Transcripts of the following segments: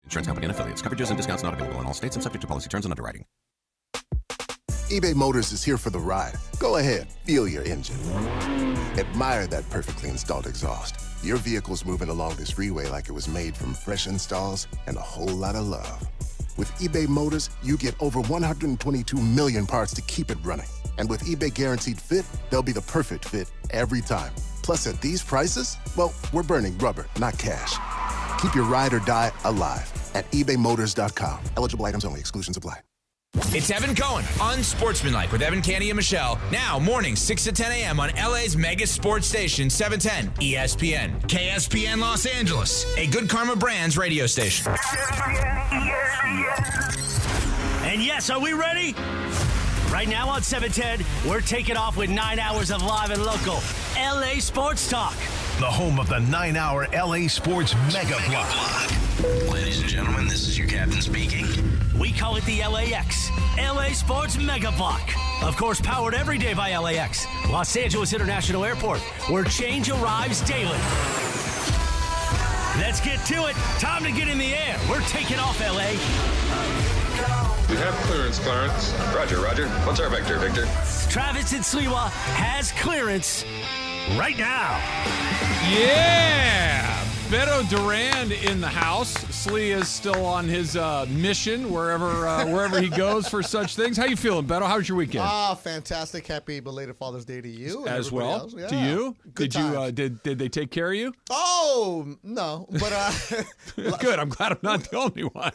Insurance company and affiliates. Coverages and discounts not available in all states and subject to policy terms and underwriting. eBay Motors is here for the ride. Go ahead, feel your engine. Admire that perfectly installed exhaust. Your vehicle's moving along this freeway like it was made from fresh installs and a whole lot of love. With eBay Motors, you get over 122 million parts to keep it running. And with eBay Guaranteed Fit, they'll be the perfect fit every time. Plus, at these prices, well, we're burning rubber, not cash. Keep your ride or die alive at ebaymotors.com. Eligible items only. Exclusions apply. It's Evan Cohen, Unsportsmanlike with Evan, Candy, and Michelle. Now, mornings 6 to 10 a.m. on LA's mega sports station, 710 ESPN. KSPN Los Angeles, a Good Karma Brands radio station. And yes, are we ready? Right now on 710, we're taking off with 9 hours of live and local LA sports talk. The home of the 9-hour LA Sports Mega Block. Ladies and gentlemen, this is your captain speaking. We call it the LAX, LA Sports Mega Block. Of course, powered every day by LAX, Los Angeles International Airport, where change arrives daily. Let's get to it. Time to get in the air. We're taking off, LA. We have clearance, Clarence. Roger. What's our vector, Victor? Travis and Sliwa has clearance right now. Yeah! Betto Durand in the house. Slee is still on his mission wherever he goes for such things. How you feeling, Betto? How's your weekend? Fantastic. Happy belated Father's Day to you. And as well. else. Yeah. To you? Good times. Did they take care of you? Oh, no. But good. I'm glad I'm not the only one.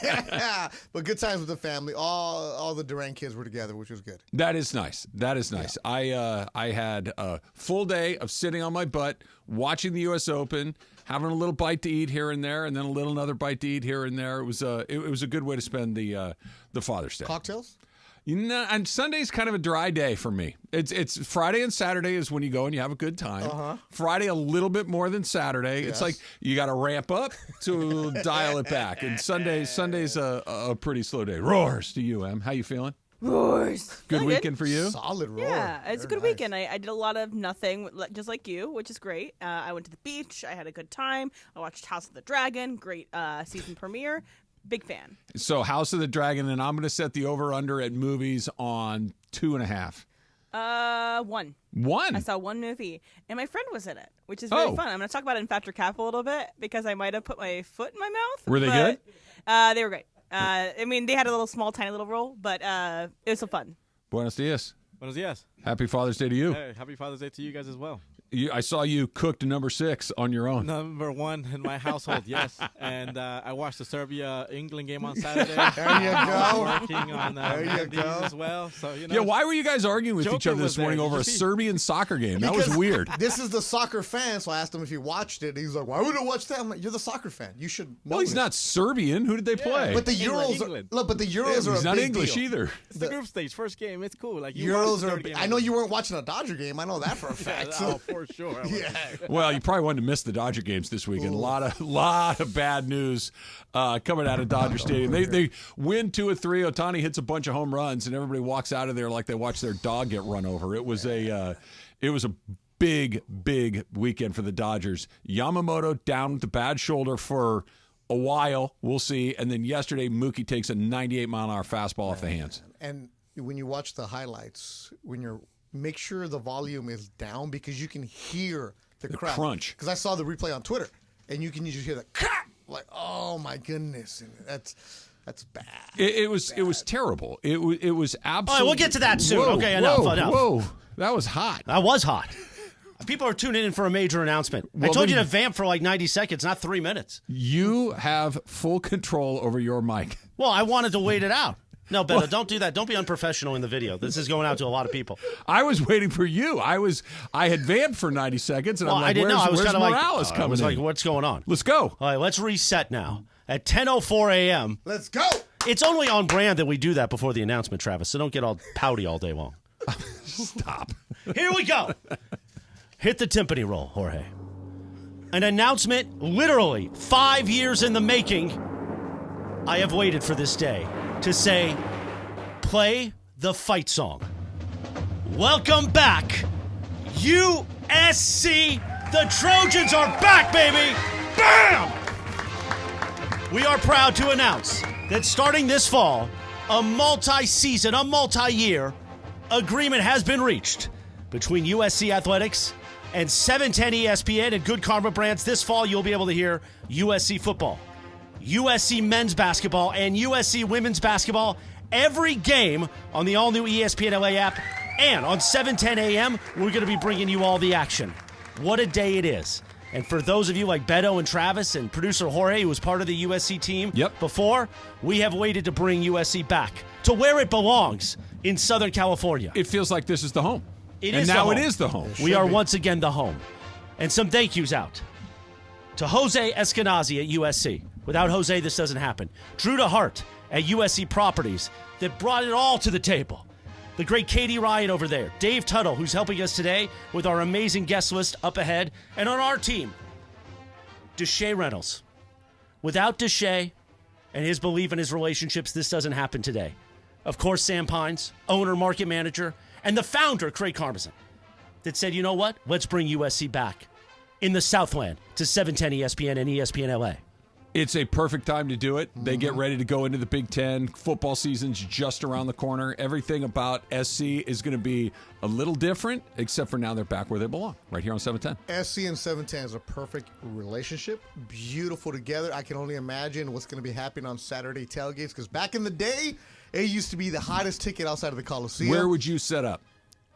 yeah. But good times with the family. All the Durand kids were together, which was good. That is nice. Yeah. I had a full day of sitting on my butt, watching the U.S. Open, having a little bite to eat here and there, and then another bite to eat here and there. It was a good way to spend the Father's Day. Cocktails? And Sunday's kind of a dry day for me. It's Friday and Saturday is when you go and you have a good time. Uh-huh. Friday a little bit more than Saturday. Yes. It's like you got to ramp up to dial it back. And Sunday's a pretty slow day. Roars to you, Em. How you feeling? Roars. Good weekend for you? Solid roar. Yeah, it's a good nice. weekend. I did a lot of nothing, just like you, which is great. I went to the beach. I had a good time. I watched House of the Dragon. Great season premiere. Big fan. So House of the Dragon, and I'm going to set the over-under at movies on 2.5. 1. 1? I saw one movie, and my friend was in it, which is really fun. I'm going to talk about it in Factor Cap a little bit because I might have put my foot in my mouth. Were they good? They were great. I mean, they had a little tiny little role, but it was so fun. Buenos dias. Buenos dias. Happy Father's Day to you. Hey, happy Father's Day to you guys as well. I saw you cooked number 6 on your own. Number 1 in my household, yes. And I watched the Serbia-England game on Saturday. There you go. Working on these as well. So, Yeah, why were you guys arguing with each other this morning over a Serbian soccer game? That was weird. This is the soccer fan, so I asked him if he watched it. He's like, why would I watch that? I'm like, you're the soccer fan. You should know. Well, he's not Serbian. Who did they play? But the Euros England. Look, but the Euros are he's a not big English deal. either. It's the group stage, first game. It's cool. Like Euros are. I know you weren't watching a Dodger game. I know that for a fact. Oh, for sure. Yeah. Well, you probably wanted to miss the Dodger games this weekend. A lot of bad news coming out of Dodger Stadium. They win 2 of 3. Ohtani hits a bunch of home runs, and everybody walks out of there like they watched their dog get run over. It was a big weekend for the Dodgers. Yamamoto down with the bad shoulder for a while. We'll see. And then yesterday, Mookie takes a 98-mile-an-hour fastball off the hands. And when you watch the highlights, make sure the volume is down because you can hear the crunch. Because I saw the replay on Twitter, and you can just hear the crack. Like, oh my goodness, and that's bad. It was terrible. It was absolutely. All right, we'll get to that soon. Whoa, Okay, enough. Whoa, that was hot. That was hot. People are tuning in for a major announcement. I told you to vamp for like 90 seconds, not 3 minutes. You have full control over your mic. Well, I wanted to wait it out. No, Betto, don't do that. Don't be unprofessional in the video. This is going out to a lot of people. I was waiting for you. I had vamped for 90 seconds, and I'm like, I didn't know. I was where's kind of Morales coming I was like, in? what's going on? Let's go. All right, let's reset now. At 10:04 a.m. Let's go. It's only on brand that we do that before the announcement, Travis, so don't get all pouty all day long. Stop. Here we go. Hit the timpani roll, Jorge. An announcement literally 5 years in the making. I have waited for this day to say, play the fight song. Welcome back, USC. The Trojans are back, baby. Bam! we are proud to announce that starting this fall, a multi-season, a multi-year agreement has been reached between USC Athletics and 710 ESPN and Good Karma Brands. This fall, you'll be able to hear USC football, USC men's basketball, and USC women's basketball every game on the all-new ESPN LA app. And on 710 a.m., we're going to be bringing you all the action. What a day it is. And for those of you like Betto and Travis and producer Jorge, who was part of the USC team before, we have waited to bring USC back to where it belongs in Southern California. It feels like this is the home. It is the home. We are once again the home. And some thank yous out to Jose Eskenazi at USC. Without Jose, this doesn't happen. Drew DeHart at USC Properties that brought it all to the table. The great Katie Ryan over there. Dave Tuttle, who's helping us today with our amazing guest list up ahead. And on our team, Deshae Reynolds. Without Deshae and his belief in his relationships, this doesn't happen today. Of course, Sam Pines, owner, market manager, and the founder, Craig Karmazin, that said, you know what? Let's bring USC back in the Southland to 710 ESPN and ESPN LA. It's a perfect time to do it. They get ready to go into the Big Ten. Football season's just around the corner. Everything about SC is going to be a little different, except for now they're back where they belong, right here on 710. SC and 710 is a perfect relationship. Beautiful together. I can only imagine what's going to be happening on Saturday tailgates, because back in the day, it used to be the hottest ticket outside of the Coliseum. Where would you set up?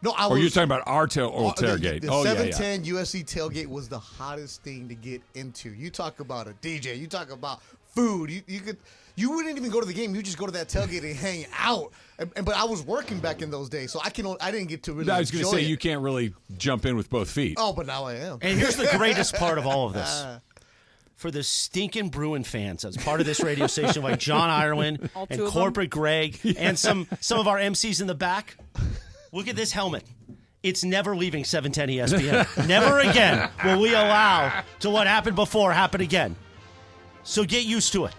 No, I was. Or you're talking about our tailgate. The 710 USC tailgate was the hottest thing to get into. You talk about a DJ. You talk about food. You wouldn't even go to the game. You just go to that tailgate and hang out. But I was working back in those days, so I didn't get to really. I was going to say it. you can't really jump in with both feet. Oh, but now I am. And here's the greatest part of all of this. For the stinking Bruin fans, as part of this radio station, like John Ireland and Corporate Greg and some of our MCs in the back. Look at this helmet. It's never leaving 710 ESPN. Never again will we allow to what happened before happen again. So get used to it.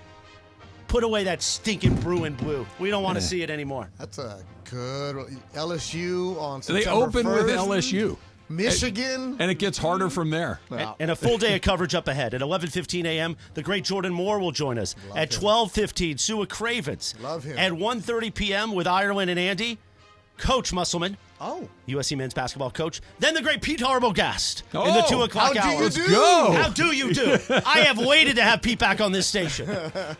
Put away that stinking Bruin blue. We don't want to see it anymore. That's a good LSU on September They open 1st. with LSU. Michigan. And it gets harder from there. And a full day of coverage up ahead. At 11:15 a.m., the great Jordan Moore will join us. At 12:15, Su Cravens. Love him. At 1:30 p.m. with Ireland and Andy, Coach Musselman. Oh. USC men's basketball coach. Then the great Pete Arbogast in the 2 o'clock hour. Let's go. How do you do? I have waited to have Pete back on this station.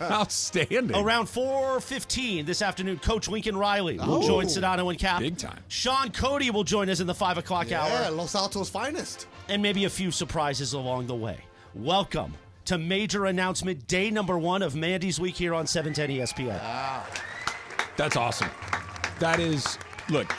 Outstanding. Around 4:15 this afternoon, Coach Lincoln Riley will join Sedano and Cap. Big time. Sean Cody will join us in the 5 o'clock hour. Yeah, Los Altos finest. And maybe a few surprises along the way. Welcome to major announcement day number 1 of Mandy's Week here on 710 ESPN. Wow. That's awesome. That is, look,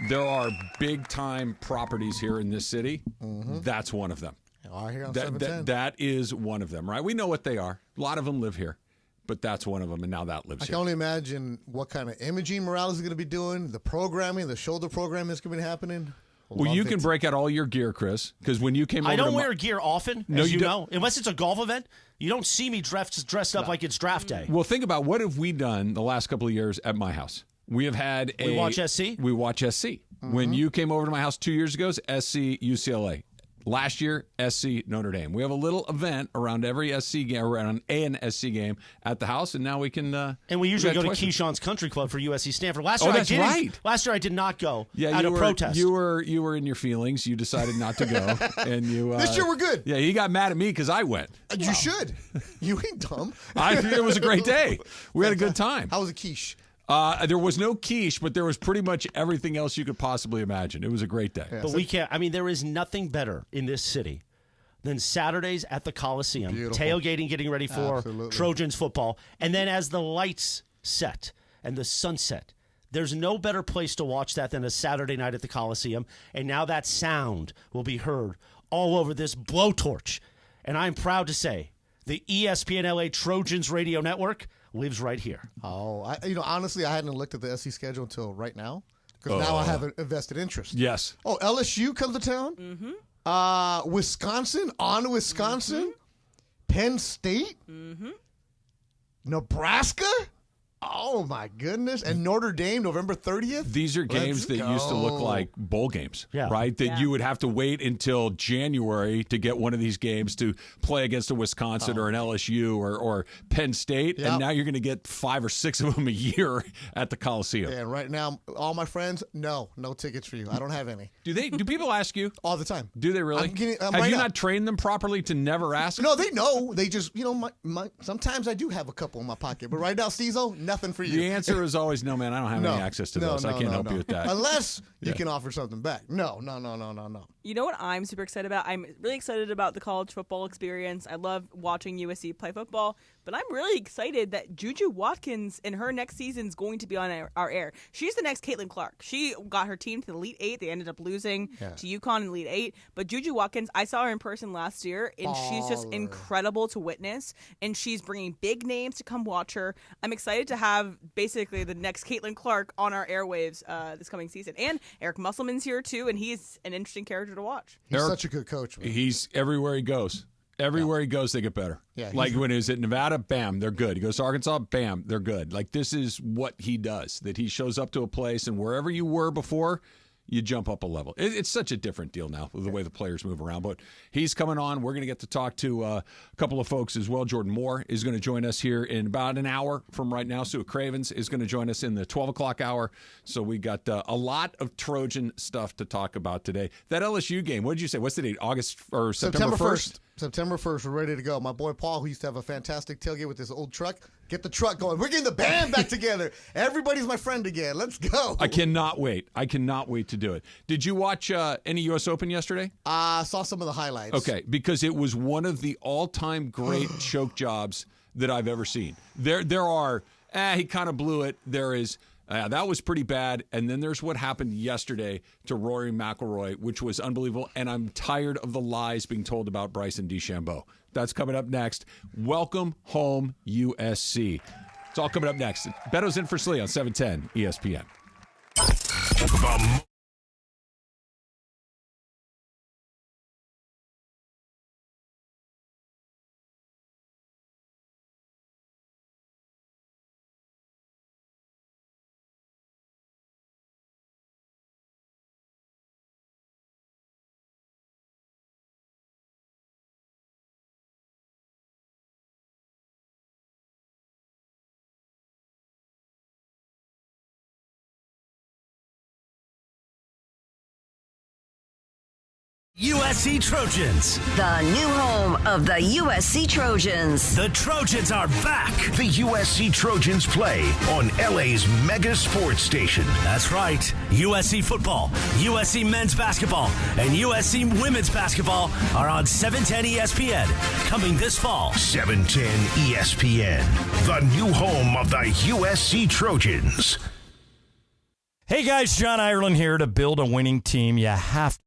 there are big-time properties here in this city. That's one of them. Here on 710. That is one of them, right? We know what they are. A lot of them live here, but that's one of them, and now that lives I here. can only imagine what kind of imaging Morales is going to be doing, the programming, the shoulder program is going to be happening. Well, you can break out all your gear, Chris, because when you came over I don't to wear gear often, No, as you you don't. know. Unless it's a golf event, you don't see me dressed up like it's draft day. Well, think about what have we done the last couple of years at my house. We have had We watch SC? We watch SC. When you came over to my house 2 years ago, it's SC UCLA. Last year, SC Notre Dame. We have a little event around every SC game, around an SC game at the house, and now we can. And we usually go to twice. Keyshawn's Country Club for USC Stanford. Last that's year right. Last year I did not go. Yeah, out you of were, protest. You were in your feelings. You decided not to go, and you. This year we're good. Yeah, you got mad at me because I went. You should. You ain't dumb. It was a great day. We had a good time. How was the quiche? There was no quiche, but there was pretty much everything else you could possibly imagine. It was a great day. But we can't. I mean, there is nothing better in this city than Saturdays at the Coliseum, tailgating, getting ready for Trojans football, and then as the lights set and the sunset, there's no better place to watch that than a Saturday night at the Coliseum. And now that sound will be heard all over this blowtorch. And I'm proud to say the ESPN LA Trojans radio network lives right here. Oh, honestly, I hadn't looked at the SC schedule until right now, because now I have an invested interest. Yes. Oh, LSU comes to town? Mm-hmm. Wisconsin, on Wisconsin, Penn State, Nebraska. Oh, my goodness. And Notre Dame, November 30th? These are games that used to look like bowl games, right? That you would have to wait until January to get one of these games to play against a Wisconsin or an LSU or Penn State. And now you're going to get 5 or 6 of them a year at the Coliseum. Yeah, right now, all my friends, no tickets for you. I don't have any. Do people ask you? All the time. Do they really? Have you not trained them properly to never ask? No, they know. They just, sometimes I do have a couple in my pocket. But right now, Steezo, nothing for you. The answer is always no, man. I don't have any access to those. I can't help you with that. Unless you can offer something back. No. You know what I'm super excited about? I'm really excited about the college football experience. I love watching USC play football, but I'm really excited that Juju Watkins in her next season is going to be on our air. She's the next Caitlin Clark. She got her team to the Elite Eight. They ended up losing to UConn in Elite Eight. But Juju Watkins, I saw her in person last year, and she's just incredible to witness. And she's bringing big names to come watch her. I'm excited to have basically the next Caitlin Clark on our airwaves this coming season. And Eric Musselman's here too, and he's an interesting character to watch. He's such a good coach, man. He's everywhere he goes. Everywhere he goes, they get better. Yeah, like when he was at Nevada, bam, they're good. He goes to Arkansas, bam, they're good. Like this is what he does, that he shows up to a place and wherever you were before, you jump up a level. It's such a different deal now with the way the players move around. But he's coming on. We're going to get to talk to a couple of folks as well. Jordan Moore is going to join us here in about an hour from right now. Su Cravens is going to join us in the 12 o'clock hour. So we got a lot of Trojan stuff to talk about today. That LSU game, what did you say? What's the date? August or September 1st? September 1st, we're ready to go. My boy Paul, who used to have a fantastic tailgate with his old truck, get the truck going. We're getting the band back together. Everybody's my friend again. Let's go. I cannot wait. I cannot wait to do it. Did you watch any U.S. Open yesterday? I saw some of the highlights. Okay, because it was one of the all-time great choke jobs that I've ever seen. There are, he kind of blew it. There is... that was pretty bad. And then there's what happened yesterday to Rory McIlroy, which was unbelievable. And I'm tired of the lies being told about Bryson DeChambeau. That's coming up next. Welcome home, USC. It's all coming up next. Betto's in for Sliwa on 710 ESPN. USC Trojans. The new home of the USC Trojans. The Trojans are back. The USC Trojans play on LA's mega sports station. That's right. USC football, USC men's basketball, and USC women's basketball are on 710 ESPN coming this fall. 710 ESPN, the new home of the USC Trojans. Hey guys, John Ireland here. To build a winning team, you have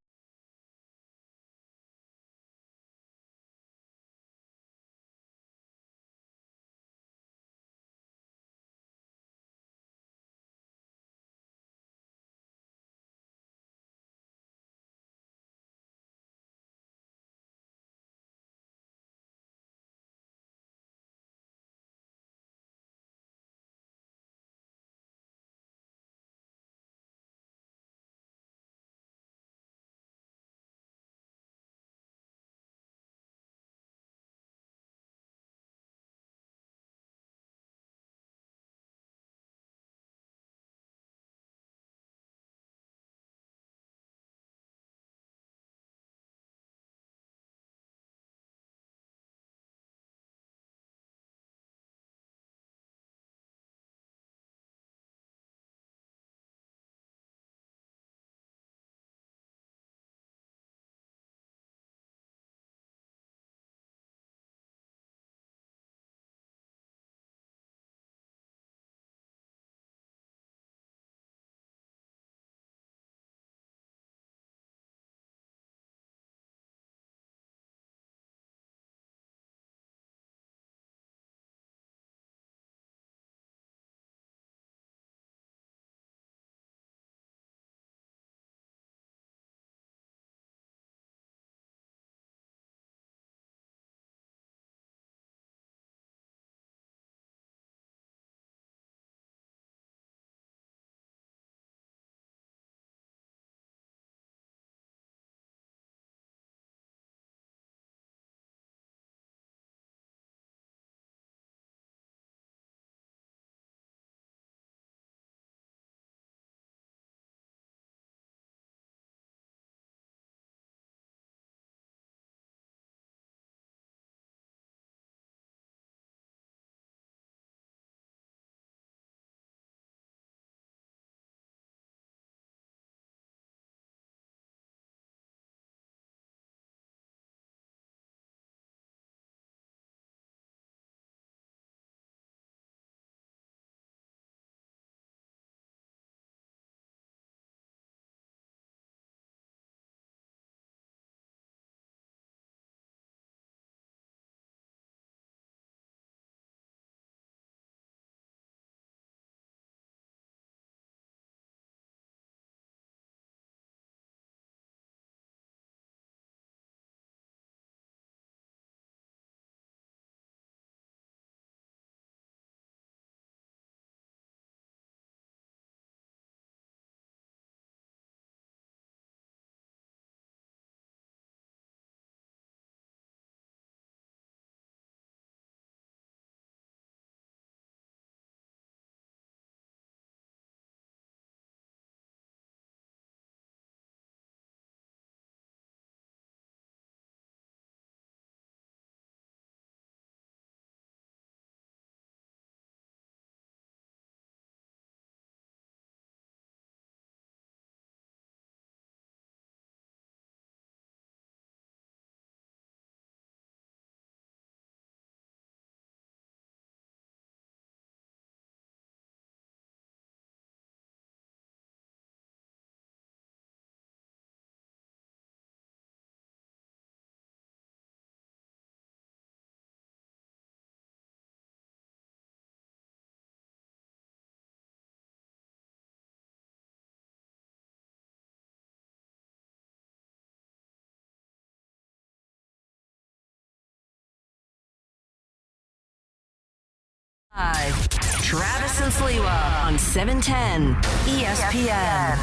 Travis and Sliwa on 710 ESPN.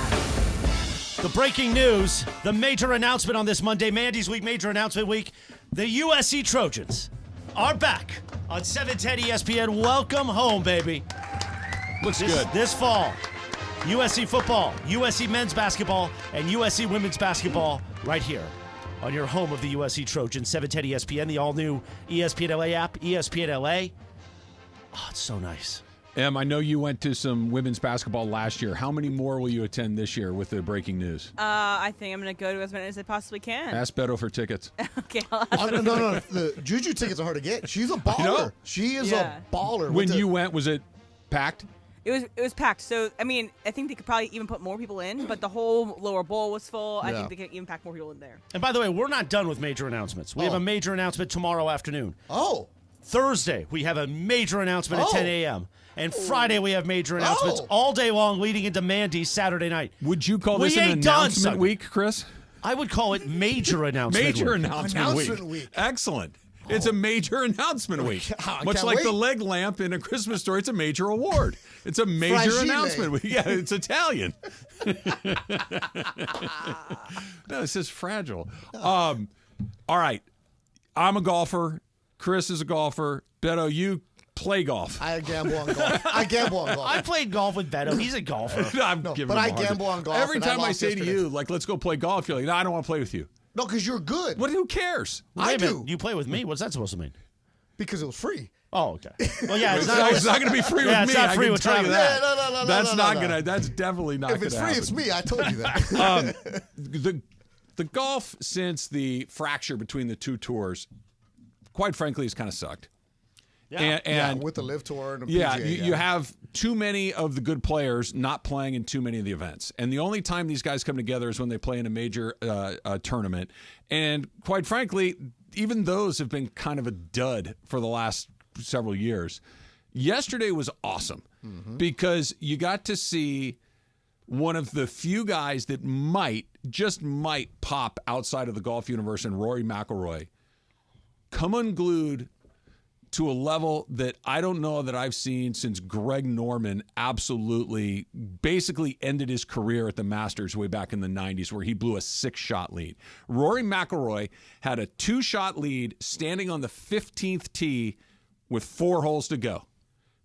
The breaking news, the major announcement on this Monday, Mandy's Week, major announcement week. The USC Trojans are back on 710 ESPN. Welcome home, baby. Looks good. This fall, USC football, USC men's basketball, and USC women's basketball right here on your home of the USC Trojans, 710 ESPN, the all-new ESPN LA app, ESPN LA. Oh, it's so nice. Em, I know you went to some women's basketball last year. How many more will you attend this year with the breaking news? I think I'm going to go to as many as I possibly can. Ask Betto for tickets. Okay, I'll ask No. The Juju tickets are hard to get. She's a baller. She is a baller. When you went, was it packed? It was packed. So, I mean, I think they could probably even put more people in, but the whole lower bowl was full. I think they could even pack more people in there. And by the way, we're not done with major announcements. We have a major announcement tomorrow afternoon. Oh. Thursday, we have a major announcement at 10 a.m. And Friday, we have major announcements all day long leading into Mandy's Saturday night. Would you call this an announcement week, Chris? I would call it major announcement week. Major announcement week. Excellent. It's a major announcement week. Much like the leg lamp in A Christmas Story, it's a major award. It's a major announcement week. Yeah, it's Italian. No, it says fragile. All right. I'm a golfer. Chris is a golfer. Betto, you play golf. I gamble on golf. I played golf with Betto. He's a golfer. But I gamble on golf. Every time I say to you, like, let's go play golf, you're like, no, I don't want to play with you. No, because you're good. What? Who cares? I do. You play with me? What's that supposed to mean? Because it was free. Oh, okay. Well, yeah, it's not going to be free with me. It's not free with Travis. No. That's definitely not going to happen. If it's free, it's me. I told you that. The golf, since the fracture between the two tours, quite frankly, has kind of sucked. Yeah. And with the Live Tour and the PGA. You have too many of the good players not playing in too many of the events. And the only time these guys come together is when they play in a major tournament. And quite frankly, even those have been kind of a dud for the last several years. Yesterday was awesome because you got to see one of the few guys that might pop outside of the golf universe, and Rory McIlroy come unglued to a level that I don't know that I've seen since Greg Norman absolutely basically ended his career at the Masters way back in the 90s, where he blew a 6-shot lead. Rory McIlroy had a 2-shot lead standing on the 15th tee with 4 holes to go.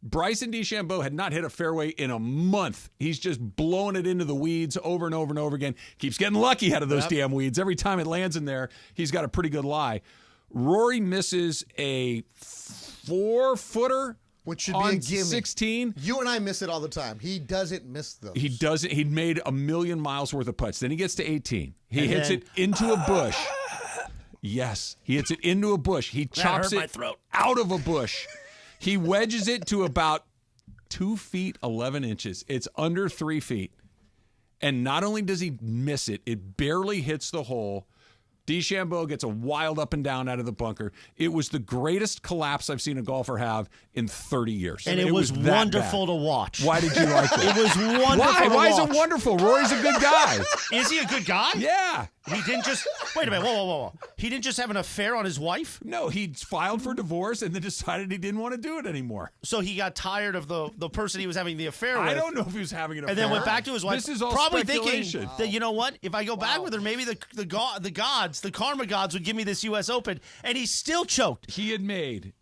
Bryson DeChambeau had not hit a fairway in a month. He's just blowing it into the weeds over and over and over again. Keeps getting lucky out of those damn weeds. Every time it lands in there, he's got a pretty good lie. Rory misses a 4-footer which should on be a gimme. 16. You and I miss it all the time. He doesn't miss those. He doesn't. He'd made a million miles worth of putts. Then he gets to 18. He hits it into a bush. Yes, he hits it into a bush. He chops it out of a bush. He wedges it to about 2 feet 11 inches. It's under 3 feet. And not only does he miss it, it barely hits the hole. DeChambeau gets a wild up and down out of the bunker. It was the greatest collapse I've seen a golfer have in 30 years. And it was wonderful to watch. Why did you like it? It was wonderful Why is it wonderful? Rory's a good guy. Is he a good guy? Yeah. He didn't just... Wait a minute. Whoa. He didn't just have an affair on his wife? No, he filed for divorce and then decided he didn't want to do it anymore. So he got tired of the person he was having the affair with. I don't know if he was having an affair. And then went back to his wife. This is all probably speculation. Thinking that, you know what? If I go back with her, maybe the gods, the karma gods would give me this U.S. Open. And he still choked. He had made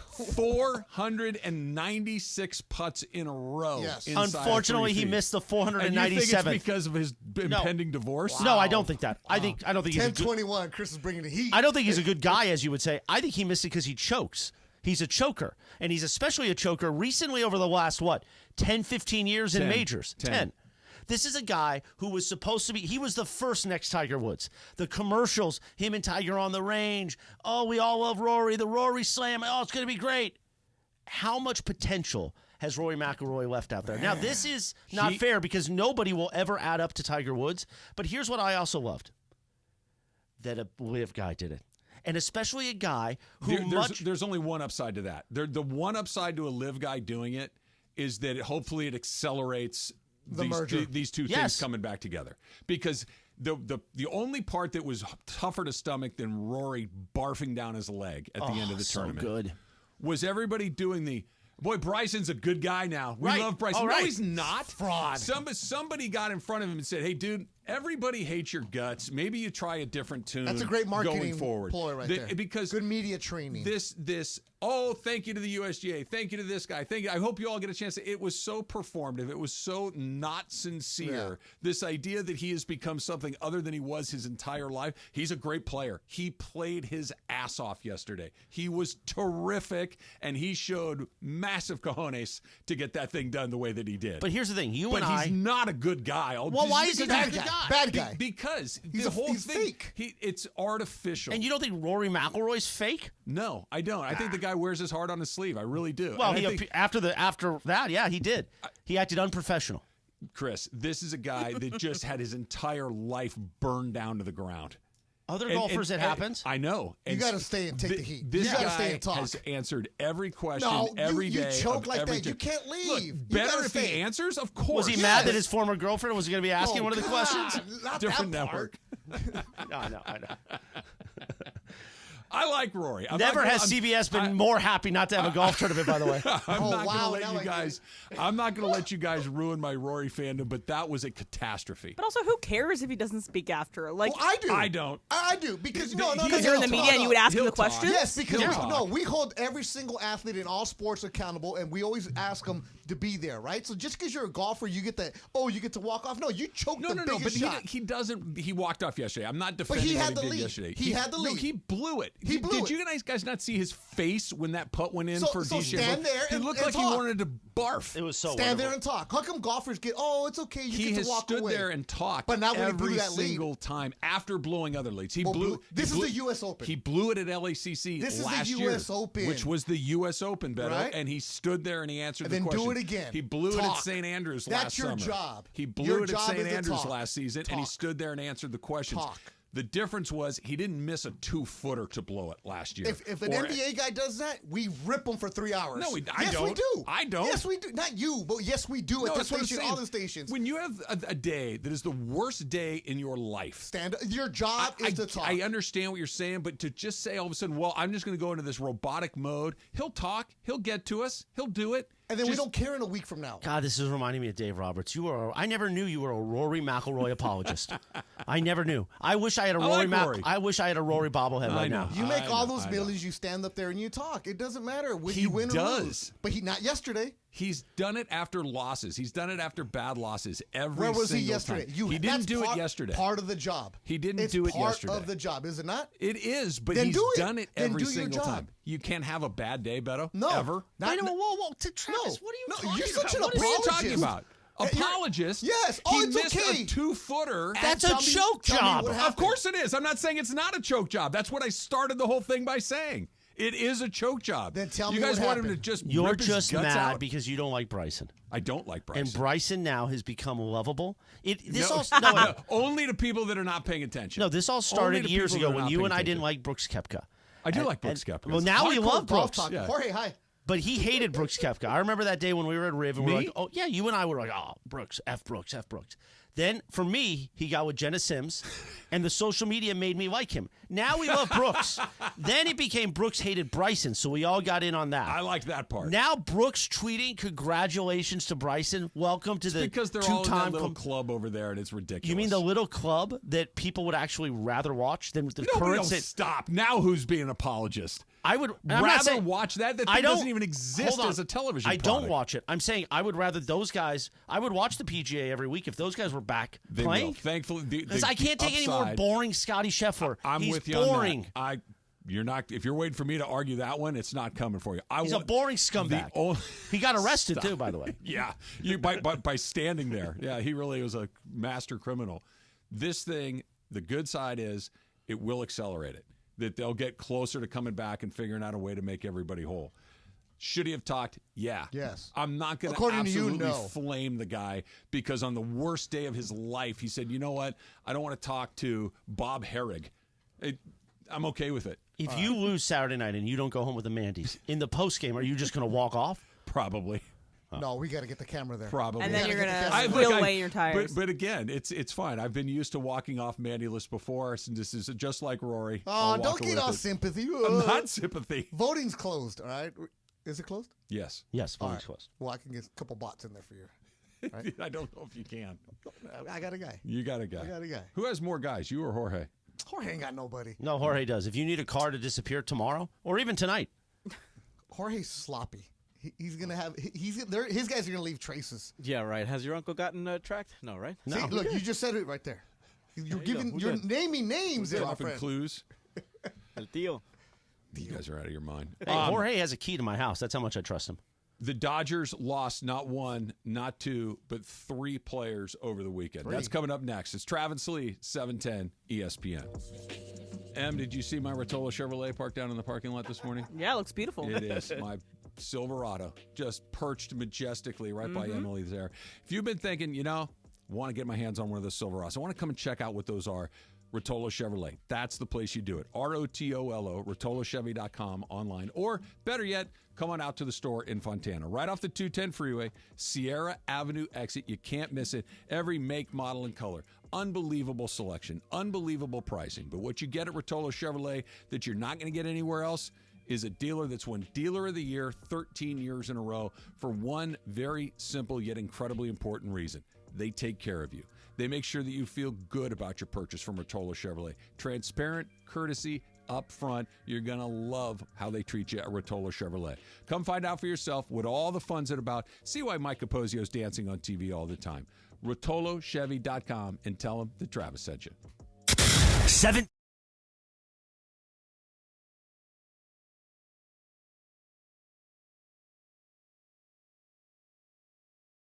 496 putts in a row. Yes. Unfortunately, he missed the 497th. And you think it's because of his impending divorce? No, I don't think that. I don't think he's 10-21. Chris is bringing the heat. I don't think he's a good guy, as you would say. I think he missed it because he chokes. He's a choker. And he's especially a choker recently over the last, 10, 15 years in majors? 10. This is a guy who was supposed to be, he was the first next Tiger Woods. The commercials, him and Tiger on the range. Oh, we all love Rory. The Rory Slam. Oh, it's going to be great. How much potential has Rory McIlroy left out there? Now, this is not fair because nobody will ever add up to Tiger Woods. But here's what I also loved. That a Live guy did it. And especially a guy who there's only one upside to that. The one upside to a Live guy doing it is that hopefully it accelerates these two things coming back together. Because the only part that was tougher to stomach than Rory barfing down his leg at the end of the tournament good. was everybody doing the, boy, Bryson's a good guy now. We love Bryson. Oh, No, right. he's not. Fraud. Somebody got in front of him and said, hey, dude, everybody hates your guts. Maybe you try a different tune. That's a great marketing going forward. ploy right there. Because good media training. Thank you to the USGA. Thank you to this guy. Thank you. I hope you all get a chance. It was so performative. It was so not sincere. Yeah. This idea that he has become something other than he was his entire life. He's a great player. He played his ass off yesterday. He was terrific, and he showed massive cojones to get that thing done the way that he did. But here's the thing. But he's not a good guy. Well, why is he not a good guy? Bad guy. Because he's the whole he's thing, fake. it's artificial. And you don't think Rory McIlroy's fake? No, I don't. I think the guy wears his heart on his sleeve. I really do. Well, And I he think, after that, yeah, he did. He acted unprofessional. Chris, this is a guy that just had his entire life burned down to the ground. Other golfers, it happens. I know. You got to stay and take the heat. This you got to guy stay and talk. has answered every question No, every day. you choke of like every that. You day. can't leave. Look, You better gotta if stay. he answers, of course. Was he mad that his former girlfriend was going to be asking one of the God, questions? not Different that part. network. I know. I like Rory. Never has CBS been more happy not to have a golf tournament, by the way. I'm not wow, going to let now you I guys. I'm not going to let you guys ruin my Rory fandom, but that was a catastrophe. But also, who cares if he doesn't speak after? Like, Well, I do. I don't. I do because because you're in the media and you would ask him the questions. Yes, because He'll we hold every single athlete in all sports accountable, and we always ask them to be there, right? So just because you're a golfer, you get to walk off. No, you choked the biggest but shot. he doesn't. He walked off yesterday. I'm not But defending he had what the he did lead. yesterday. He had the No, lead. he blew it. He blew Did it. you guys not see his face when that putt went in So for DJ? stand there He and- looked and like he talk. wanted to barf. It was so Stand wonderful. there and talk. How come golfers get? Oh, it's okay. You He get has to walk stood away. there and talked But not when he blew every that lead. single time after blowing other leads. He Well, blew. this he blew- is the U.S. Open. He blew it at LACC This is the last US year, Open. which was the U.S. Open, Betto, Right? and he stood there and he answered And the then do question. it again. He blew it at Talk. St. Andrews That's last your summer. job. He blew Your it at job St. is to Andrews talk. last season, and he Talk. stood there and answered the questions. Talk. The difference was he didn't miss a 2-footer to blow it last year. If an Or- NBA guy does that, we rip him for 3 hours. No, I yes, don't. we do. I don't. Yes, we do. Not you, but yes, we do No, at the that's what I'm station, saying. all the stations. When you have a day that is the worst day in your life, Stand up. Your job is to talk. I understand what you're saying, but to just say all of a sudden, well, I'm just going to go into this robotic mode. He'll talk. He'll get to us. He'll do it. And then we don't care in a week from now. God, this is reminding me of Dave Roberts. I never knew you were a Rory McIlroy apologist. I never knew. I wish I had a Rory. I wish I had a Rory bobblehead right now. You make all those millions, you stand up there and you talk. It doesn't matter when you win or lose. But not yesterday. He's done it after losses. He's done it after bad losses every Where was he single yesterday? time. He didn't do it yesterday. Part of the job. He didn't It's do it part yesterday. of the job, is it not? It is, but Then he's do it. done it Then every do your single job. time. You can't have a bad day, Betto. No. Ever. Whoa, Travis, what are you talking you're about? such an What are you talking apologist. about? Apologist. Yes. He It's missed okay. a 2-footer. That's a choke job. Of course it is. I'm not saying it's not a choke job. That's what I started the whole thing by saying. It is a choke job. Then tell you me guys what want him to happened. just You're rip his just guts mad out? because you don't like Bryson. I don't like Bryson. And Bryson now has become lovable. Only to people that are not paying attention. No, this all started Only to years people ago that are when not you paying and I didn't attention. like Brooks Koepka. I do like Brooks Koepka. Well, now we Hardcore love golf Brooks. talk. Yeah. Jorge, hi. But he hated Brooks Koepka. I remember that day when we were at Riv and we were Me? like, oh, yeah, you and I were like, oh, Brooks, F Brooks, F Brooks. Then, for me, he got with Jenna Sims, and the social media made me like him. Now we love Brooks. Then it became Brooks hated Bryson, so we all got in on that. I like that part. Now Brooks tweeting, congratulations to Bryson. Welcome to the because they're all in that two-time little club over there, and it's ridiculous. You mean the little club that people would actually rather watch than the No, current? stop. Now who's being an apologist? I would rather not saying, watch that. That I thing don't, doesn't even exist hold on. as a television I product. don't watch it. I'm saying I would rather those guys. I would watch the PGA every week if those guys were back They playing. will. Thankfully, Because I can't take any more upside- boring Scotty Scheffler. I'm He's with you boring. on that. You're not. If you're waiting for me to argue that one, it's not coming for you. He's a boring scumbag. He got arrested too, by the way. Yeah, you by standing there. Yeah, he really was a master criminal. This thing, the good side is it will accelerate it. That they'll get closer to coming back and figuring out a way to make everybody whole. Should he have talked? Yeah. Yes. I'm not going to According to you, absolutely no. flame the guy because on the worst day of his life, he said, you know what? I don't want to talk to Bob Herrig. I'm okay with it. If you lose Saturday night and you don't go home with the Mandy's, in the post game, are you just going to walk off? Probably. No, we got to get the camera there. Probably. And then you're going to wheel away your tires. But again, it's fine. I've been used to walking off Mandyless before, and this is just like Rory. Oh, don't get all sympathy. I'm not sympathy. Voting's closed, all right? Is it closed? Yes. Yes, voting's closed. Well, I can get a couple bots in there for you. Right? I don't know if you can. I got a guy. You got a guy. I got a guy. Who has more guys, you or Jorge? Jorge ain't got nobody. No, Jorge does. If you need a car to disappear tomorrow or even tonight. Jorge's sloppy. He's gonna have. His guys are gonna leave traces. Yeah, right. Has your uncle gotten tracked? No, right? See, look, you just said it right there. You're naming names there, my Dropping friend. clues. El tío. You guys are out of your mind. Hey, Jorge has a key to my house. That's how much I trust him. The Dodgers lost not one, not two, but 3 players over the weekend. That's coming up next. It's Travis Lee, 710 ESPN. Em, did you see my Rotolo Chevrolet parked down in the parking lot this morning? Yeah, it looks beautiful. It is. My Silverado just perched majestically right by Emily there. If you've been thinking, want to get my hands on one of those Silverados, I want to come and check out what those are. Rotolo Chevrolet. That's the place you do it. ROTOLO, RotoloChevy.com online. Or, better yet, come on out to the store in Fontana. Right off the 210 freeway, Sierra Avenue exit. You can't miss it. Every make, model, and color. Unbelievable selection. Unbelievable pricing. But what you get at Rotolo Chevrolet that you're not going to get anywhere else is a dealer that's won Dealer of the Year 13 years in a row for one very simple yet incredibly important reason. They take care of you. They make sure that you feel good about your purchase from Rotolo Chevrolet. Transparent, courtesy, upfront. You're going to love how they treat you at Rotolo Chevrolet. Come find out for yourself what all the fun's about. See why Mike Capozio's dancing on TV all the time. RotoloChevy.com and tell them that Travis sent you. 7.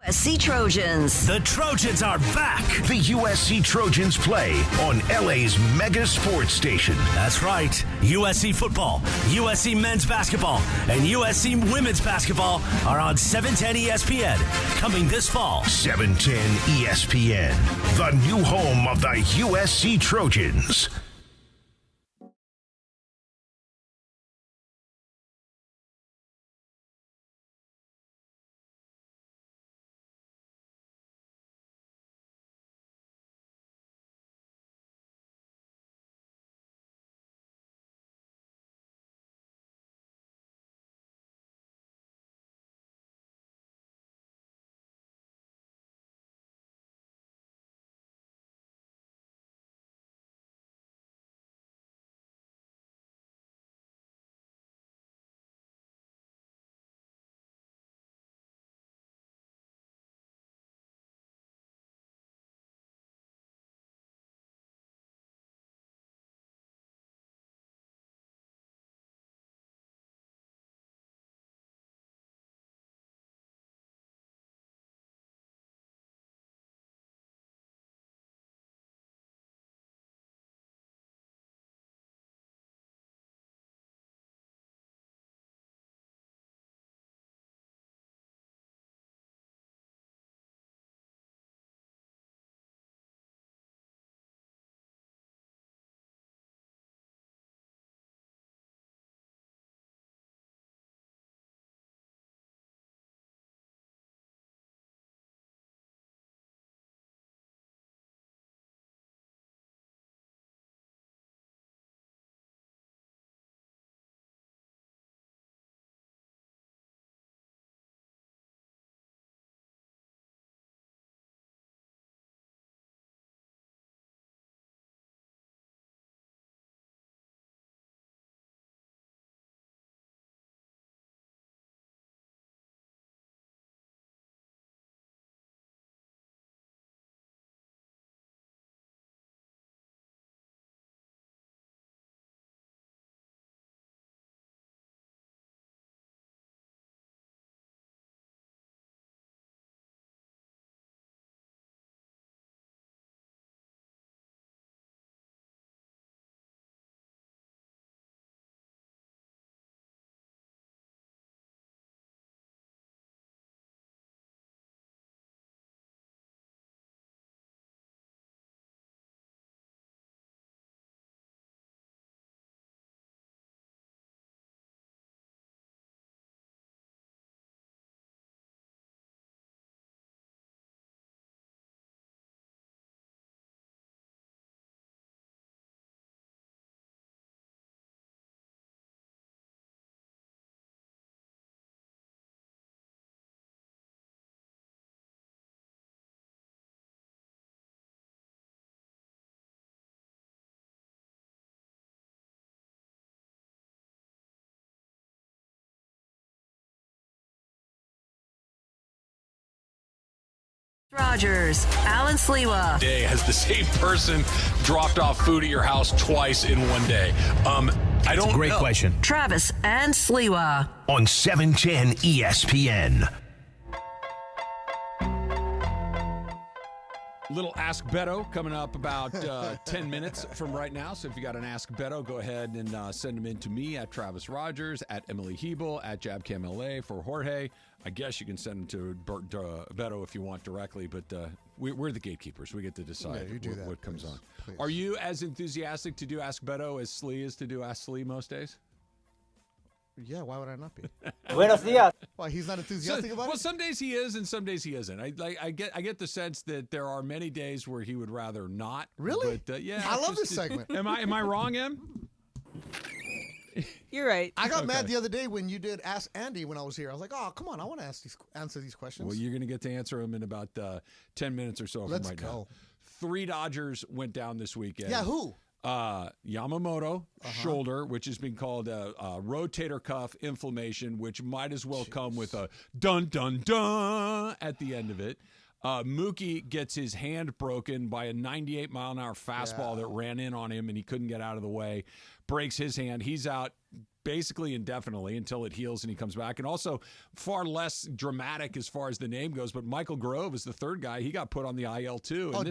USC Trojans. The Trojans are back. The USC Trojans play on LA's mega sports station. That's right. USC football, USC men's basketball, and USC women's basketball are on 710 ESPN coming this fall. 710 ESPN, the new home of the USC Trojans. Rogers, Alan Sliwa. Day has the same person dropped off food at your house twice in one day? I don't know. Great question. Travis and Sliwa. On 710 ESPN. Little Ask Betto coming up about 10 minutes from right now. So if you got an Ask Betto, go ahead and send them in to me at Travis Rogers, at Emily Hebel, at JabCamLA for Jorge. I guess you can send them to Betto if you want directly, but we're the gatekeepers. We get to decide what comes on. Please. Are you as enthusiastic to do Ask Betto as Slee is to do Ask Slee most days? Yeah, why would I not be? Buenos dias. Why, he's not enthusiastic about it? Well, some days he is, and some days he isn't. I get the sense that there are many days where he would rather not. Really? But, yeah. I love this segment. Am I wrong, Em? You're right. I got mad the other day when you did Ask Andy when I was here. I was like, oh, come on, I want to answer these questions. Well, you're going to get to answer them in about 10 minutes or so from Let's right go. now. 3 Dodgers went down this weekend. Yeah, who? Yamamoto, shoulder, which has been called a rotator cuff inflammation, which might as well come with a dun, dun, dun at the end of it. Mookie gets his hand broken by a 98-mile-an-hour fastball that ran in on him, and he couldn't get out of the way. Breaks his hand. He's out basically indefinitely until it heals and he comes back. And also far less dramatic as far as the name goes, but Michael Grove is the third guy. He got put on the IL too. And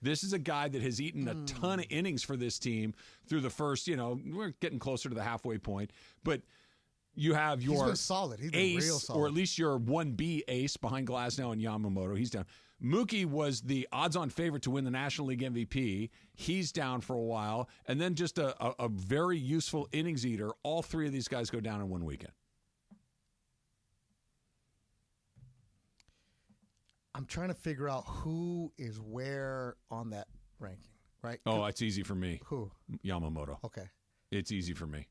this is a guy that has eaten a ton of innings for this team through the first, we're getting closer to the halfway point. But you have your He's been solid. He's been ace, real solid. or at least your 1B ace behind Glasnow and Yamamoto. He's down. Mookie was the odds-on favorite to win the National League MVP. He's down for a while. And then just a very useful innings eater. All 3 of these guys go down in one weekend. I'm trying to figure out who is where on that ranking, right? Oh, it's easy for me. Who? Yamamoto. Okay. It's easy for me.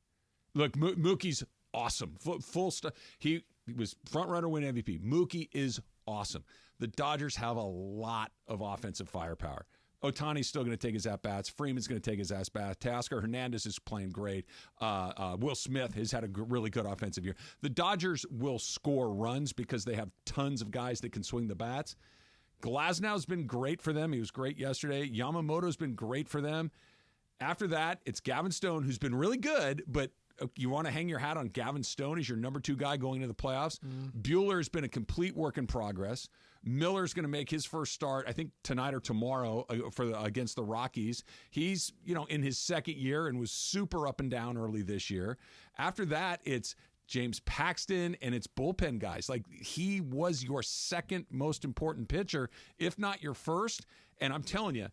Look, Mookie's awesome. Full stuff. He was front runner win MVP. Mookie is awesome. The Dodgers have a lot of offensive firepower. Ohtani's still going to take his at-bats. Freeman's going to take his at-bats. Teoscar Hernandez is playing great. Will Smith has had a really good offensive year. The Dodgers will score runs because they have tons of guys that can swing the bats. Glasnow's been great for them. He was great yesterday. Yamamoto's been great for them. After that, it's Gavin Stone, who's been really good, but you want to hang your hat on Gavin Stone as your number 2 guy going into the playoffs. Buehler's been a complete work in progress. Miller's going to make his first start, I think, tonight or tomorrow against the Rockies. He's, in his second year and was super up and down early this year. After that, it's James Paxton and it's bullpen guys. Like, he was your second most important pitcher, if not your first. And I'm telling you,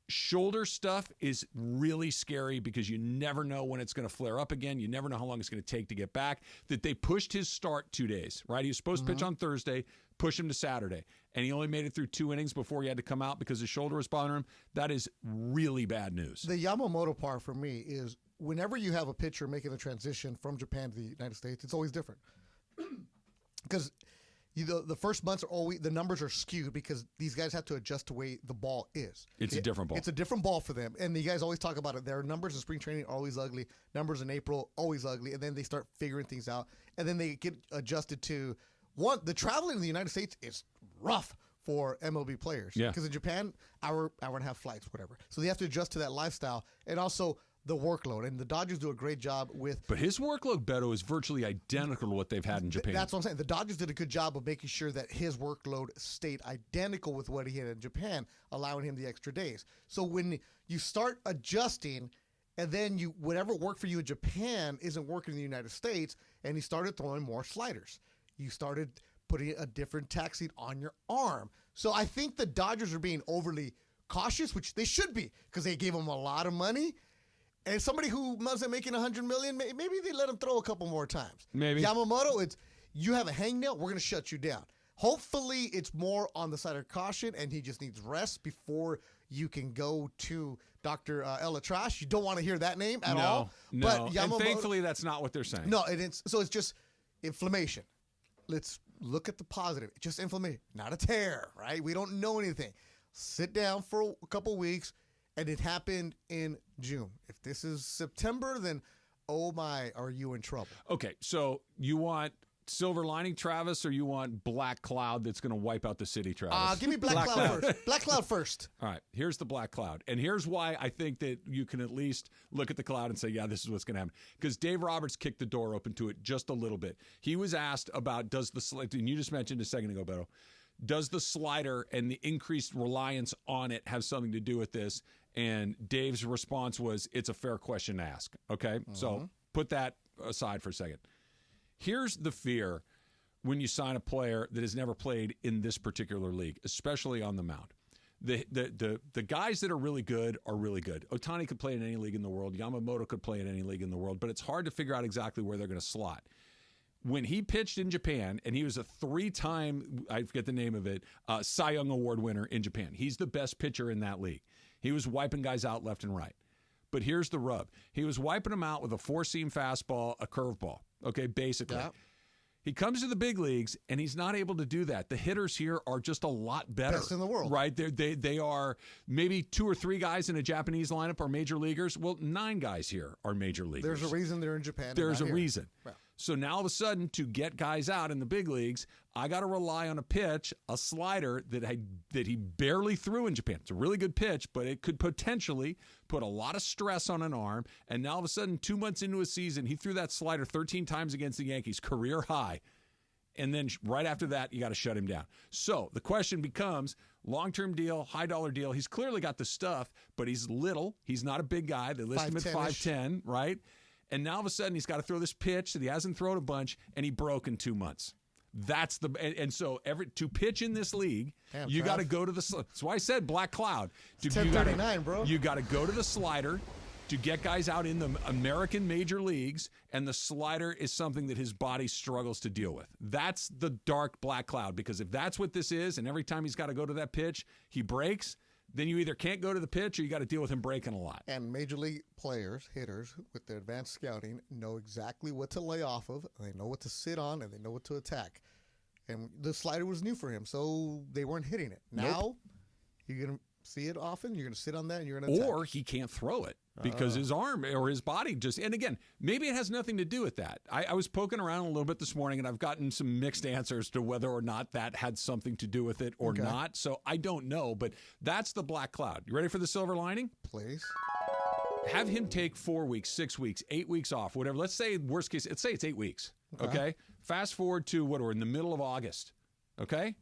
shoulder stuff is really scary because you never know when it's going to flare up again. You never know how long it's going to take to get back. That they pushed his start 2 days, right? He was supposed to pitch on Thursday, push him to Saturday, and he only made it through 2 innings before he had to come out because his shoulder was bothering him. That is really bad news. The Yamamoto part for me is whenever you have a pitcher making a transition from Japan to the United States, it's always different. Because the first months are always, the numbers are skewed because these guys have to adjust to the way the ball is. It's a different ball. It's a different ball for them. And the guys always talk about it. Their numbers in spring training are always ugly. Numbers in April, always ugly. And then they start figuring things out. And then they get adjusted to the traveling in the United States is rough for MLB players. Yeah. Because in Japan, hour and a half flights, whatever. So they have to adjust to that lifestyle. And also the workload. And the Dodgers do a great job with... But his workload, Betto, is virtually identical to what they've had in Japan. That's what I'm saying. The Dodgers did a good job of making sure that his workload stayed identical with what he had in Japan, allowing him the extra days. So when you start adjusting and then whatever worked for you in Japan isn't working in the United States, and he started throwing more sliders. You started putting a different tack seat on your arm. So I think the Dodgers are being overly cautious, which they should be because they gave him a lot of money. And somebody who wasn't making $100 million, maybe they let him throw a couple more times. Maybe. Yamamoto, it's you have a hangnail, we're going to shut you down. Hopefully, it's more on the side of caution, and he just needs rest before you can go to Dr. Ella Trash. You don't want to hear that name at all. No, but Yamamoto, and thankfully, that's not what they're saying. No, so it's just inflammation. Let's look at the positive. It's just inflammation, not a tear, right? We don't know anything. Sit down for a couple weeks. And it happened in June. If this is September, then oh my, are you in trouble? Okay, so you want silver lining, Travis, or you want black cloud that's going to wipe out the city, Travis? Give me black cloud first. Black cloud first. All right, here's the black cloud. And here's why I think that you can at least look at the cloud and say, yeah, this is what's going to happen. Because Dave Roberts kicked the door open to it just a little bit. He was asked about and you just mentioned a second ago, Betto, does the slider and the increased reliance on it have something to do with this? And Dave's response was, it's a fair question to ask. Okay, so put that aside for a second. Here's the fear when you sign a player that has never played in this particular league, especially on the mound. The guys that are really good are really good. Ohtani could play in any league in the world. Yamamoto could play in any league in the world, but it's hard to figure out exactly where they're going to slot. When he pitched in Japan, and he was a 3-time, I forget the name of it, Cy Young Award winner in Japan. He's the best pitcher in that league. He was wiping guys out left and right. But here's the rub. He was wiping them out with a 4-seam fastball, a curveball. Okay, basically. Yeah. He comes to the big leagues, and he's not able to do that. The hitters here are just a lot better. Best in the world. Right? They are maybe 2 or 3 guys in a Japanese lineup are major leaguers. Well, 9 guys here are major leaguers. There's a reason they're in Japan. There's a reason. Right. So now all of a sudden, to get guys out in the big leagues, I got to rely on a pitch, a slider that he barely threw in Japan. It's a really good pitch, but it could potentially put a lot of stress on an arm. And now all of a sudden, 2 months into a season, he threw that slider 13 times against the Yankees, career high. And then right after that, you got to shut him down. So the question becomes, long-term deal, high-dollar deal. He's clearly got the stuff, but he's little. He's not a big guy. They list him at 5'10", right? And now all of a sudden he's got to throw this pitch that he hasn't thrown a bunch, and he broke in 2 months. That's the and so to pitch in this league, you got to go to the. That's why I said black cloud. 1039, bro. You got to go to the slider to get guys out in the American major leagues, and the slider is something that his body struggles to deal with. That's the dark black cloud, because if that's what this is, and every time he's got to go to that pitch, he breaks. Then you either can't go to the pitch or you got to deal with him breaking a lot. And major league players, hitters, with their advanced scouting, know exactly what to lay off of, and they know what to sit on, and they know what to attack. And the slider was new for him, so they weren't hitting it. Now, you're going to see it often, you're going to sit on that, and you're going to attack. Or he can't throw it because his arm or his body just – and again, maybe it has nothing to do with that. I was poking around a little bit this morning, and I've gotten some mixed answers to whether or not that had something to do with it or not. So I don't know, but that's the black cloud. You ready for the silver lining? Please. Have him take 4 weeks, 6 weeks, 8 weeks off, whatever. Let's say worst case, let's say it's 8 weeks, okay? Fast forward to what, we're in the middle of August, okay?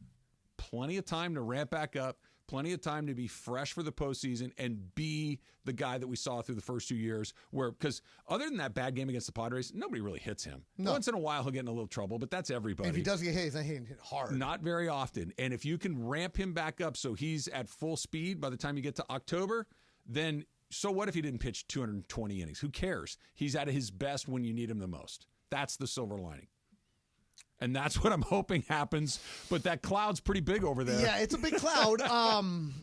Plenty of time to ramp back up. Plenty of time to be fresh for the postseason and be the guy that we saw through the first 2 years. Because other than that bad game against the Padres, nobody really hits him. No. Once in a while, he'll get in a little trouble, but that's everybody. If he does get hit, he's not hitting it hard. Not very often. And if you can ramp him back up so he's at full speed by the time you get to October, then so what if he didn't pitch 220 innings? Who cares? He's at his best when you need him the most. That's the silver lining. And that's what I'm hoping happens. But that cloud's pretty big over there. Yeah, it's a big cloud.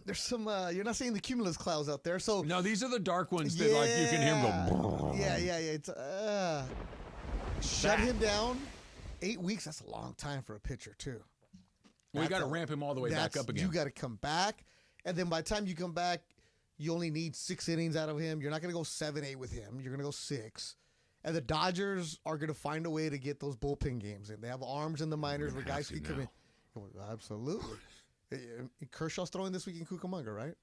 There's some, you're not seeing the cumulus clouds out there. So no, these are the dark ones that like you can hear them go. Yeah. It's shut him down. 8 weeks, that's a long time for a pitcher, too. Well, you got to ramp him all the way back up again. You got to come back. And then by the time you come back, you only need 6 innings out of him. You're not going to go 7-8 with him. You're going to go 6. And the Dodgers are going to find a way to get those bullpen games in. They have arms in the minors where guys can come in. Absolutely. Kershaw's throwing this week in Cucamonga, right?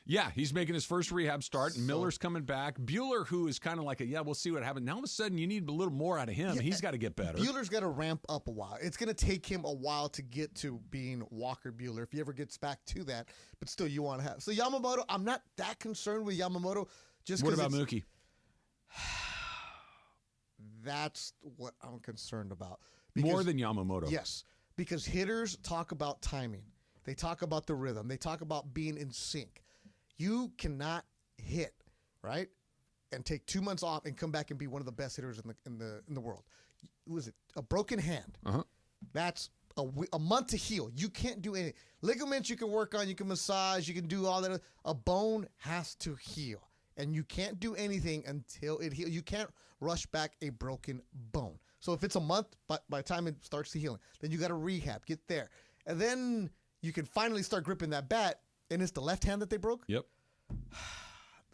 Yeah, he's making his first rehab start. Miller's coming back. Buehler, who is kind of like we'll see what happens. Now all of a sudden you need a little more out of him. Yeah, he's got to get better. Buehler's got to ramp up a while. It's going to take him a while to get to being Walker Buehler if he ever gets back to that. But still, you want to have. So Yamamoto, I'm not that concerned with Yamamoto. What about Mookie? That's what I'm concerned about. More than Yamamoto. Yes, because hitters talk about timing. They talk about the rhythm. They talk about being in sync. You cannot hit, right, and take 2 months off and come back and be one of the best hitters in the world. Was it a broken hand? That's a month to heal. You can't do anything. Ligaments you can work on. You can massage. You can do all that. A bone has to heal. And you can't do anything until it heals. You can't rush back a broken bone. So if it's a month, by the time it starts to healing, then you got to rehab, get there. And then you can finally start gripping that bat, and it's the left hand that they broke? Yep.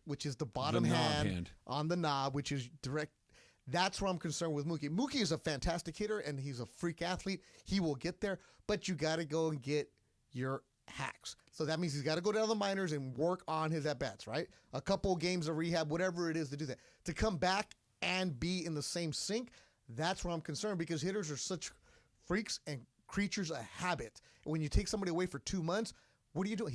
Which is the bottom hand on the knob, which is direct. That's where I'm concerned with Mookie. Mookie is a fantastic hitter, and he's a freak athlete. He will get there, but you got to go and get your hacks. So that means he's got to go down to the minors and work on his at-bats, right? A couple games of rehab, whatever it is to do that. To come back and be in the same sync, that's where I'm concerned, because hitters are such freaks and creatures of habit. And when you take somebody away for 2 months, what do you do?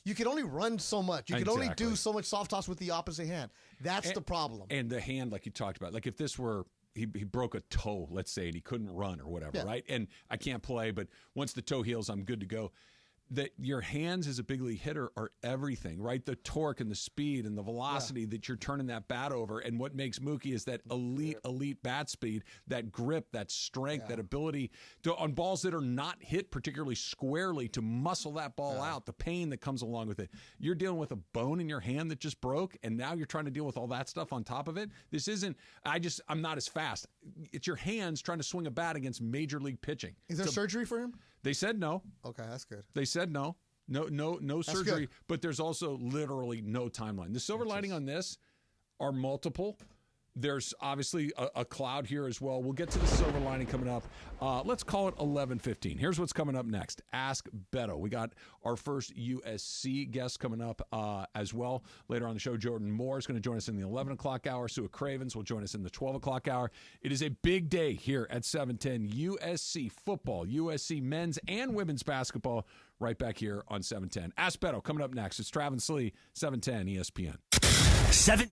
You can only run so much. You can only do so much soft toss with the opposite hand. That's the problem. And the hand, like you talked about, like if this were he broke a toe, let's say, and he couldn't run or whatever, right? And I can't play, but once the toe heals, I'm good to go. That your hands as a big league hitter are everything, right? The torque and the speed and the velocity that you're turning that bat over. And what makes Mookie is that elite bat speed, that grip, that strength, that ability to, on balls that are not hit particularly squarely, to muscle that ball out, the pain that comes along with it. You're dealing with a bone in your hand that just broke, and now you're trying to deal with all that stuff on top of it. This isn't, I'm not as fast. It's your hands trying to swing a bat against major league pitching. Is there surgery for him? They said no. Okay, that's good. They said no. No surgery, but there's also literally no timeline. The silver lining on this are multiple. There's obviously a cloud here as well. We'll get to the silver lining coming up. Let's call it 11:15. Here's what's coming up next. Ask Betto. We got our first USC guest coming up as well. Later on the show, Jordan Moore is going to join us in the 11 o'clock hour. Su Cravens will join us in the 12 o'clock hour. It is a big day here at 710. USC football, USC men's and women's basketball, right back here on 710. Ask Betto coming up next. It's Travis Lee, 710 ESPN. 7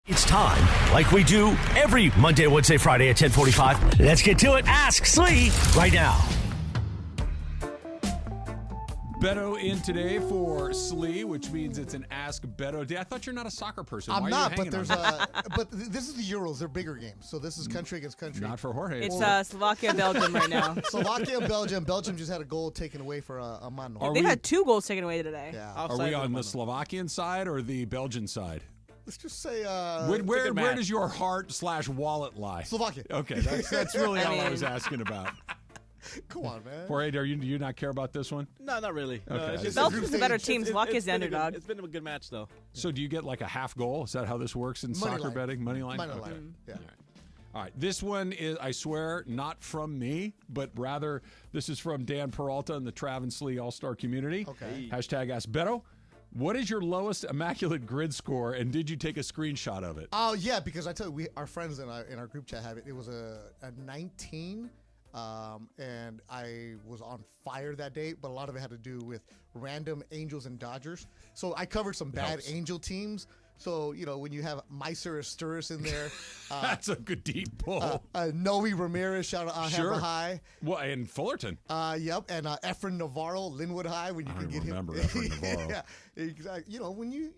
It's time, like we do every Monday, Wednesday, Friday at 10:45. Let's get to it. Ask Slee right now. Betto in today for Slee, which means it's an Ask Betto day. I thought you're not a soccer person. I'm Why not, are you but hanging there's on me? but this is the Euros. They're bigger games. So this is country against country. Not for Jorge. It's Slovakia, Belgium right now. Slovakia and Belgium. Belgium just had a goal taken away for a mano. They've had 2 goals taken away today. Yeah. Are we on the Slovakian side or the Belgian side? Let's just say where does your heart/wallet lie? Slovakia. Okay, that's really all I was asking about. Come on, man. Jorge, do you not care about this one? No, not really. Okay. Belgium's the better team. Slocky's the underdog. It's been a good match, though. So do you get like a half goal? Is that how this works in Money soccer line. betting? Money line? Money Okay. line. Yeah. All right. This one is, I swear, not from me, but rather this is from Dan Peralta in the Travis Lee All-Star community. Okay. Hashtag Ask Betto. What is your lowest Immaculate grid score, and did you take a screenshot of it? Oh yeah, because I tell you, our friends in our group chat have it. It was a 19, and I was on fire that day. But a lot of it had to do with random Angels and Dodgers. So I covered some bad Angel teams. So, when you have Meiser Asturis in there. That's a good deep pull. Noe Ramirez, shout out Sure. Hammer High. Well, and Fullerton. Yep. And Efren Navarro, Linwood High, when you can get him. remember Efren Navarro. Yeah, exactly. When you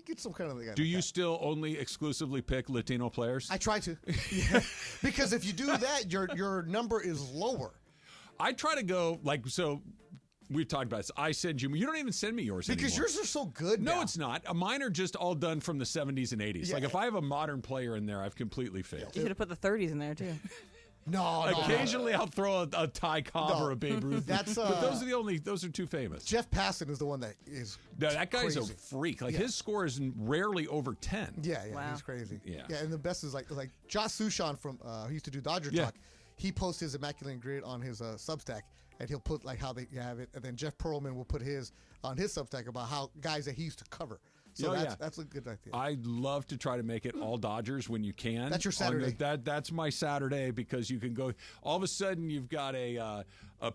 get some kind of. Do you still only exclusively pick Latino players? I try to. Yeah. Because if you do that, your number is lower. I try to go, we've talked about this. I send you. You don't even send me yours because anymore. yours are so good. No, now. it's not. Mine are just all done from the 70s and 80s. Yeah. Like if I have a modern player in there, I've completely failed. You should have put the 30s in there, too. No. Occasionally, I'll throw a Ty Cobb or a Babe Ruth. That's but those are too famous. Jeff Passan is the one that is. No, that guy's crazy. a freak. His score is rarely over 10. Yeah, Wow. he's crazy. Yeah. And the best is like Josh Sushan from who used to do Dodger Talk. He posts his Immaculate Grid on his Substack, and he'll put how they have it, and then Jeff Pearlman will put his on his Substack about how guys that he used to cover. So that's a good idea. I love to try to make it all Dodgers when you can. That's your Saturday. That's my Saturday because you can go. All of a sudden, you've got a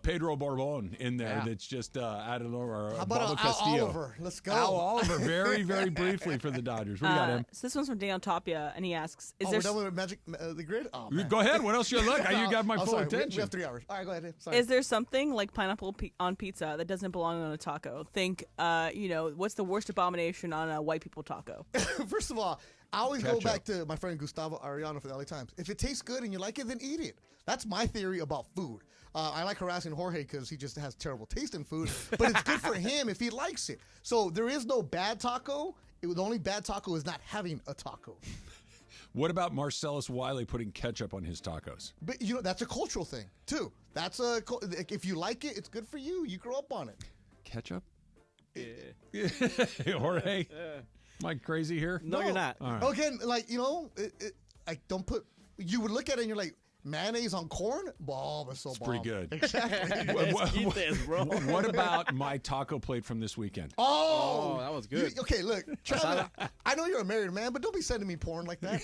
Pedro Borbon in there that's just added over. How about Pablo Al Castillo. Oliver? Let's go. Al Oliver, very, very briefly for the Dodgers. What do you got, him? So this one's from Daniel Tapia, and he asks, we're done with Magic the Grid? Oh, man. Go ahead. What else you look? You got my I'm full sorry. attention. We have 3 hours. All right, go ahead. Sorry. Is there something like pineapple on pizza that doesn't belong on a taco? Think, what's the worst abomination on a white people taco? First of all, I always go back to my friend Gustavo Arellano from the LA Times. If it tastes good and you like it, then eat it. That's my theory about food. I like harassing Jorge because he just has terrible taste in food, but it's good for him if he likes it. So there is no bad taco. The only bad taco is not having a taco. What about Marcellus Wiley putting ketchup on his tacos? But that's a cultural thing too. If you like it, it's good for you. You grew up on it. Ketchup? Yeah. Jorge? Am I crazy here? No, you're not. All right. Again, don't put. You would look at it and you're like, mayonnaise on corn? Bomb, it's so bomb. Pretty good. Exactly. Keep this, bro. What about my taco plate from this weekend? Oh, that was good. Okay, look, Travis, I know you're a married man, but don't be sending me porn like that.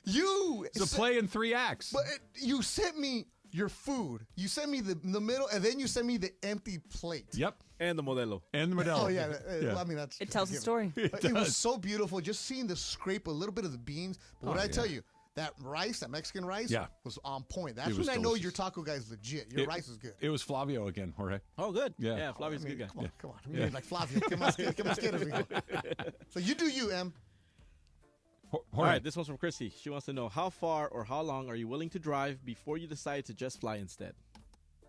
It's a play in 3 acts. But you sent me your food. You sent me the middle, and then you sent me the empty plate. Yep. And the Modelo. Oh, yeah. I mean, that's. It tells a story. It was so beautiful just seeing the scrape, a little bit of the beans. But what I tell you, that rice, that Mexican rice, was on point. That's when I know your taco guy is legit. Your rice is good. It was Flavio again, Jorge. Oh, good. Yeah. Flavio's a good guy. Come on. I mean, like Flavio. Come on. So you do you, Em. All right, this one's from Chrissy. She wants to know how far or how long are you willing to drive before you decide to just fly instead?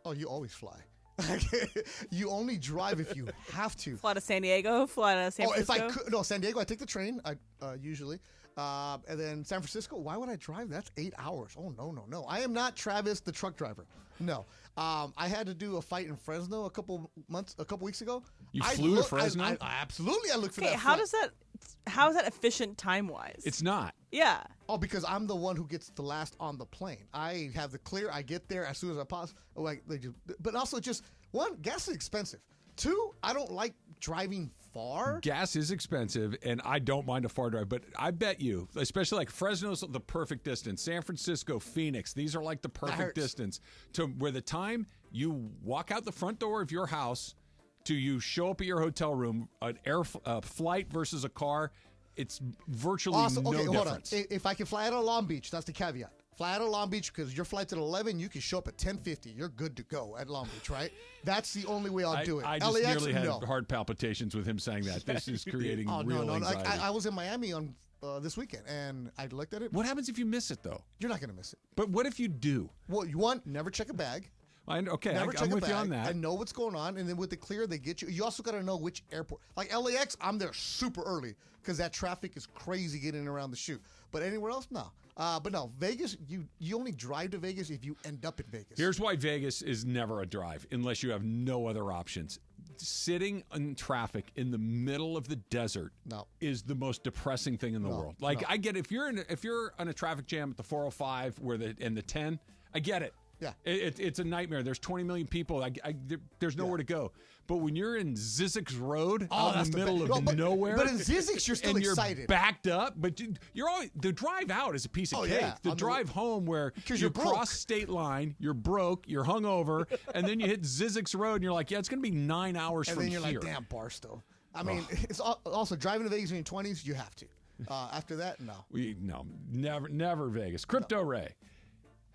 Oh, you always fly. You only drive if you have to. Fly to San Diego, fly to San Francisco. If I could, San Diego, I take the train. Usually, and then San Francisco. Why would I drive? That's 8 hours. Oh no! I am not Travis, the truck driver. No. I had to do a fight in Fresno a couple weeks ago. You flew to Fresno? Absolutely, I looked for that. Okay, how is that efficient time wise? It's not. Yeah. Oh, because I'm the one who gets the last on the plane. I have the clear. I get there as soon as I possibly. But also, just one, gas is expensive. 2, I don't like driving far. Gas is expensive, and I don't mind a far drive. But I bet you, especially like Fresno's the perfect distance. San Francisco, Phoenix, these are like the perfect distance to where the time you walk out the front door of your house to you show up at your hotel room, an flight versus a car. it's virtually Also, no okay, difference. Hold on. If I can fly out of Long Beach, that's the caveat. Fly out of Long Beach because your flight's at 11, you can show up at 10:50. You're good to go at Long Beach, right? That's the only way I'll do it. I just LAX, nearly had no. heart palpitations with him saying that. This is creating real anxiety. I was in Miami on this weekend, and I looked at it. What happens if you miss it, though? You're not going to miss it. But what if you do? Well, never check a bag. I'm Never check with a bag you on that. and know what's going on, and then with the clear, they get you. You also got to know which airport. Like LAX, I'm there super early because that traffic is crazy getting around the shoot. But anywhere else, no. But no, Vegas, you only drive to Vegas if you end up in Vegas. Here's why Vegas is never a drive unless you have no other options. Sitting in traffic in the middle of the desert is the most depressing thing in the world. Like I get if you're on a traffic jam at the 405 and the 10, I get it. Yeah, it's a nightmare. There's 20 million people. There's nowhere to go. But when you're in Zizek's Road out in the middle of nowhere, but in Zizek's you're still and excited. You're backed up, but you're always the drive out is a piece of cake. Yeah. The drive home where you cross state line, you're broke, you're hungover, and then you hit Zizek's Road, and you're like, yeah, it's going to be 9 hours and from here. And then you're here. like, damn, Barstow. I mean, it's also driving to Vegas in your 20s. You have to. After that, no. Never Vegas. Crypto Ray.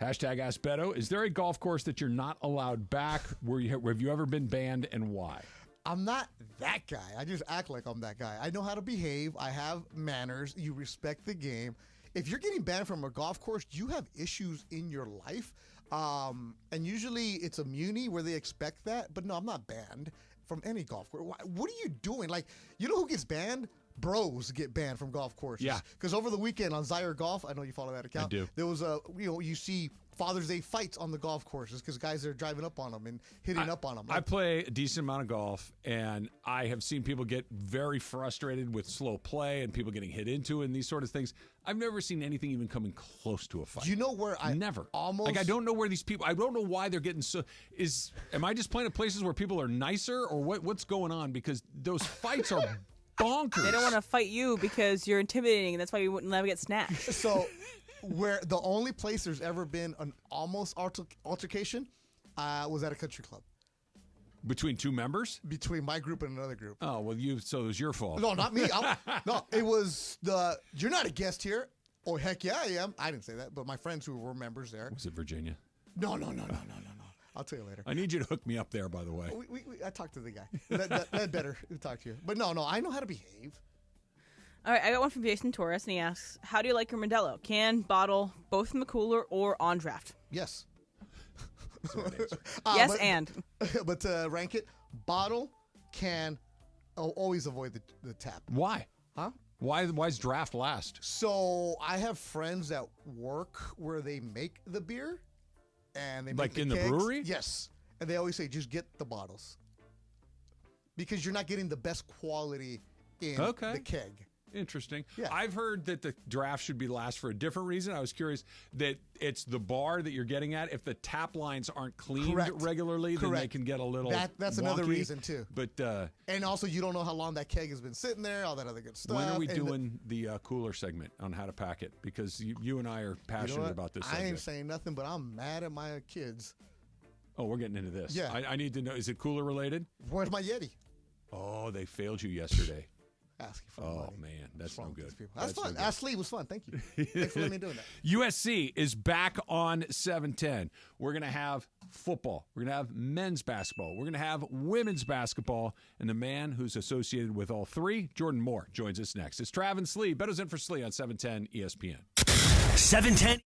Hashtag Ask Betto. Is there a golf course that you're not allowed back? Have you ever been banned, and why? I'm not that guy. I just act like I'm that guy. I know how to behave. I have manners. You respect the game. If you're getting banned from a golf course, you have issues in your life. And usually it's a muni where they expect that. But no, I'm not banned from any golf course. What are you doing? Like, you know who gets banned? Bros get banned from golf courses. Yeah. Because over the weekend on Zaire Golf, I know you follow that account. I do. There was you see Father's Day fights on the golf courses because guys are driving up on them and hitting up on them. I play a decent amount of golf, and I have seen people get very frustrated with slow play and people getting hit into and these sort of things. I've never seen anything even coming close to a fight. You know where I never almost like I don't know where these people. I don't know why they're getting so. Am I just playing at places where people are nicer, or what's going on? Because those fights are bonkers. They don't want to fight you because you're intimidating, and that's why you wouldn't never get snatched. So, where the only place there's ever been an almost altercation was at a country club. Between two members? Between my group and another group. Oh, well, so it was your fault. No, not me. No, it was you're not a guest here. Oh, heck yeah, I am. I didn't say that, but my friends who were members there. Was it Virginia? No. I'll tell you later. I need you to hook me up there, by the way. I talked to the guy. That better talk to you. But no, I know how to behave. All right, I got one from Jason Torres, and he asks, how do you like your Modelo? Can, bottle, both from the cooler, or on draft? Yes. And. But to rank it, bottle, can, always avoid the tap. Why? Huh? Why's draft last? So I have friends at work where they make the beer. And they make in kegs. The brewery? Yes. And they always say, just get the bottles. Because you're not getting the best quality in the keg. Interesting. Yeah. I've heard that the draft should be last for a different reason. I was curious that it's the bar that you're getting at. If the tap lines aren't cleaned regularly, then they can get a little That's wonky. another reason, too. But and also, you don't know how long that keg has been sitting there, all that other good stuff. When are we doing the cooler segment on how to pack it? Because you and I are passionate about this subject. I ain't saying nothing, but I'm mad at my kids. Oh, we're getting into this. Yeah. I need to know, is it cooler related? Where's my Yeti? Oh, they failed you yesterday. Asking for money. Man, that's no good. That's fun. Ask Lee was fun. Thank you. Thanks for letting me do that. USC is back on 710. We're going to have football. We're going to have men's basketball. We're going to have women's basketball. And the man who's associated with all three, Jordan Moore, joins us next. It's Travis Slee. Betto's in for Slee on 710 ESPN. 710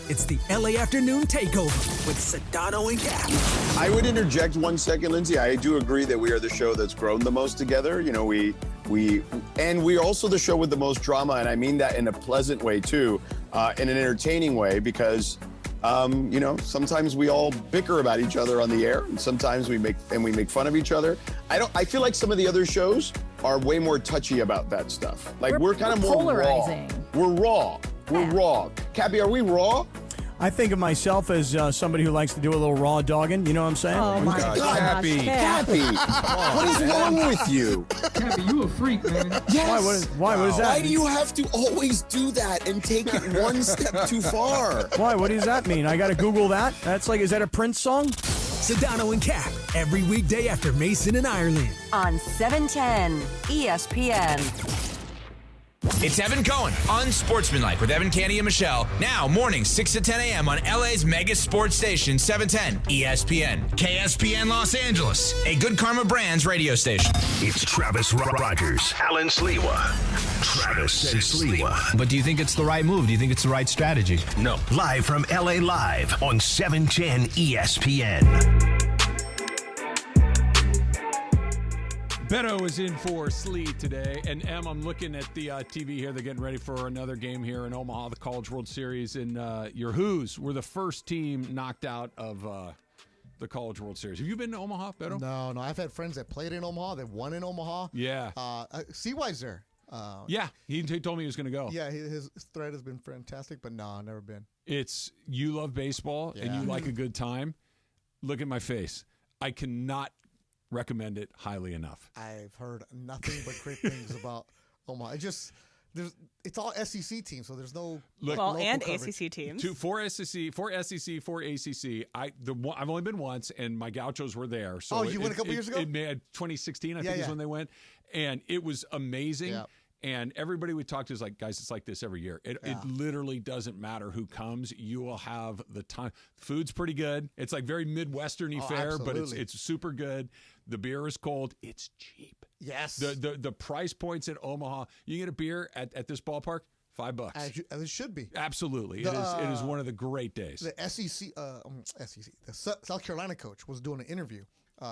It's the LA Afternoon Takeover with Sedano and Cap. I would interject 1 second, Lindsay. I do agree that we are the show that's grown the most together. You know, we're also the show with the most drama, and I mean that in a pleasant way too, in an entertaining way, because you know, sometimes we all bicker about each other on the air, and sometimes we make fun of each other. I feel like some of the other shows are way more touchy about that stuff. Like we're kind of more polarizing. Raw. We're raw. We're raw. Cappy, are we raw? I think of myself as somebody who likes to do a little raw dogging. You know what I'm saying? Oh, my God. Cappy. What is wrong with you? Cappy, you a freak, man. Yes. Why? What is that? Why do you have to always do that and take it one step too far? Why? What does that mean? I got to Google that? That's like, is that a Prince song? Sedano and Cap, every weekday after Mason and Ireland. On 710 ESPN. It's Evan Cohen, Unsportsmanlike with Evan, Canty, and Michelle. Now, mornings 6 to 10 a.m. on LA's mega sports station, 710 ESPN. KSPN Los Angeles, a Good Karma Brands radio station. It's Travis Rogers, Alan Sliwa. Travis and Sliwa. But do you think it's the right move? Do you think it's the right strategy? No. Live from LA Live on 710 ESPN. Betto is in for Slee today, and I'm looking at the TV here. They're getting ready for another game here in Omaha, the College World Series, and your Who's were the first team knocked out of the College World Series. Have you been to Omaha, Betto? No. I've had friends that played in Omaha, that won in Omaha. Yeah. CY's there. Yeah, he told me he was going to go. Yeah, his thread has been fantastic, but no, I've never been. You love baseball, and you like a good time. Look at my face. I cannot recommend it highly enough. I've heard nothing but great things about Omaha. It's all SEC teams, so there's no and coverage. ACC teams. Four SEC, four ACC. I've only been once, and my Gauchos were there. So you went a couple years ago? 2016, I think is when they went, and it was amazing. Yeah. And everybody we talked to is like, guys, it's like this every year. It literally doesn't matter who comes. You will have the time. Food's pretty good. It's like very Midwestern-y fare, but it's super good. The beer is cold. It's cheap. Yes. The price points at Omaha, you get a beer at this ballpark, $5. As it should be. Absolutely. It is one of the great days. The SEC, the South Carolina coach was doing an interview,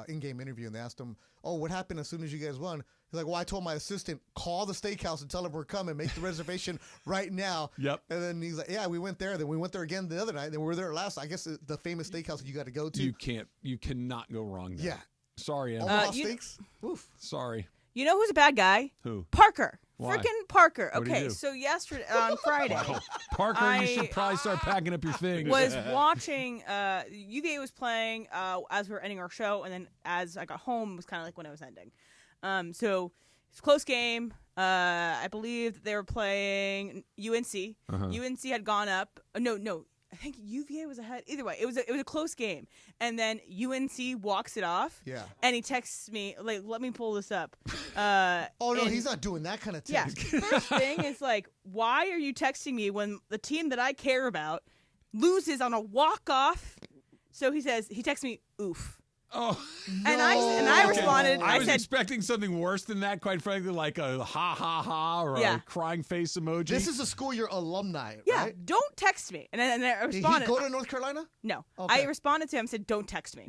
in-game interview, and they asked him, what happened as soon as you guys won? He's like, I told my assistant, call the steakhouse and tell them we're coming, make the reservation right now. Yep. And then he's like, we went there. Then we went there again the other night. Then we were there last. I guess the famous steakhouse that you got to go to. You cannot go wrong there. Yeah. Sorry, Em. Omaha steaks? Oof. Sorry. You know who's a bad guy? Who? Parker. Why? Freaking Parker. What'd he Okay, do? so yesterday, on Friday. Parker, you should probably start packing up your things. Was watching, UVA was playing as we were ending our show, and then as I got home, it was kind of like when it was ending. So it's a close game. I believe they were playing UNC. UNC had gone up. No. I think UVA was ahead. Either way, it was a close game. And then UNC walks it off. Yeah. And he texts me, like, let me pull this up. He's not doing that kind of text. Yeah. First thing is, like, why are you texting me when the team that I care about loses on a walk-off? So he texts me, oof. Oh, and I responded. I was said, expecting something worse than that, quite frankly, like a ha ha ha or a crying face emoji. This is a school year alumni, yeah, right? Don't text me. And I responded. Did he go to North Carolina? No. Okay. I responded to him and said, don't text me.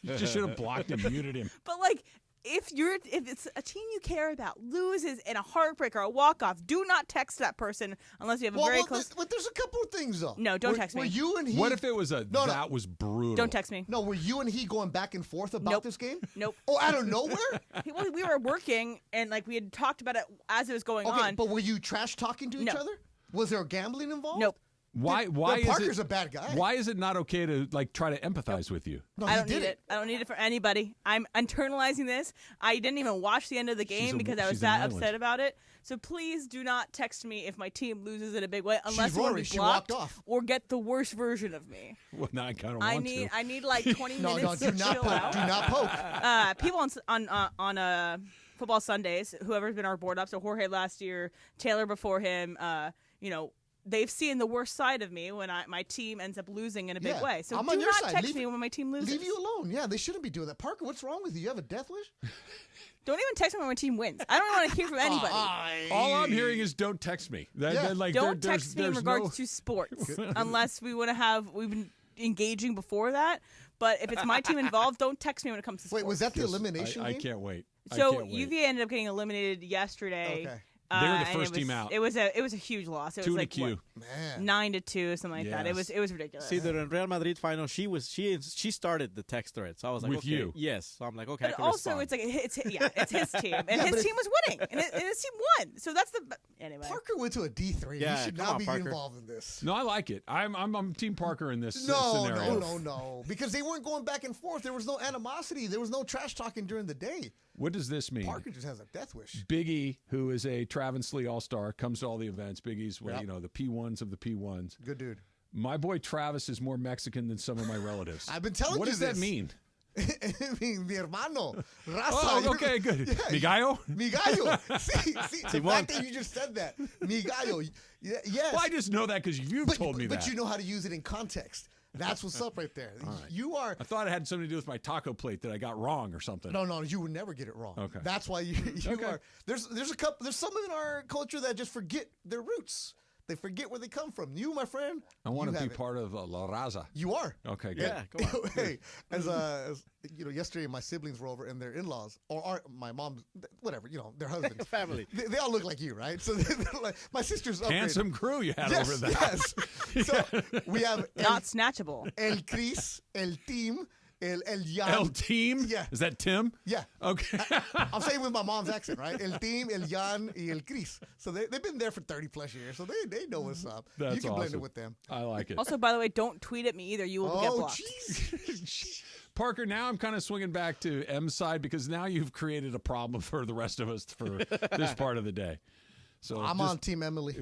You just should have blocked him, muted him. But, like, if it's a team you care about loses in a heartbreak or a walk-off, do not text that person unless you have a very close... But there's a couple of things, though. No, don't text me. Were you and he... What if it was that was brutal? Don't text me. No, were you and he going back and forth about this game? Nope. Oh, out of nowhere? We were working, and, like, we had talked about it as it was going on. But were you trash-talking to each other? Was there gambling involved? Nope. Why is Parker's a bad guy. Why is it not okay to try to empathize with you? No, I don't need it. I don't need it for anybody. I'm internalizing this. I didn't even watch the end of the game because I was that upset about it. So please do not text me if my team loses in a big way, unless you want to be blocked or get the worst version of me. Well, now I kind of want to. I need like 20 minutes to chill out. Do not poke. People on Football Sundays, whoever's been our board up, so Jorge last year, Taylor before him, they've seen the worst side of me when my team ends up losing in a big way. So I'm do on your not side. text me when my team loses. Leave you alone. Yeah, they shouldn't be doing that. Parker, what's wrong with you? You have a death wish? Don't even text me when my team wins. I don't want to hear from anybody. All I'm hearing is don't text me. Don't text me in regards to sports unless we've been engaging before that. But if it's my team involved, don't text me when it comes to sports. Wait, was that the elimination I game? can't wait. So UVA ended up getting eliminated yesterday. Okay. They were the first team out. It was a huge loss. It was like 2-2. 9-2, something like that. It was ridiculous. See, the Real Madrid final, she started the text thread. So I was like, with okay, you, yes. So I'm like, okay. But I can also, respond. it's his team, and his team was winning, and his team won. So that's anyway. Parker went to a D3. Yeah, you should come not on, be Parker. involved in this. No, I like it. I'm Team Parker in this scenario. No. Because they weren't going back and forth. There was no animosity. There was no trash talking during the day. What does this mean? Parker just has a death wish. Big E, who is a Travis Lee All-Star, comes to all the events. Big E's, the P1s of the P1s. Good dude. My boy Travis is more Mexican than some of my relatives. I've been telling you What does this. that mean? I mean, mi hermano. Raza. Oh, okay, good. Yeah, Mi gallo? Mi gallo. See, the fact that you just said that. Mi gallo. Yes. Well, I just know that because you've told me that. But you know how to use it in context. That's what's up right there. Right. You are. I thought it had something to do with my taco plate that I got wrong or something. No, you would never get it wrong. Okay. That's why you are. There's some in our culture that just forget their roots. They forget where they come from. You, my friend, I want to be part of La Raza. You are. Okay, good. Yeah, go on. Hey, as yesterday my siblings were over and their in-laws or my mom, whatever, their husbands, family. They all look like you, right? So they're like, my sister's upgraded. Handsome crew you had over there. Yes. So we have not snatchable. El Cris, El Team. El Jan. El Team? Yeah. Is that Tim? Yeah. Okay. I'm saying with my mom's accent, right? El Team, El Jan, y El Cris. So they've been there for 30 plus years, so they know what's up. That's you can blend it awesome. with them. I like it. Also, by the way, don't tweet at me either. You will get blocked. Jeez. Parker, now I'm kind of swinging back to M's side because now you've created a problem for the rest of us for this part of the day. So I'm on Team Emily.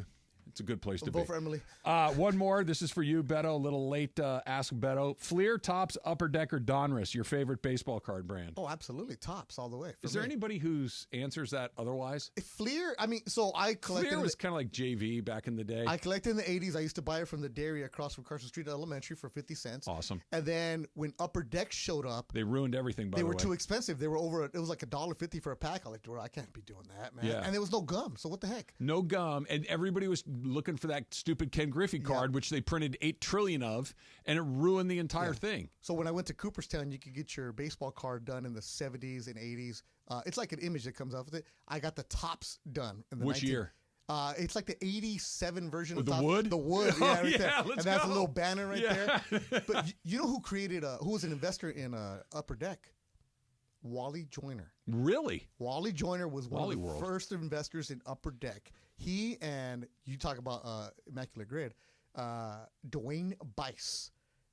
It's a good place to Vote be. for Emily. One more. This is for you, Betto. A little late ask Betto. Fleer, Topps, Upper Deck, or Donruss, your favorite baseball card brand? Oh, absolutely. Tops all the way. Is there anybody who answers that otherwise? Fleer, so I collected. Fleer was kind of like JV back in the day. I collected in the 80s. I used to buy it from the dairy across from Carson Street Elementary for 50 cents. Awesome. And then when Upper Deck showed up, they ruined everything, by the way. They were too expensive. They were over, it was like $1.50 for a pack. I like, I can't be doing that, man. Yeah. And there was no gum. So what the heck? No gum. And everybody was looking for that stupid Ken Griffey card, which they printed 8 trillion of, and it ruined the entire thing. So when I went to Cooperstown, you could get your baseball card done in the 70s and 80s. It's like an image that comes off with it. I got the Tops done in the Which year? It's like the 87 version of the Topps. wood? The wood, yeah, right there. Let's and that's go. a little banner right there. But you know who created, who was an investor in Upper Deck? Wally Joyner. Really? Wally Joyner was one Wally of the World. first investors in Upper Deck. He and, you talk about Immaculate Grid, Dwayne Bice.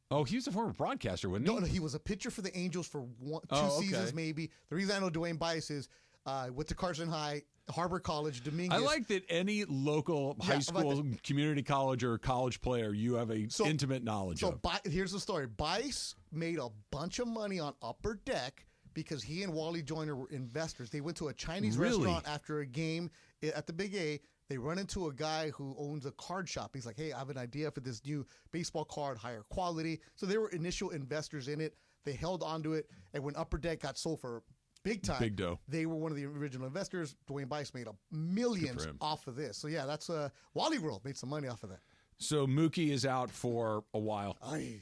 Oh, he was a former broadcaster, wasn't he? No, he was a pitcher for the Angels for two seasons maybe. The reason I know Dwayne Bice is went to Carson High, Harbor College, Dominguez. I like that any local high school, community college, or college player you have a intimate knowledge of. Here's the story. Bice made a bunch of money on Upper Deck because he and Wally Joyner were investors. They went to a Chinese restaurant after a game at the Big A. They run into a guy who owns a card shop. He's like, hey, I have an idea for this new baseball card, higher quality. So they were initial investors in it. They held onto it. And when Upper Deck got sold for big time, big dough, they were one of the original investors. Dwayne Bice made millions off of this. So, yeah, that's Wally World made some money off of that. So Mookie is out for a while,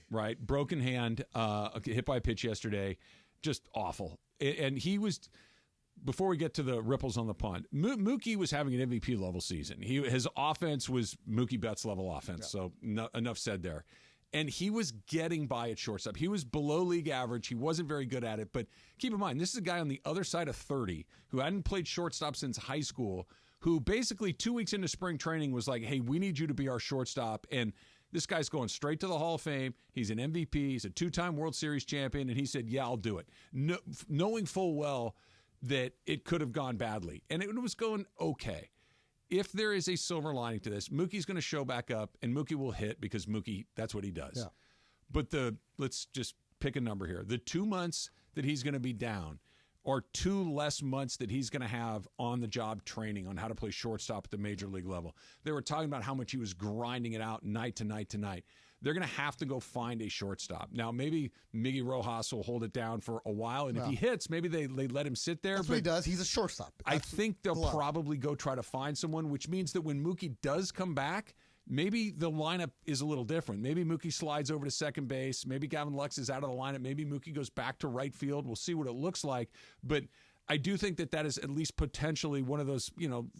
right? Broken hand, hit by a pitch yesterday. Just awful. And he was, before we get to the ripples on the pond, Mookie was having an MVP level season. His offense was Mookie Betts level offense. So enough said there. And he was getting by at shortstop. He was below league average. He wasn't very good at it. But keep in mind, this is a guy on the other side of 30 who hadn't played shortstop since high school, who basically 2 weeks into spring training was like, hey, we need you to be our shortstop. And this guy's going straight to the Hall of Fame. He's an MVP. He's a 2-time World Series champion. And he said, yeah, I'll do it. Knowing full well that it could have gone badly. And it was going okay. If there is a silver lining to this, Mookie's going to show back up, and Mookie will hit because Mookie, that's what he does. Yeah. But let's just pick a number here. The 2 months that he's going to be down, are 2 less months that he's going to have on the job training on how to play shortstop at the major league level. They were talking about how much he was grinding it out night to night to night. They're going to have to go find a shortstop. Now, maybe Miggy Rojas will hold it down for a while, and if he hits, maybe they let him sit there. That's what he does. He's a shortstop. I think they'll probably go try to find someone, which means that when Mookie does come back, maybe the lineup is a little different. Maybe Mookie slides over to second base. Maybe Gavin Lux is out of the lineup. Maybe Mookie goes back to right field. We'll see what it looks like. But I do think that is at least potentially one of those,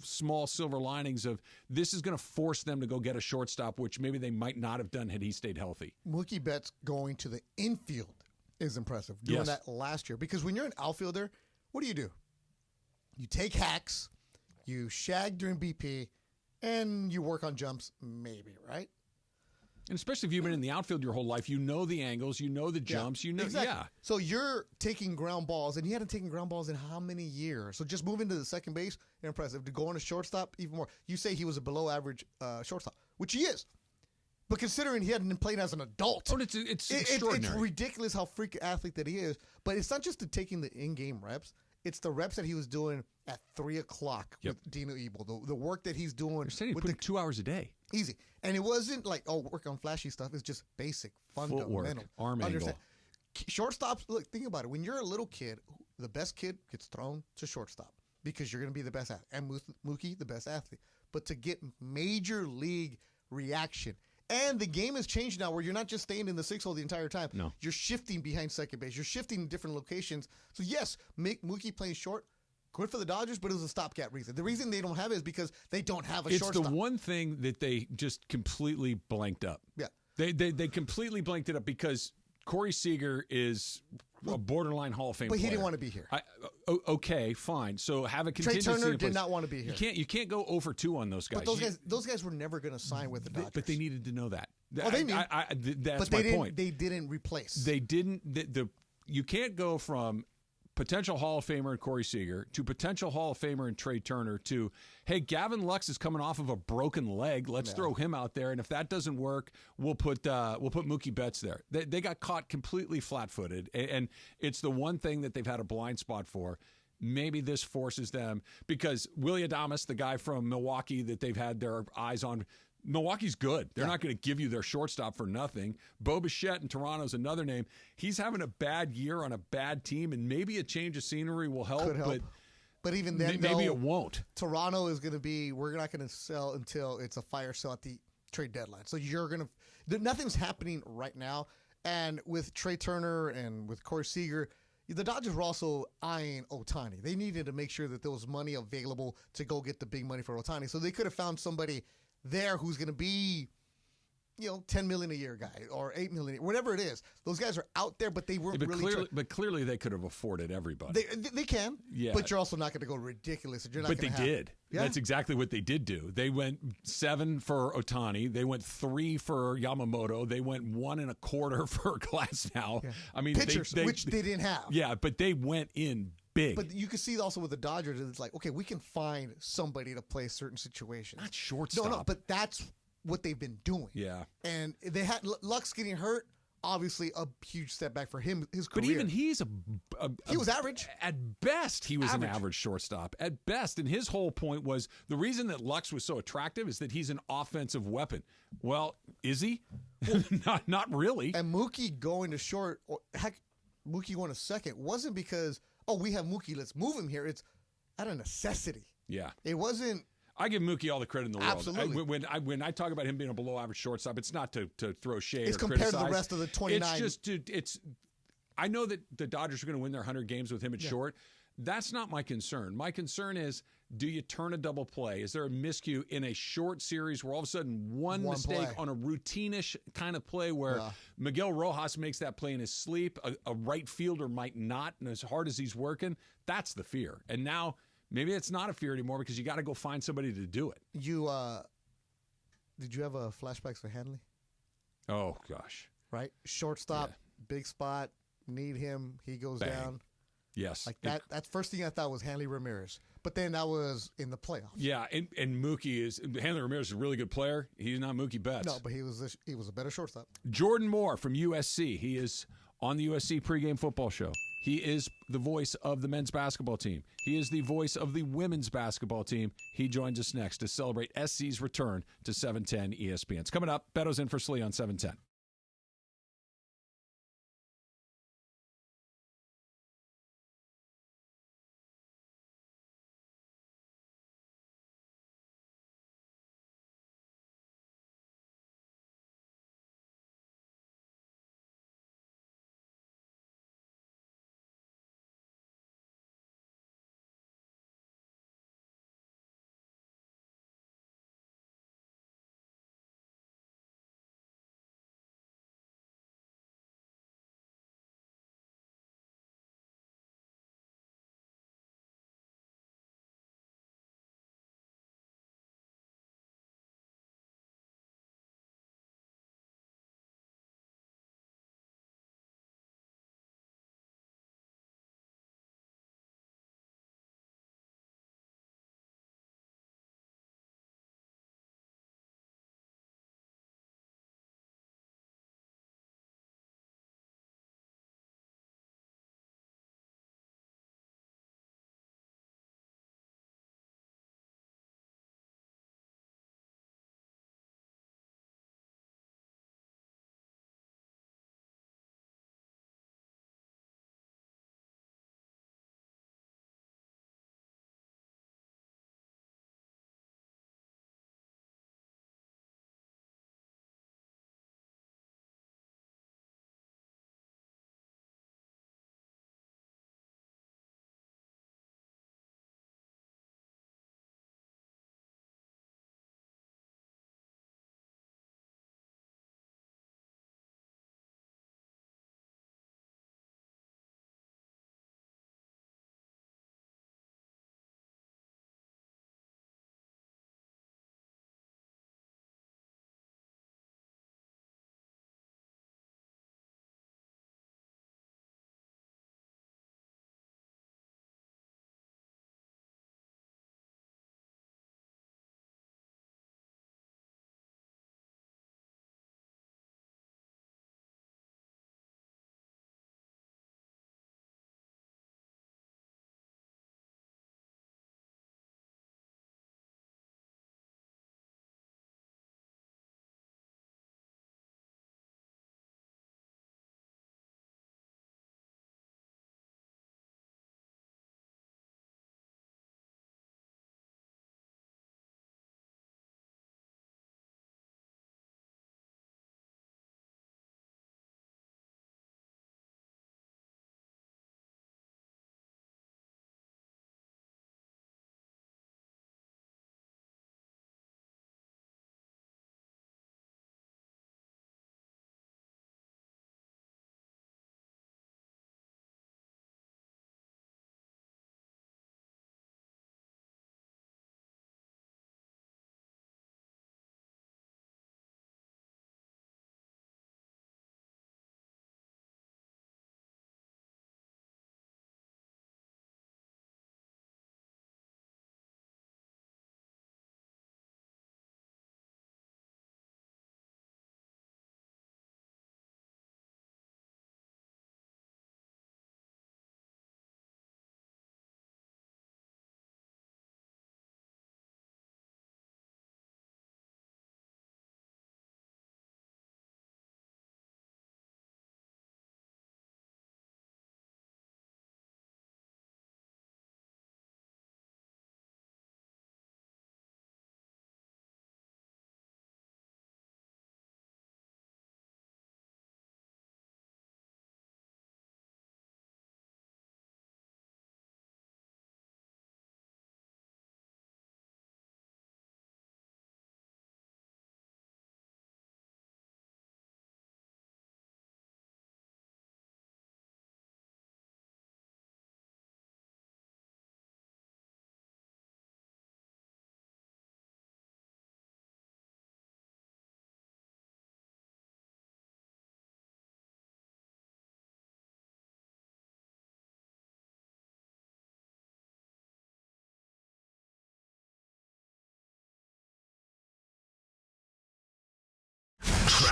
small silver linings of this is going to force them to go get a shortstop, which maybe they might not have done had he stayed healthy. Mookie Betts going to the infield is impressive. Doing that last year. Because when you're an outfielder, what do? You take hacks, you shag during BP, and you work on jumps, maybe, right? And especially if you've been in the outfield your whole life, you know the angles, you know the jumps, exactly. Yeah. So you're taking ground balls, and he hadn't taken ground balls in how many years? So just moving to the second base, impressive. To go on a shortstop, even more. You say he was a below average shortstop, which he is. But considering he hadn't been playing as an adult, it's extraordinary. It's ridiculous how freak athlete that he is. But it's not just taking the in-game reps. It's the reps that he was doing at 3 o'clock with Dino Ebel. The work that he's doing. You're saying he's putting 2 hours a day. Easy. And it wasn't like, work on flashy stuff. It's just basic, fundamental. Footwork, arm angle. Shortstops, look, think about it. When you're a little kid, the best kid gets thrown to shortstop because you're going to be the best athlete. And Mookie, the best athlete. But to get major league reaction. And the game has changed now where you're not just staying in the 6-hole the entire time. No. You're shifting behind second base. You're shifting in different locations. So, yes, make Mookie playing short. Good for the Dodgers, but it was a stopgap reason. The reason they don't have it is because they don't have a shortstop. It's the one thing that they just completely blanked up. Yeah. They completely blanked it up because Corey Seager is a borderline Hall of Fame player. But he didn't want to be here. Okay, fine. So have a contingency. Trey Turner did not want to be here. You can't go 0-2 on those guys. But those guys were never going to sign with the Dodgers. But they needed to know that. They knew. That's my point. They didn't replace. They didn't. You can't go from potential Hall of Famer in Corey Seager to potential Hall of Famer in Trey Turner to, hey, Gavin Lux is coming off of a broken leg. Let's throw him out there. And if that doesn't work, we'll put Mookie Betts there. They got caught completely flat-footed. And it's the one thing that they've had a blind spot for. Maybe this forces them because Willie Adames, the guy from Milwaukee that they've had their eyes on, Milwaukee's good. They're not going to give you their shortstop for nothing. Bo Bichette in Toronto's another name. He's having a bad year on a bad team, and maybe a change of scenery will help. Could help. But even then, maybe it won't. Toronto is going to be, we're not going to sell until it's a fire sale at the trade deadline. So nothing's happening right now. And with Trey Turner and with Corey Seager, the Dodgers were also eyeing Ohtani. They needed to make sure that there was money available to go get the big money for Ohtani. So they could have found somebody there who's going to be, $10 million a year guy or $8 million, whatever it is. Those guys are out there, but they weren't But clearly they could have afforded everybody. They can, but you're also not going to go ridiculous. You're not. But they did. Yeah. That's exactly what they did do. They went 7 for Ohtani. They went 3 for Yamamoto. They went 1.25 for Glasnow. Yeah. I mean, pitchers, which they didn't have. Yeah, but they went in big. But you can see also with the Dodgers, it's like, okay, we can find somebody to play certain situations. Not shortstop. No, but that's what they've been doing. Yeah. And they had Lux getting hurt, obviously a huge step back for him, his career. But even he's he was average. At best, he was an average shortstop. At best. And his whole point was the reason that Lux was so attractive is that he's an offensive weapon. Well, is he? Not really. And Mookie going to short, or heck, Mookie going to second wasn't because, we have Mookie, let's move him here. It's out of necessity. Yeah. It wasn't. I give Mookie all the credit in the world. Absolutely. When I talk about him being a below-average shortstop, it's not to throw shade it's or compared criticize. To the rest of the 29. It's just I know that the Dodgers are going to win their 100 games with him at short. That's not my concern. My concern is, do you turn a double play? Is there a miscue in a short series where all of a sudden one mistake play. On a routine-ish kind of play where Miguel Rojas makes that play in his sleep, a right fielder might not, and as hard as he's working, that's the fear. And now maybe it's not a fear anymore because you got to go find somebody to do it. Did you have a flashbacks for Hanley? Oh, gosh. Right? Shortstop, big spot, need him, he goes down. Yes. Like that. That's first thing I thought was Hanley Ramirez. But then that was in the playoffs. Yeah, and Hanley Ramirez is a really good player. He's not Mookie Betts. No, but he was a better shortstop. Jordan Moore from USC. He is on the USC pregame football show. He is the voice of the men's basketball team. He is the voice of the women's basketball team. He joins us next to celebrate SC's return to 710 ESPN. It's coming up. Betto's in for Sliwa on 710.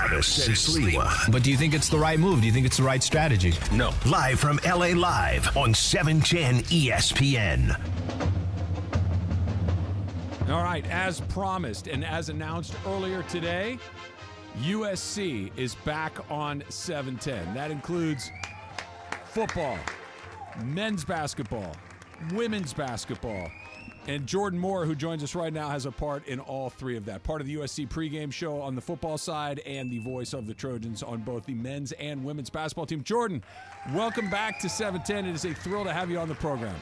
Travis and Sliwa. But do you think it's the right move? Do you think it's the right strategy? No. Live from LA Live on 710 ESPN. All right, as promised and as announced earlier today, USC is back on 710. That includes football, men's basketball, women's basketball. And Jordan Moore, who joins us right now, has a part in all three of that. Part of the USC pregame show on the football side and the voice of the Trojans on both the men's and women's basketball team. Jordan, welcome back to 710. It is a thrill to have you on the program.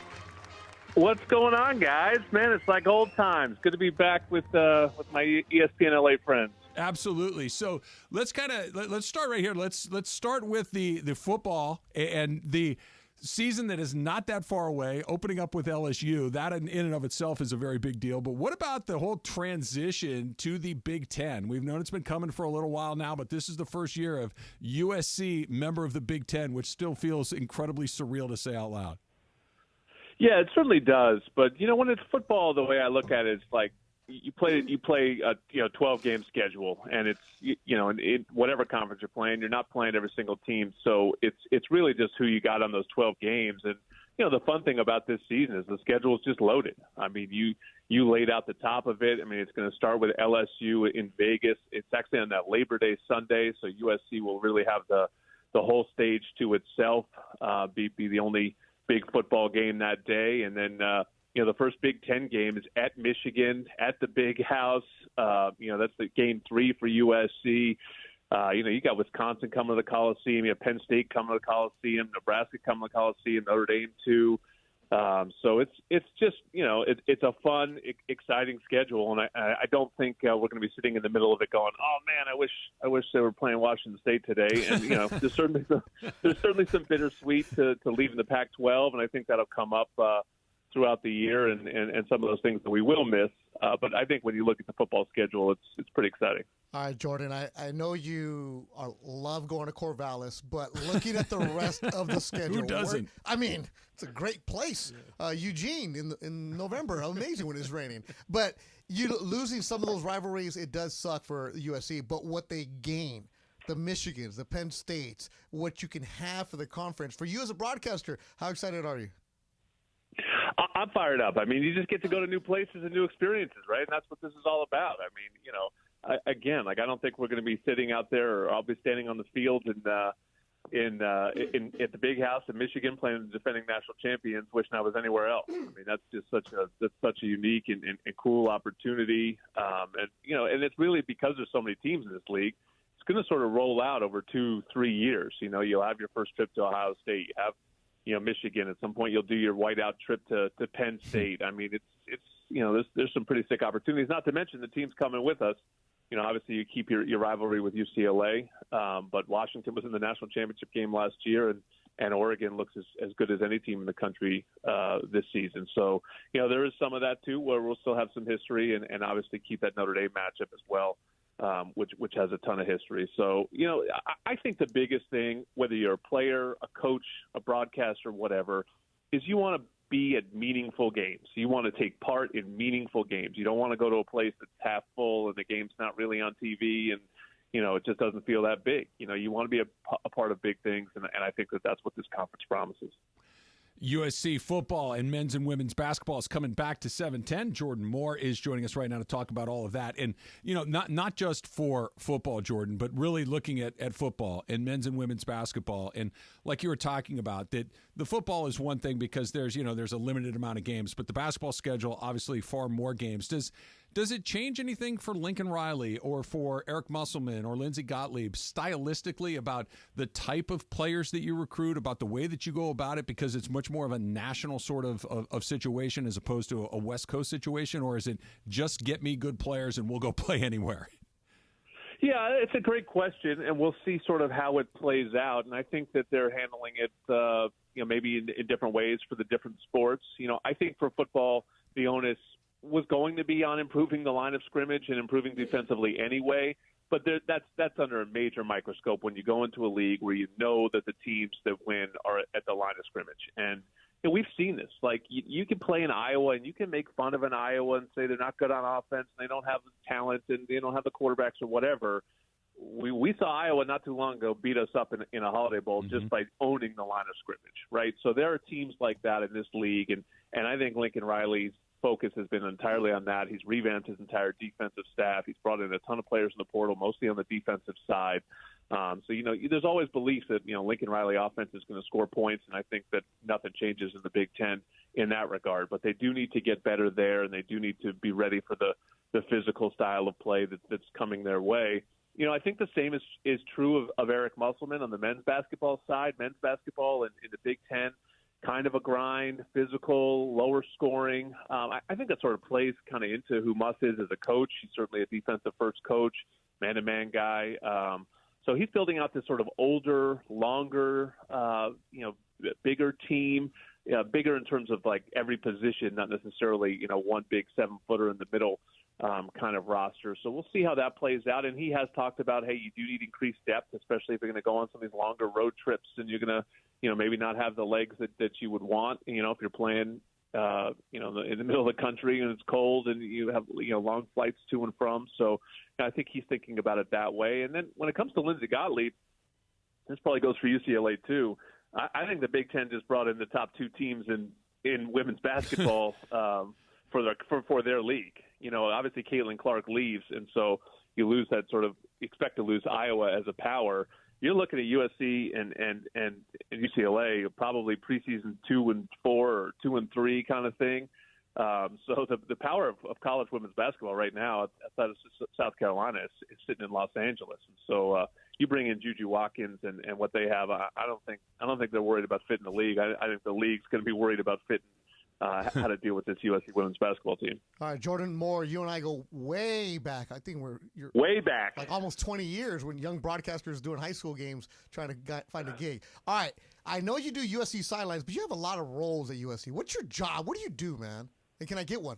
What's going on, guys? Man, it's like old times. Good to be back with my ESPN LA friends. Absolutely. So let's start right here. Let's start with the football and the season that is not that far away, opening up with LSU. That in and of itself is a very big deal. But what about the whole transition to the Big Ten? We've known it's been coming for a little while now, but this is the first year of USC member of the Big Ten, which still feels incredibly surreal to say out loud. Yeah, it certainly does. But when it's football, the way I look at it, it's like you play a 12-game schedule, and it's in whatever conference you're playing, you're not playing every single team. So it's really just who you got on those 12 games. And the fun thing about this season is the schedule is just loaded. I mean, you laid out the top of it. I mean, it's going to start with LSU in Vegas. It's actually on that Labor Day Sunday, so USC will really have the whole stage to itself. Be the only big football game that day, and then the first Big Ten game is at Michigan at the Big House. That's the game 3 for USC. You got Wisconsin coming to the Coliseum, you have Penn State coming to the Coliseum, Nebraska coming to the Coliseum, Notre Dame too. So it's just it's a fun, exciting schedule, and I don't think we're going to be sitting in the middle of it going, oh man, I wish they were playing Washington State today. And there's certainly some bittersweet to leaving the Pac-12, and I think that'll come up throughout the year and some of those things that we will miss. But I think when you look at the football schedule, it's pretty exciting. All right, Jordan, I know you love going to Corvallis, but looking at the rest of the schedule. Who doesn't? It's a great place. Eugene in November, amazing when it's raining. But losing some of those rivalries, it does suck for USC, but what they gain, the Michigans, the Penn States, what you can have for the conference. For you as a broadcaster, how excited are you? I'm fired up. I mean, you just get to go to new places and new experiences, right? And that's what this is all about. I mean, again, I don't think we're going to be sitting out there, or I'll be standing on the field at the Big House in Michigan playing the defending national champions, wishing I was anywhere else. I mean, that's just such a unique and cool opportunity. And it's really because there's so many teams in this league. It's going to sort of roll out over 2-3 years. You'll have your first trip to Ohio State. You have Michigan. At some point, you'll do your whiteout trip to Penn State. I mean, there's some pretty sick opportunities. Not to mention the teams coming with us. Obviously you keep your rivalry with UCLA, but Washington was in the national championship game last year, and Oregon looks as good as any team in the country this season. So, there is some of that too, where we'll still have some history, and obviously keep that Notre Dame matchup as well, which has a ton of history. So, I think the biggest thing, whether you're a player, a coach, a broadcaster, whatever, is you want to be at meaningful games. You want to take part in meaningful games. You don't want to go to a place that's half full and the game's not really on TV and, it just doesn't feel that big. You want to be a part of big things, and I think that's what this conference promises. USC football and men's and women's basketball is coming back to 710. Jordan Moore is joining us right now to talk about all of that. And, not just for football, Jordan, but really looking at football and men's and women's basketball. And like you were talking about, that the football is one thing because there's a limited amount of games, but the basketball schedule, obviously far more games. Does it change anything for Lincoln Riley or for Eric Musselman or Lindsey Gottlieb stylistically about the type of players that you recruit, about the way that you go about it, because it's much more of a national sort of situation as opposed to a West Coast situation? Or is it just get me good players and we'll go play anywhere? Yeah, it's a great question, and we'll see sort of how it plays out. And I think that they're handling it, maybe in different ways for the different sports. I think for football, the onus was going to be on improving the line of scrimmage and improving defensively anyway. But that's under a major microscope when you go into a league where you know that the teams that win are at the line of scrimmage. And we've seen this. Like, you can play in Iowa and you can make fun of an Iowa and say they're not good on offense and they don't have the talent and they don't have the quarterbacks or whatever. we saw Iowa not too long ago beat us up in a Holiday Bowl just by owning the line of scrimmage, right? So there are teams like that in this league, and I think Lincoln Riley's focus has been entirely on that. He's revamped his entire defensive staff. He's brought in a ton of players in the portal, mostly on the defensive side. So, there's always beliefs that, Lincoln Riley offense is going to score points, and I think that nothing changes in the Big Ten in that regard. But they do need to get better there, and they do need to be ready for the physical style of play that's coming their way. I think the same is true of Eric Musselman on the men's basketball side. Men's basketball in the Big Ten, kind of a grind, physical, lower scoring. I think that sort of plays kind of into who Muss is as a coach. He's certainly a defensive-first coach, man-to-man guy. So he's building out this sort of older, longer, bigger team, bigger in terms of like every position, not necessarily, one big 7-footer in the middle kind of roster. So we'll see how that plays out. And he has talked about, hey, you do need increased depth, especially if you're going to go on some of these longer road trips and you're going to, maybe not have the legs that you would want, if you're playing, in the middle of the country and it's cold and you have, long flights to and from. So I think he's thinking about it that way. And then when it comes to Lindsey Gottlieb, this probably goes for UCLA too. I think the Big Ten just brought in the top 2 teams in women's basketball for their league. Obviously Caitlin Clark leaves, and so you lose that sort of expect to lose Iowa as a power. You're looking at USC and UCLA probably preseason 2-4 or 2-3 kind of thing. So the power of college women's basketball right now outside of South Carolina is sitting in Los Angeles. And so you bring in Juju Watkins and what they have. I don't think they're worried about fitting the league. I think the league's going to be worried about fitting how to deal with this USC women's basketball team. All right, Jordan Moore, you and I go way back. I think you're way back, like almost 20 years when young broadcasters doing high school games trying to find a gig. All right, I know you do USC sidelines, but you have a lot of roles at USC. What's your job? What do you do, man? And can I get one?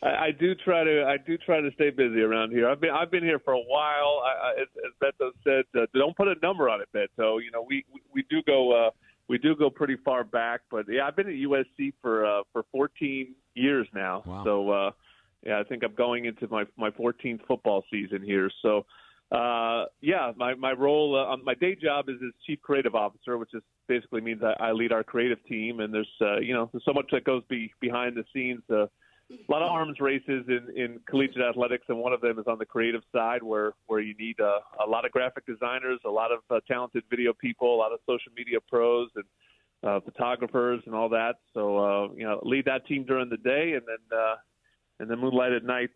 I do try to stay busy around here. I've been here for a while. As Betto said, don't put a number on it, Betto. We do go. We do go pretty far back, but yeah, I've been at USC for 14 years now. Wow. So I think I'm going into my 14th football season here. So my role on my day job is as chief creative officer, which is basically means I lead our creative team. And there's there's so much that goes behind the scenes. A lot of arms races in collegiate athletics, and one of them is on the creative side where you need a lot of graphic designers, a lot of talented video people, a lot of social media pros and photographers and all that. So, lead that team during the day and then moonlight at night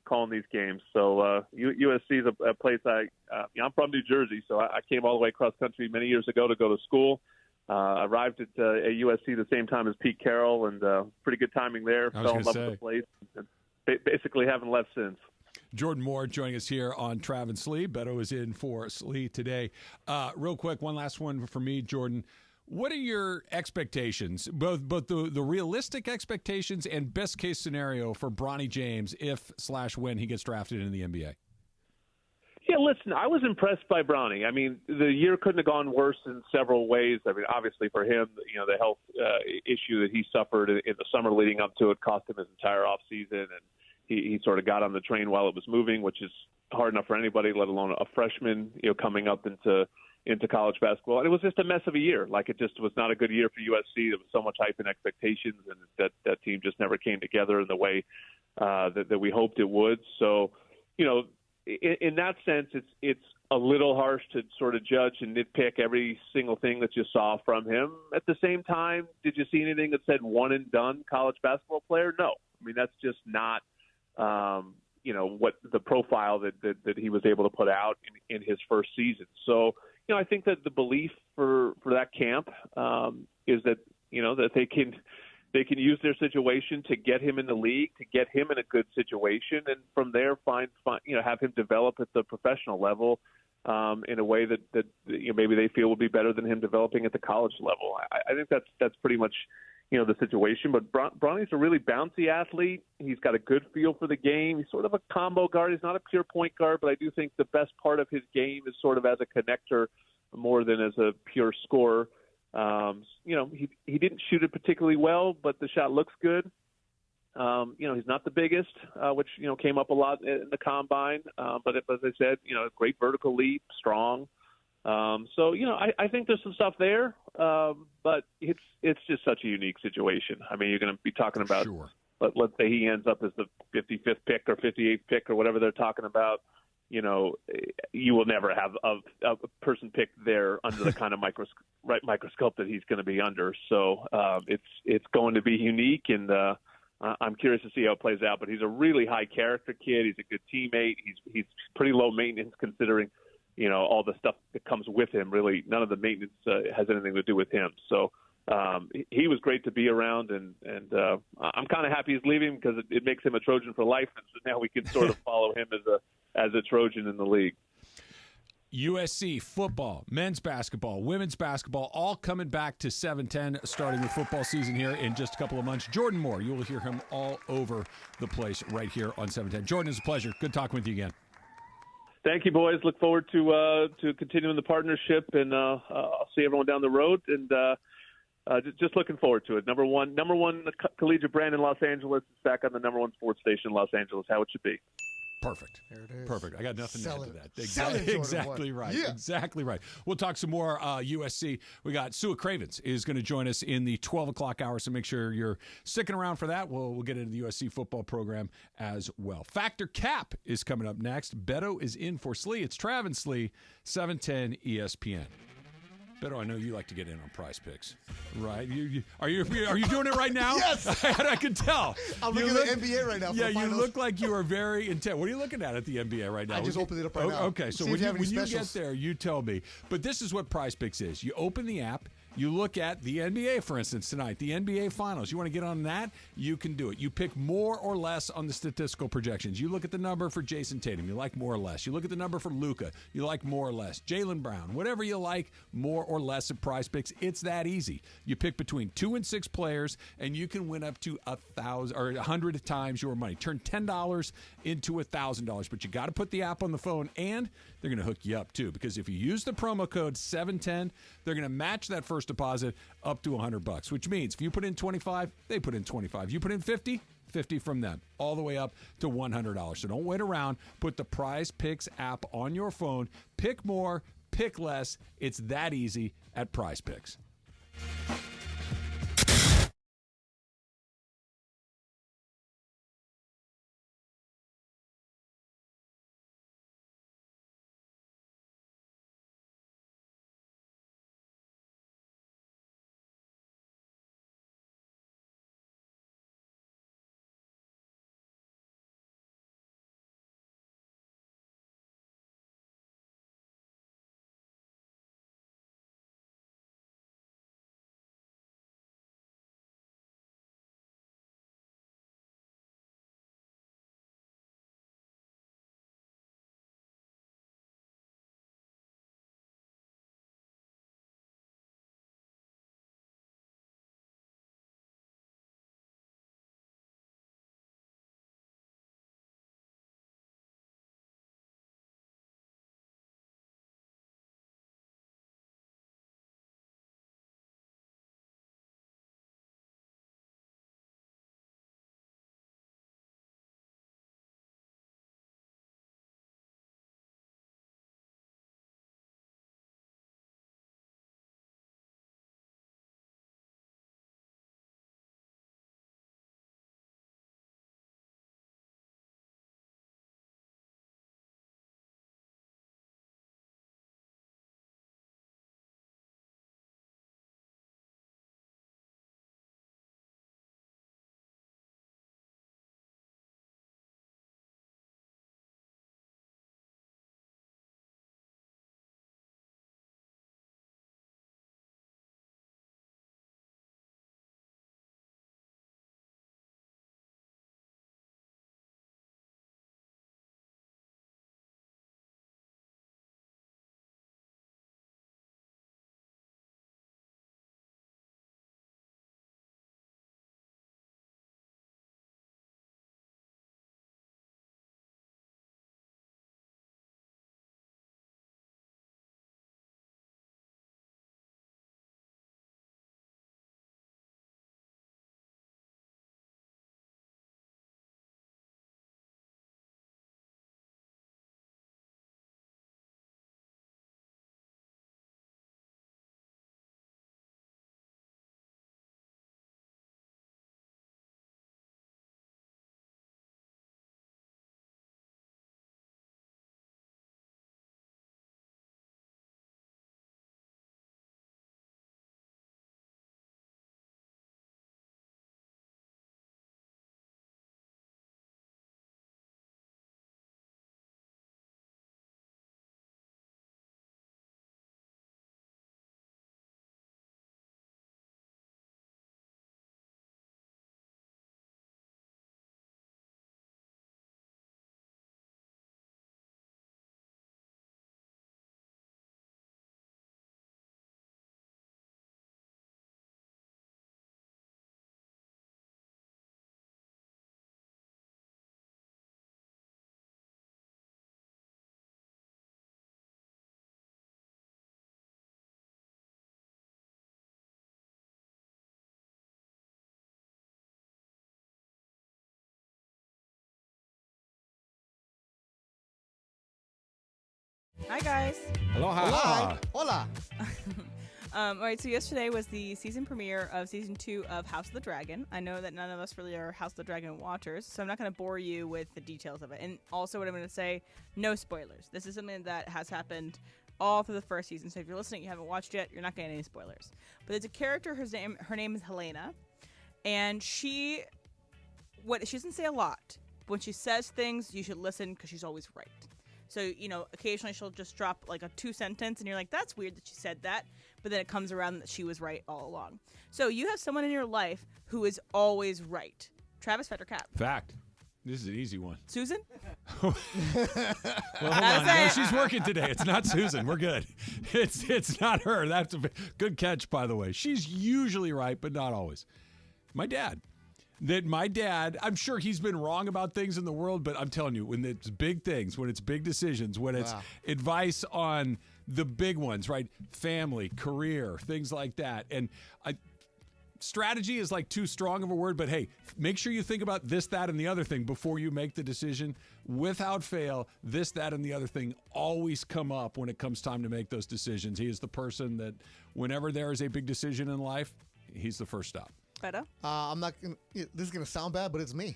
calling these games. So USC is a place I'm from New Jersey, so I came all the way across country many years ago to go to school. Arrived at USC the same time as Pete Carroll, and pretty good timing there. Fell in love with the place, and basically haven't left since. Jordan Moore joining us here on Trav and Slee. Betto is in for Slee today. Real quick, one last one for me, Jordan. What are your expectations, both the realistic expectations and best case scenario for Bronny James if/when he gets drafted in the NBA? Yeah, listen, I was impressed by Bronny. I mean, the year couldn't have gone worse in several ways. I mean, obviously for him, the health issue that he suffered in the summer leading up to it cost him his entire offseason, and he sort of got on the train while it was moving, which is hard enough for anybody, let alone a freshman, coming up into college basketball. And it was just a mess of a year. Like, it just was not a good year for USC. There was so much hype and expectations, and that team just never came together in the way that we hoped it would. So, in that sense, it's a little harsh to sort of judge and nitpick every single thing that you saw from him. At the same time, did you see anything that said one and done college basketball player? No. I mean, that's just not, what the profile that he was able to put out in his first season. So, I think that the belief for that camp is that, that they can use their situation to get him in the league, to get him in a good situation, and from there have him develop at the professional level in a way that maybe they feel will be better than him developing at the college level. I think that's pretty much the situation. But Bronny's a really bouncy athlete. He's got a good feel for the game. He's sort of a combo guard. He's not a pure point guard, but I do think the best part of his game is sort of as a connector more than as a pure scorer. He didn't shoot it particularly well, but the shot looks good. He's not the biggest, which came up a lot in the combine. But as I said, great vertical leap, strong. I think there's some stuff there, but it's just such a unique situation. I mean, you're going to be talking about. Sure. Let's say he ends up as the 55th pick or 58th pick or whatever they're talking about. You will never have a person picked there under the kind of microscope that he's going to be under. So it's going to be unique, and I'm curious to see how it plays out. But he's a really high character kid. He's a good teammate. He's pretty low maintenance considering all the stuff that comes with him. Really, none of the maintenance has anything to do with him. So he was great to be around, and I'm kind of happy he's leaving because it makes him a Trojan for life. And so now we can sort of follow him as a Trojan in the league. USC football, men's basketball, women's basketball, all coming back to 710, starting with football season here in just a couple of months. Jordan Moore, you will hear him all over the place right here on 710. Jordan, it's a pleasure. Good talking with you again. Thank you, boys. Look forward to continuing the partnership, and I'll see everyone down the road. And just looking forward to it. Number one collegiate brand in Los Angeles is back on the number one sports station in Los Angeles. How it should be. Perfect. There it is. Perfect. I got nothing to add to that. Exactly right. Yeah. Exactly right. We'll talk some more USC. We got Su Cravens is going to join us in the 12 o'clock hour, so make sure you're sticking around for that. We'll get into the USC football program as well. Factor Cap is coming up next. Betto is in for Slee. It's Travis Slee, 710 ESPN. Betto, I know you like to get in on PrizePicks, right? Are you doing it right now? Yes. I can tell. I'm looking at the NBA right now. Yeah, you look like you are very intent. What are you looking at the NBA right now? I just opened it up right now. Okay, so when you get there, you tell me. But this is what PrizePicks is. You open the app. You look at the NBA, for instance, tonight, the NBA Finals. You want to get on that? You can do it. You pick more or less on the statistical projections. You look at the number for Jason Tatum. You like more or less. You look at the number for Luka. You like more or less. Jaylen Brown. Whatever you like, more or less at PrizePicks. It's that easy. You pick between 2 and 6 players, and you can win up to 1,000 or 100 times your money. Turn $10 into $1,000. But you got to put the app on the phone, and they're going to hook you up too. Because if you use the promo code 710, they're going to match that first deposit up to $100, which means if you put in 25, they put in 25. You put in 50 from them, all the way up to $100. So don't wait around. Put the PrizePicks app on your phone. Pick more, pick less. It's that easy at PrizePicks. Hi, guys. Aloha. Hola. All right, so yesterday was the season premiere of season 2 of House of the Dragon. I know that none of us really are House of the Dragon watchers, so I'm not going to bore you with the details of it. And also what I'm going to say, no spoilers. This is something that has happened all through the first season, so if you're listening, you haven't watched yet, you're not getting any spoilers. But there's a character, her name is Helena, and she doesn't say a lot, but when she says things, you should listen because she's always right. So, occasionally she'll just drop like a 2-sentence and you're like, that's weird that she said that. But then it comes around that she was right all along. So you have someone in your life who is always right. Travis, fact or cap? Fact. This is an easy one. Susan? Well, hold on. No, she's working today. It's not Susan. We're good. It's not her. That's a good catch, by the way. She's usually right, but not always. My dad. I'm sure he's been wrong about things in the world, but I'm telling you, when it's big things, when it's big decisions, when it's advice on the big ones, right? Family, career, things like that. And strategy is like too strong of a word, but hey, make sure you think about this, that, and the other thing before you make the decision. Without fail, this, that, and the other thing always come up when it comes time to make those decisions. He is the person that whenever there is a big decision in life, he's the first stop. Betto? I'm not gonna. This is gonna sound bad, but it's me,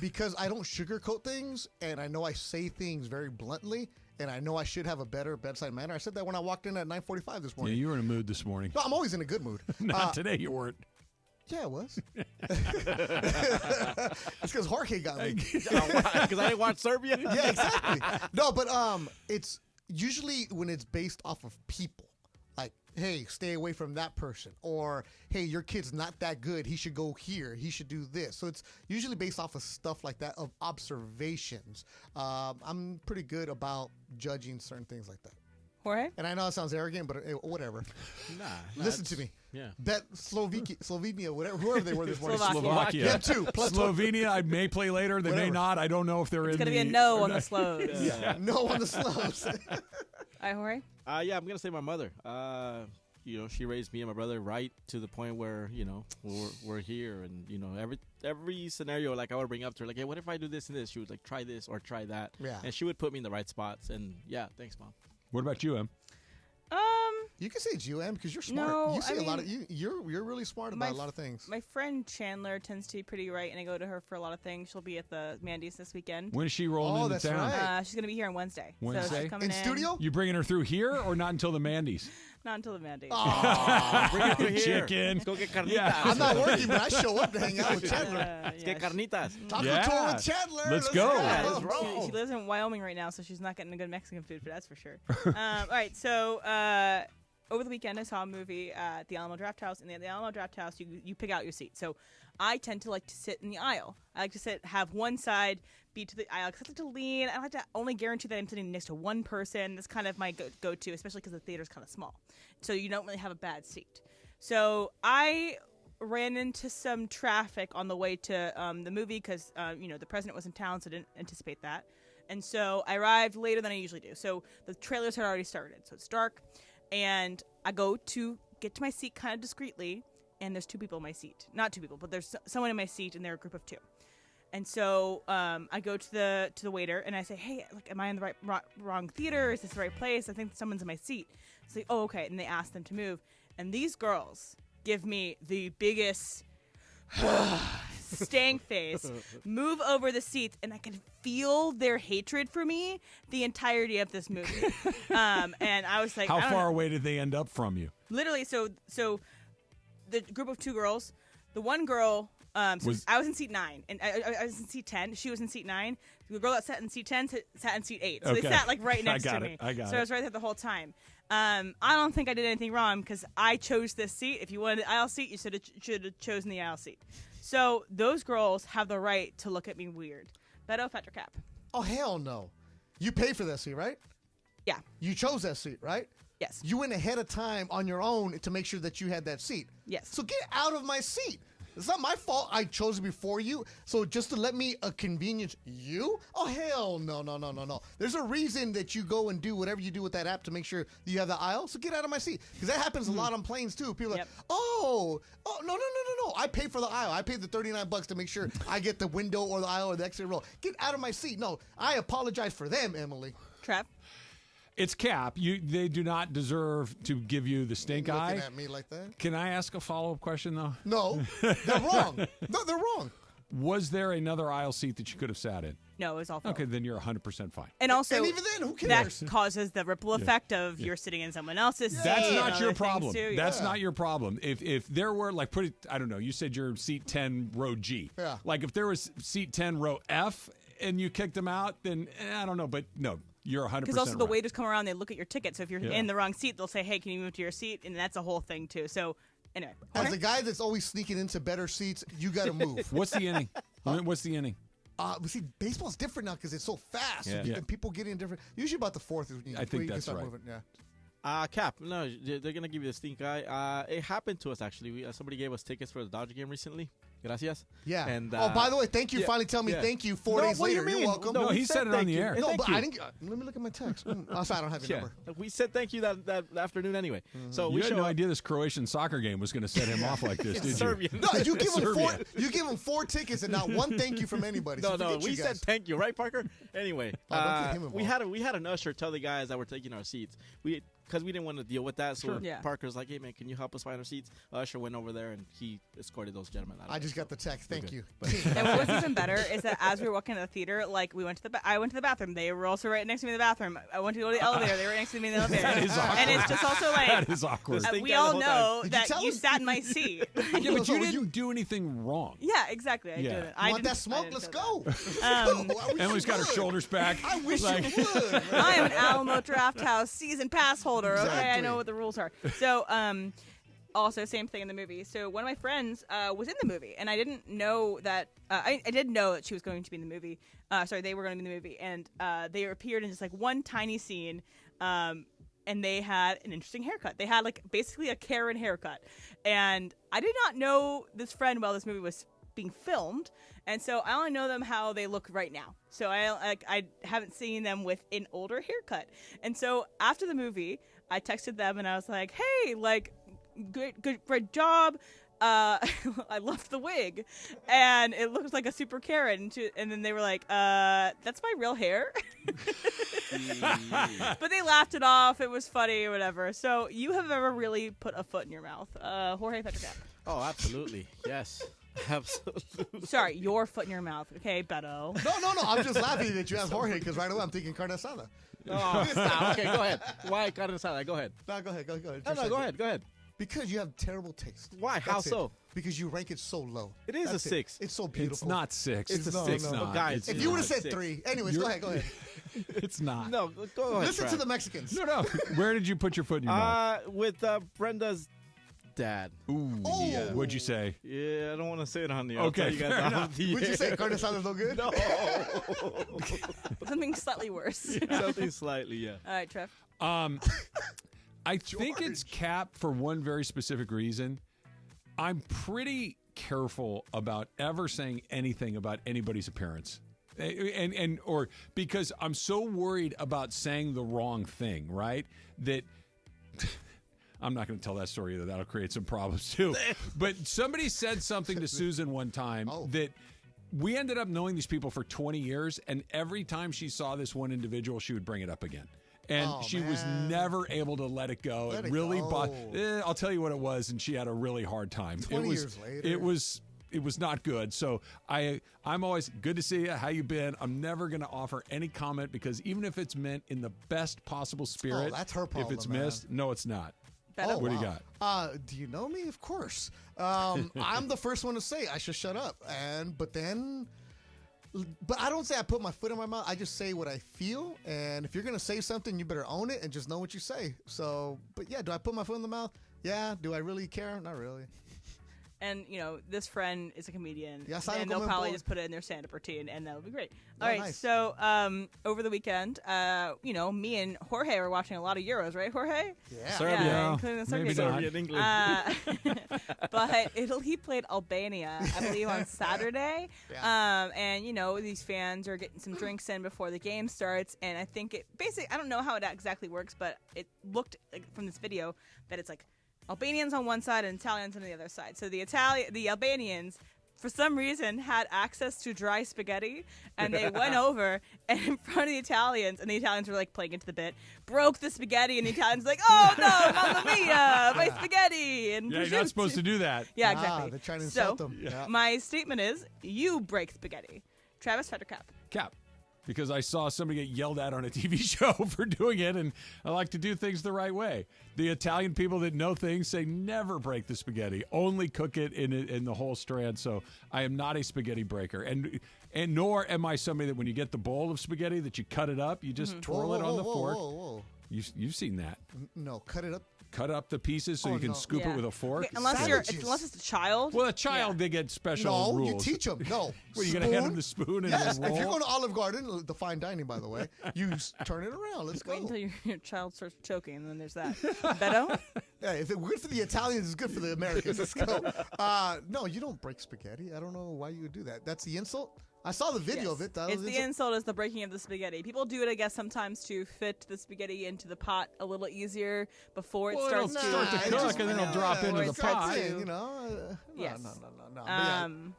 because I don't sugarcoat things, and I know I say things very bluntly, and I know I should have a better bedside manner. I said that when I walked in at 9:45 this morning. Yeah, you were in a mood this morning. No, I'm always in a good mood. Not today, you weren't. Yeah, I was. It's because Jorge got me. Because I didn't watch Serbia. Yeah, exactly. No, but it's usually when it's based off of people. Like, hey, stay away from that person. Or, hey, your kid's not that good. He should go here. He should do this. So it's usually based off of stuff like that, of observations. I'm pretty good about judging certain things like that. Jorge? And I know it sounds arrogant, but whatever. Nah. Listen to me. Yeah. Bet Slovenia, whoever they were this morning. Slovakia. Yeah, 2. Plus Slovenia, I may play later. They may not. I don't know if they're it's in going to be a no on the slows. Yeah. No on the slows. All right, Jorge? Yeah, I'm going to say my mother. She raised me and my brother right to the point where, we're here. And, every scenario, like, I would bring up to her, like, hey, what if I do this and this? She would, like, try this or try that. Yeah. And she would put me in the right spots. And, yeah, thanks, Mom. What about you, Em? You can say GM because you're smart. No, you say a lot of you're really smart about a lot of things. My friend Chandler tends to be pretty right, and I go to her for a lot of things. She'll be at the Mandy's this weekend. When is she rolling into town? Right. She's going to be here on Wednesday. Wednesday? So she's coming in studio? You bringing her through here or not until the Mandy's? Not until the Mandy's. Oh, bring her through here. Chicken. Let's go get carnitas. Yeah. I'm not working, but I show up to hang out with Chandler. Let's get carnitas. Taco tour with Chandler. Let's go. Yeah, she lives in Wyoming right now, so she's not getting a good Mexican food, but that's for sure. All right, so over the weekend, I saw a movie at the Alamo Drafthouse. And at the Alamo Drafthouse, you pick out your seat. So I tend to like to sit in the aisle. I like to have one side be to the aisle because I like to lean. I like to only guarantee that I'm sitting next to one person. That's kind of my go-to, especially because the theater's kind of small. So you don't really have a bad seat. So I ran into some traffic on the way to the movie because, the president was in town, so I didn't anticipate that. And so I arrived later than I usually do. So the trailers had already started. So it's dark. And I go to get to my seat kind of discreetly, and there's 2 people in my seat. Not 2 people, but there's someone in my seat, and they're a group of 2. And so I go to the waiter, and I say, hey, am I in the wrong theater? Is this the right place? I think someone's in my seat. It's like, oh, okay. And they ask them to move. And these girls give me the biggest stank face, move over the seats, and I can feel their hatred for me the entirety of this movie. And I was like, how far away did they end up from you? Literally, so the group of 2 girls, the one girl, I was in seat 9, and I was in seat 10. She was in seat 9. The girl that sat in seat 10 sat in seat 8. So they sat like right next to me. I got it. So I was right there the whole time. I don't think I did anything wrong because I chose this seat. If you wanted the aisle seat, you should have chosen the aisle seat. So those girls have the right to look at me weird. Betto, fact or cap? Oh, hell no. You paid for that seat, right? Yeah. You chose that seat, right? Yes. You went ahead of time on your own to make sure that you had that seat. Yes. So get out of my seat. It's not my fault I chose it before you. So just to let me convenience you? Oh, hell no. There's a reason that you go and do whatever you do with that app to make sure you have the aisle. So get out of my seat. Because that happens a lot on planes, too. People are like, no. I paid for the aisle. I paid the $39 to make sure I get the window or the aisle or the exit row. Get out of my seat. No, I apologize for them, Emily. Trev? It's Cap. They do not deserve to give you the stink eye. Looking at me like that? Can I ask a follow-up question, though? No, they're wrong. No, they're wrong. Was there another aisle seat that you could have sat in? No, it was all full. Okay, then you're 100% fine. And also, and even then, who cares? That causes the ripple effect of you're sitting in someone else's seat. That's and not your other problem. things, too. That's not your problem. If there were, like, I don't know, you said you're seat 10, row G. Yeah. Like, if there was seat 10, row F, and you kicked them out, then I don't know. But no, you're 100% Because also the right. waiters come around, they look at your ticket. So if you're in the wrong seat, they'll say, hey, can you move to your seat? And that's a whole thing, too. So, anyway. As the guy that's always sneaking into better seats, you got to move. What's the inning? What's the inning? See, baseball's different now because it's so fast, Yeah. and people get in different. Usually about the fourth is when you, I think you that's can start right. moving. Yeah. Cap, no, they're gonna give you the stink eye. It happened to us actually. Somebody gave us tickets for the Dodger game recently. Gracias. Yeah. And by the way, thank you. Finally, tell me thank you 4 days later. You're welcome. No, he said it on the air. No, but I didn't. Let me look at my text. Oh, sorry, I don't have your number. We said thank you that afternoon anyway. So You we had showed no up. idea this Croatian soccer game was going to set him off like this, did Serbian. you? No, you give him four tickets and not one thank you from anybody. No, So no, forget we you said guys. thank you, right, Parker? Anyway, don't get him we had an usher tell the guys that were taking our seats. Because we didn't want to deal with that, so Parker's like, "Hey man, can you help us find our seats?" Usher went over there and he escorted those gentlemen out. I just got the text. Thank you. And what was even better is that as we were walking to the theater, like I went to the bathroom. They were also right next to me in the bathroom. I went to go to the elevator. They were next to me in the elevator. That is awkward. And it's just also like That is awkward. we all know Did you that tell you him? sat in my seat. Yeah, but you didn't do anything wrong. Yeah, exactly. I Yeah. didn't. You want that smoke? Let's go. Emily's got her shoulders back. I wish Like- you would. I am an Alamo Draft House season pass holder. Okay, I Exactly. know what the rules are. So, also same thing in the movie. So one of my friends was in the movie, and I didn't know that. I did know that she was going to be in the movie. They were going to be in the movie, and they appeared in just like one tiny scene. And they had an interesting haircut. They had like basically a Karen haircut, and I did not know this friend while this movie was being filmed, and so I only know them how they look right now. So I haven't seen them with an older haircut. And so after the movie, I texted them and I was like, "Hey, like, great job. I loved the wig, and it looks like a super Karen." And then they were like, "That's my real hair." But they laughed it off. It was funny or whatever. So you have ever really put a foot in your mouth, Jorge Petrocap? Oh, absolutely. Yes. Absolutely. Sorry, your foot in your mouth. Okay, Betto. No. I'm just laughing that you asked Jorge because right away I'm thinking carne asada. Oh, stop. Okay, go ahead. Why carne asada? Go ahead. No, go ahead. Go ahead. No, go ahead. Go ahead. Because you have terrible taste. Why? How That's it. so? Because you rank it so low. It is That's a 6. It's so beautiful. It's not 6. It's It's no, 6. no. Not. Guys, If It's you would not. have said 3. Anyways, go ahead. It's not. No, go ahead. Listen Trav. to the Mexicans. No. Where did you put your foot in your mouth? With Brenda's dad. Ooh. Oh. Yeah. What'd you say? Yeah, I don't want to say it on the air. Okay, I'll tell you guys fair off enough. the Would you say air. carne asada's no good? No. Something slightly worse. Something slightly, yeah. All right, Trev. I think it's Cap for one very specific reason. I'm pretty careful about ever saying anything about anybody's appearance. Or because I'm so worried about saying the wrong thing, right? That I'm not going to tell that story either. That'll create some problems too. But somebody said something to Susan one time that we ended up knowing these people for 20 years, and every time she saw this one individual, she would bring it up again. And she was never able to let it go. Let it it really go. I'll tell you what it was, and she had a really hard time. 20 years later. It was not good. So I'm always good to see you. How you been? I'm never going to offer any comment because even if it's meant in the best possible spirit, that's her problem, if it's man. missed, no, it's not. Betto. What do you got? Do you know me? Of course. I'm the first one to say I should shut up. But I don't say I put my foot in my mouth. I just say what I feel. And if you're going to say something, you better own it and just know what you say. So, but yeah, do I put my foot in the mouth? Yeah. Do I really care? Not really. And, this friend is a comedian. Ya saben and they'll cómo probably empo- just put it in their stand-up routine, and that'll be great. Oh, All right, nice. so over the weekend, me and Jorge were watching a lot of Euros, right, Jorge? Yeah. Serbia. Including the Maybe Serbian not. game. But Italy played Albania, I believe, on Saturday. And, these fans are getting some drinks in before the game starts. And I think I don't know how it exactly works, but it looked like from this video that it's like Albanians on one side and Italians on the other side. So the Albanians for some reason, had access to dry spaghetti, and they went over and in front of the Italians, and the Italians were like playing into the bit, broke the spaghetti, and the Italians were like, "Oh no, mamma mia, my spaghetti!" And Yeah, you're not supposed to do that. Yeah, exactly. They're trying to insult so, them. Yeah. my statement is, you break spaghetti. Travis, Fed or Cap? Cap. Because I saw somebody get yelled at on a TV show for doing it, and I like to do things the right way. The Italian people that know things say never break the spaghetti, only cook it in the whole strand. So I am not a spaghetti breaker, and nor am I somebody that when you get the bowl of spaghetti that you cut it up, you just twirl it on the fork. Whoa. You've seen that? No, cut it up. Cut up the pieces so you can scoop it with a fork. Okay, unless it's a child. Well, a child, they get special rules. No, you teach them. No. Well, you're going to hand them the spoon and yes, then roll? if you're going to Olive Garden, the fine dining, by the way, you turn it around. Let's go. Wait until your child starts choking, and then there's that. Betto? Yeah, if it's good for the Italians, it's good for the Americans. Let's go. No, you don't break spaghetti. I don't know why you would do that. That's the insult? I saw the video of it. It's the insult is the breaking of the spaghetti. People do it, I guess, sometimes to fit the spaghetti into the pot a little easier before it starts to cook, and then it'll drop into the pot. Yes.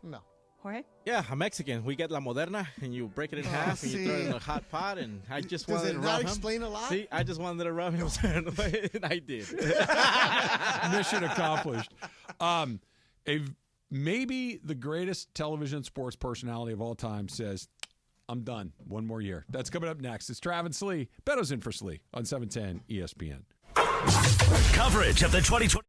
No. Jorge? Yeah, I'm Mexican. We get La Moderna, and you break it in half, and you throw it in a hot pot, and I just Does wanted it to not rub him. explain a lot? See, I just wanted to rub him, and I did. Mission accomplished. Maybe the greatest television sports personality of all time says, I'm done. One more year. That's coming up next. It's Travis Slee. Betto's in for Slee on 710 ESPN. Coverage of the 2020.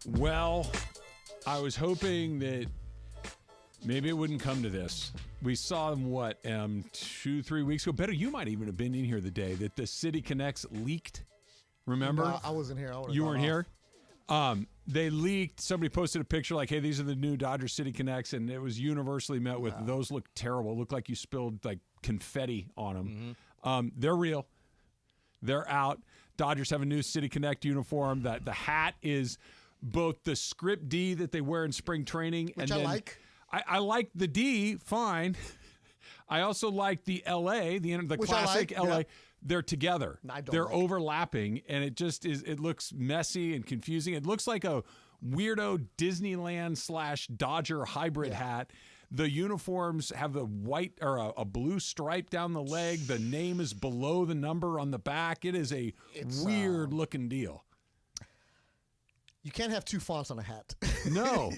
Well, I was hoping that maybe it wouldn't come to this. We saw them, 2-3 weeks ago? Better, you might even have been in here the day that the City Connects leaked. Remember? No, I wasn't here. You weren't here? They leaked. Somebody posted a picture like, hey, these are the new Dodger City Connects, and it was universally met with, those look terrible. Look like you spilled like confetti on them. Mm-hmm. They're real. They're out. Dodgers have a new City Connect uniform. That the hat is both the script D that they wear in spring training. Which and I then, like. I like the D, fine. I also like the LA, the Which classic I like, LA. yeah. They're together. I don't They're like overlapping, and it just is. It looks messy and confusing. It looks like a weirdo Disneyland / Dodger hybrid hat. The uniforms have the white or a blue stripe down the leg. The name is below the number on the back. It's weird looking deal. You can't have two fonts on a hat. No.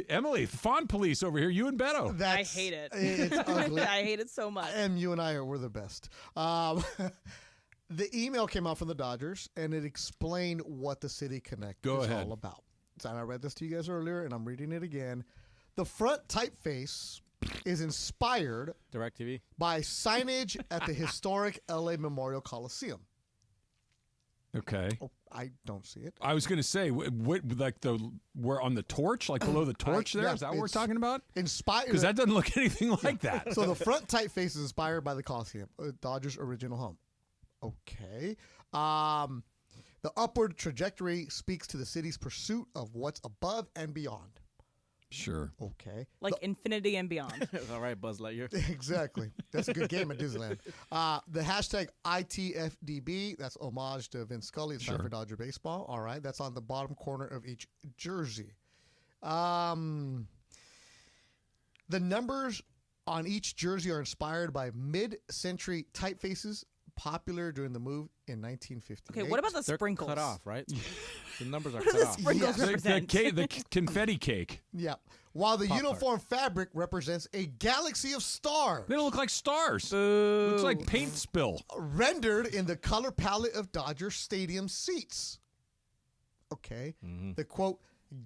Emily, font police over here. You and Betto. I hate it. It's ugly. I hate it so much. And you and we're the best. The email came out from the Dodgers, and it explained what the City Connect is all about. So I read this to you guys earlier, and I'm reading it again. The front typeface is inspired DirecTV by signage at the historic LA Memorial Coliseum. Okay. Oh, I don't see it. I was going to say, we're on the torch, like below the torch there? Is that what we're talking about? Inspired. Because that doesn't look anything like that. So the front typeface is inspired by the Coliseum, Dodgers' original home. Okay. The upward trajectory speaks to the city's pursuit of what's above and beyond. Sure. Okay. Like infinity and beyond. All right, Buzz Lightyear. Exactly. That's a good game at Disneyland. The hashtag ITFDB, that's homage to Vince Scully. It's time for Dodger baseball. All right. That's on the bottom corner of each jersey. The numbers on each jersey are inspired by mid-century typefaces popular during the move in 1958. Okay, what about the They're sprinkles? cut off, right? The numbers are What do cut the off. sprinkles represent? The confetti cake. Yeah. While the Pop uniform fabric represents a galaxy of stars. They don't look like stars. Looks like paint spill. Rendered in the color palette of Dodger Stadium seats. Okay. Mm-hmm. The quote,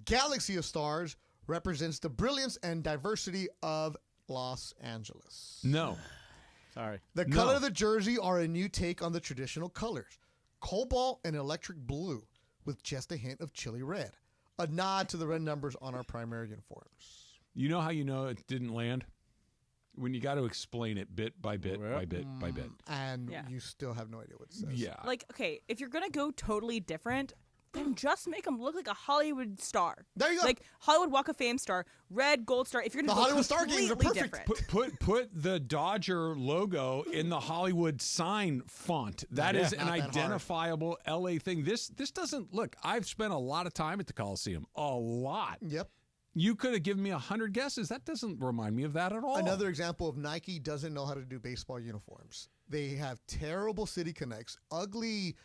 galaxy of stars represents the brilliance and diversity of Los Angeles. No. Sorry. The color of the jersey are a new take on the traditional colors. Cobalt and electric blue with just a hint of chili red. A nod to the red numbers on our primary uniforms. You know how you know it didn't land? When you got to explain it bit by bit by bit by bit. And you still have no idea what it says. Yeah. Like, okay, if you're going to go totally different, then just make them look like a Hollywood star. There you go. Like Hollywood Walk of Fame star, red, gold star. If you're going to go Hollywood Star Games are completely perfect. different. Put the Dodger logo in the Hollywood sign font. That is an identifiable LA thing. This doesn't look. I've spent a lot of time at the Coliseum. A lot. Yep. You could have given me 100 guesses. That doesn't remind me of that at all. Another example of Nike doesn't know how to do baseball uniforms. They have terrible City Connects, ugly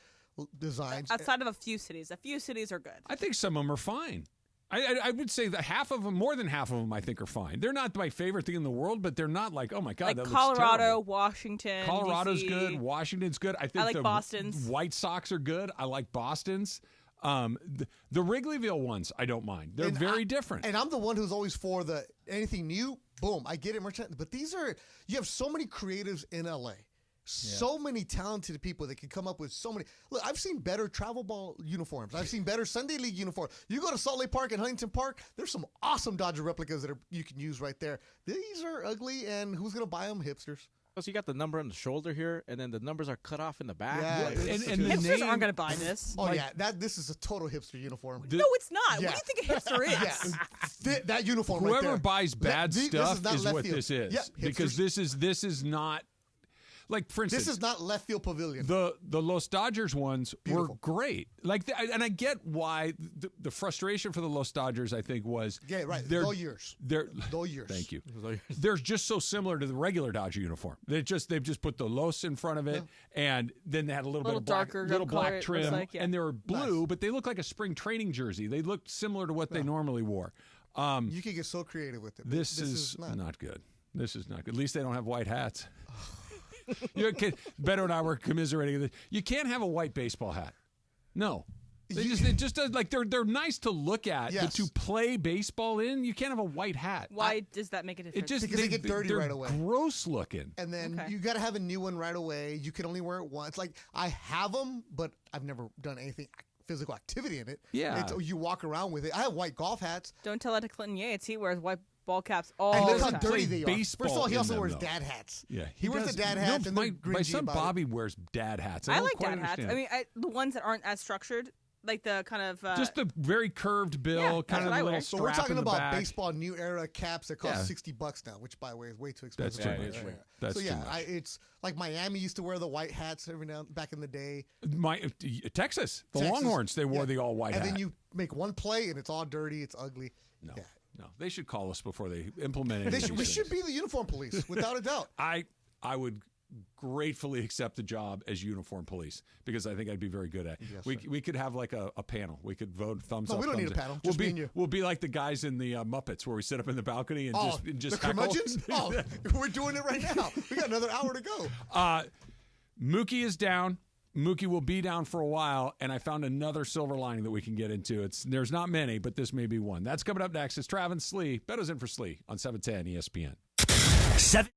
designs. Outside of a few cities. A few cities are good. I think some of them are fine. I would say that half of them, more than half of them, I think are fine. They're not my favorite thing in the world, but they're not like, oh my God, Like that Colorado, looks terrible. Washington, Colorado's DC. good. Washington's good. I think like the Boston's. White Sox are good. I like Boston's. The Wrigleyville ones, I don't mind. They're very different. And I'm the one who's always for the anything new. Boom, I get it, merchant. But these are you have so many creatives in LA. So many talented people that can come up with so many. Look, I've seen better travel ball uniforms. I've seen better Sunday League uniforms. You go to Salt Lake Park and Huntington Park, there's some awesome Dodger replicas that you can use right there. These are ugly, and who's going to buy them? Hipsters. Plus, you got the number on the shoulder here, and then the numbers are cut off in the back. Yeah, and the hipsters name, aren't going to buy this. Oh, yeah. This is a total hipster uniform. No, it's not. Yeah. What do you think a hipster is? That uniform right whoever there. buys bad stuff not is left what field. this is. Yeah, because hipsters. this is not. Like, for instance, This is not left field pavilion. The Los Dodgers ones were great. Like, and I get why the frustration for the Los Dodgers, I think, was Those years. Thank you. They're just so similar to the regular Dodger uniform. They've just put the Los in front of it, and then they had a little bit of darker black trim, like, and they were blue, but they look like a spring training jersey. They looked similar to what they normally wore. You can get so creative with it. This is not good. This is not good. At least they don't have white hats. Beto and I were commiserating. You can't have a white baseball hat. No. It just does, like, they're nice to look at, but to play baseball in, you can't have a white hat. Why does that make a difference? Because they get dirty right away. Gross looking. And then you got to have a new one right away. You can only wear it once. Like, I have them, but I've never done anything physical activity in it. Yeah. You walk around with it. I have white golf hats. Don't tell that to Clinton Yates. He wears white ball caps all and the look time. how dirty they are. Baseball First of all, he also in wears them, though. dad hats. Yeah, he wears does. the dad hats. No, and my son Bobby wears dad hats. I don't like quite dad hats. understand. I mean, the ones that aren't as structured, like the kind of just the very curved bill, kind of the little strap So we're talking in the about back. baseball new era caps that cost Yeah. $60 now, which by the way is way too expensive. That's too much. That's so too yeah, much. it's like Miami used to wear the white hats every now back in the day. Texas, the Longhorns, they wore the all white hat. And then you make one play and it's all dirty, it's ugly. No. Yeah. No, they should call us before they implement it. We should be the uniform police, without a doubt. I would gratefully accept the job as uniform police because I think I'd be very good at it. Yes, we could have like a panel. We could vote thumbs up. No, we don't thumbs need a down. panel. We'll Just me and you. We'll be like the guys in the Muppets where we sit up in the balcony and just the heckle. curmudgeons? Oh, we're doing it right now. We got another hour to go. Mookie is down. Mookie will be down for a while, and I found another silver lining that we can get into. There's not many, but this may be one. That's coming up next. It's Travis Slee. Betto's in for Slee on 710 ESPN. 7.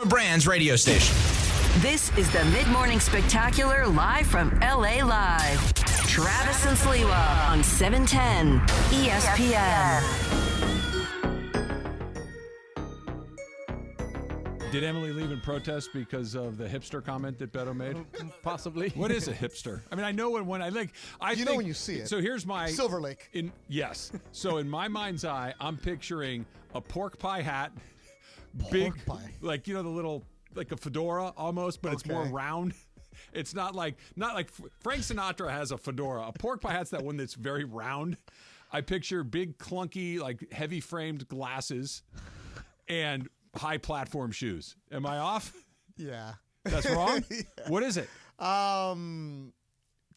Brands radio station. This is the Mid-Morning Spectacular live from LA Live. Travis and Sliwa on 710 ESPN. Did Emily leave in protest because of the hipster comment that Betto made? Possibly. What is a hipster? I mean, I know when I think know when you see it. So here's my Silver Lake. Yes. So in my mind's eye, I'm picturing a pork pie hat, big pie. like the little like a fedora almost, but it's more round. It's not like Frank Sinatra has a fedora. A pork pie hat's that one that's very round. I picture big clunky like heavy framed glasses and high platform shoes. Am I off? Yeah. That's wrong? Yeah. What is it?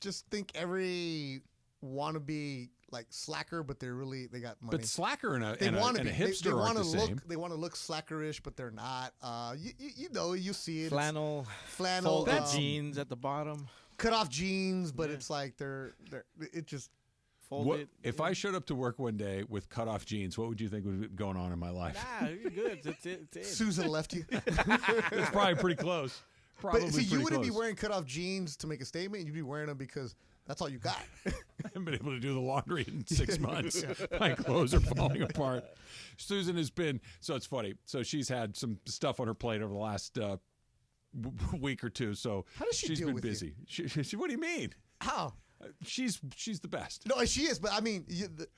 Just think every wannabe like slacker, but they got money. But slacker and a hipster aren't the same. They want to look slackerish, but they're not. You see it. Flannel, folded jeans at the bottom, cut off jeans, but it's like they're it just folded. If I showed up to work one day with cut off jeans, what would you think would be going on in my life? Nah, you're good. It's it. Susan left you. It's probably pretty close. But see, you wouldn't be wearing cut off jeans to make a statement. You'd be wearing them because that's all you got. I haven't been able to do the laundry in 6 months. My clothes are falling apart. Susan has been, so it's funny. So she's had some stuff on her plate over the last week or two. So how does she she's deal been with busy. She, what do you mean? How? She's the best. No, she is. But I mean,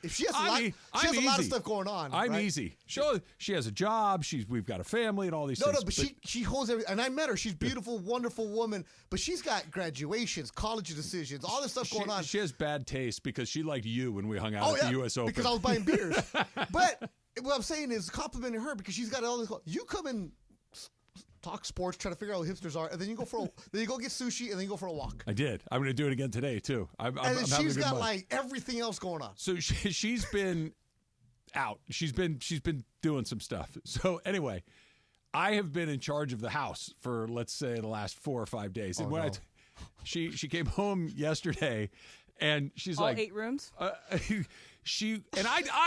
if she has a lot of stuff going on. I'm right? easy. She has a job. We've got a family and all these things. No, but she holds everything. And I met her. She's a beautiful, wonderful woman. But she's got graduations, college decisions, all this stuff going on. She has bad taste because she liked you when we hung out at the U.S. Open. Because I was buying beers. But what I'm saying is complimenting her because she's got all this. You come and talk sports, try to figure out what hipsters are, and then you go get sushi, and then you go for a walk. I did. I'm going to do it again today too. I'm she's got like everything else going on. So she's been out. She's been doing some stuff. So anyway, I have been in charge of the house for let's say the last 4 or 5 days, and she came home yesterday. And she's all like 8 rooms. I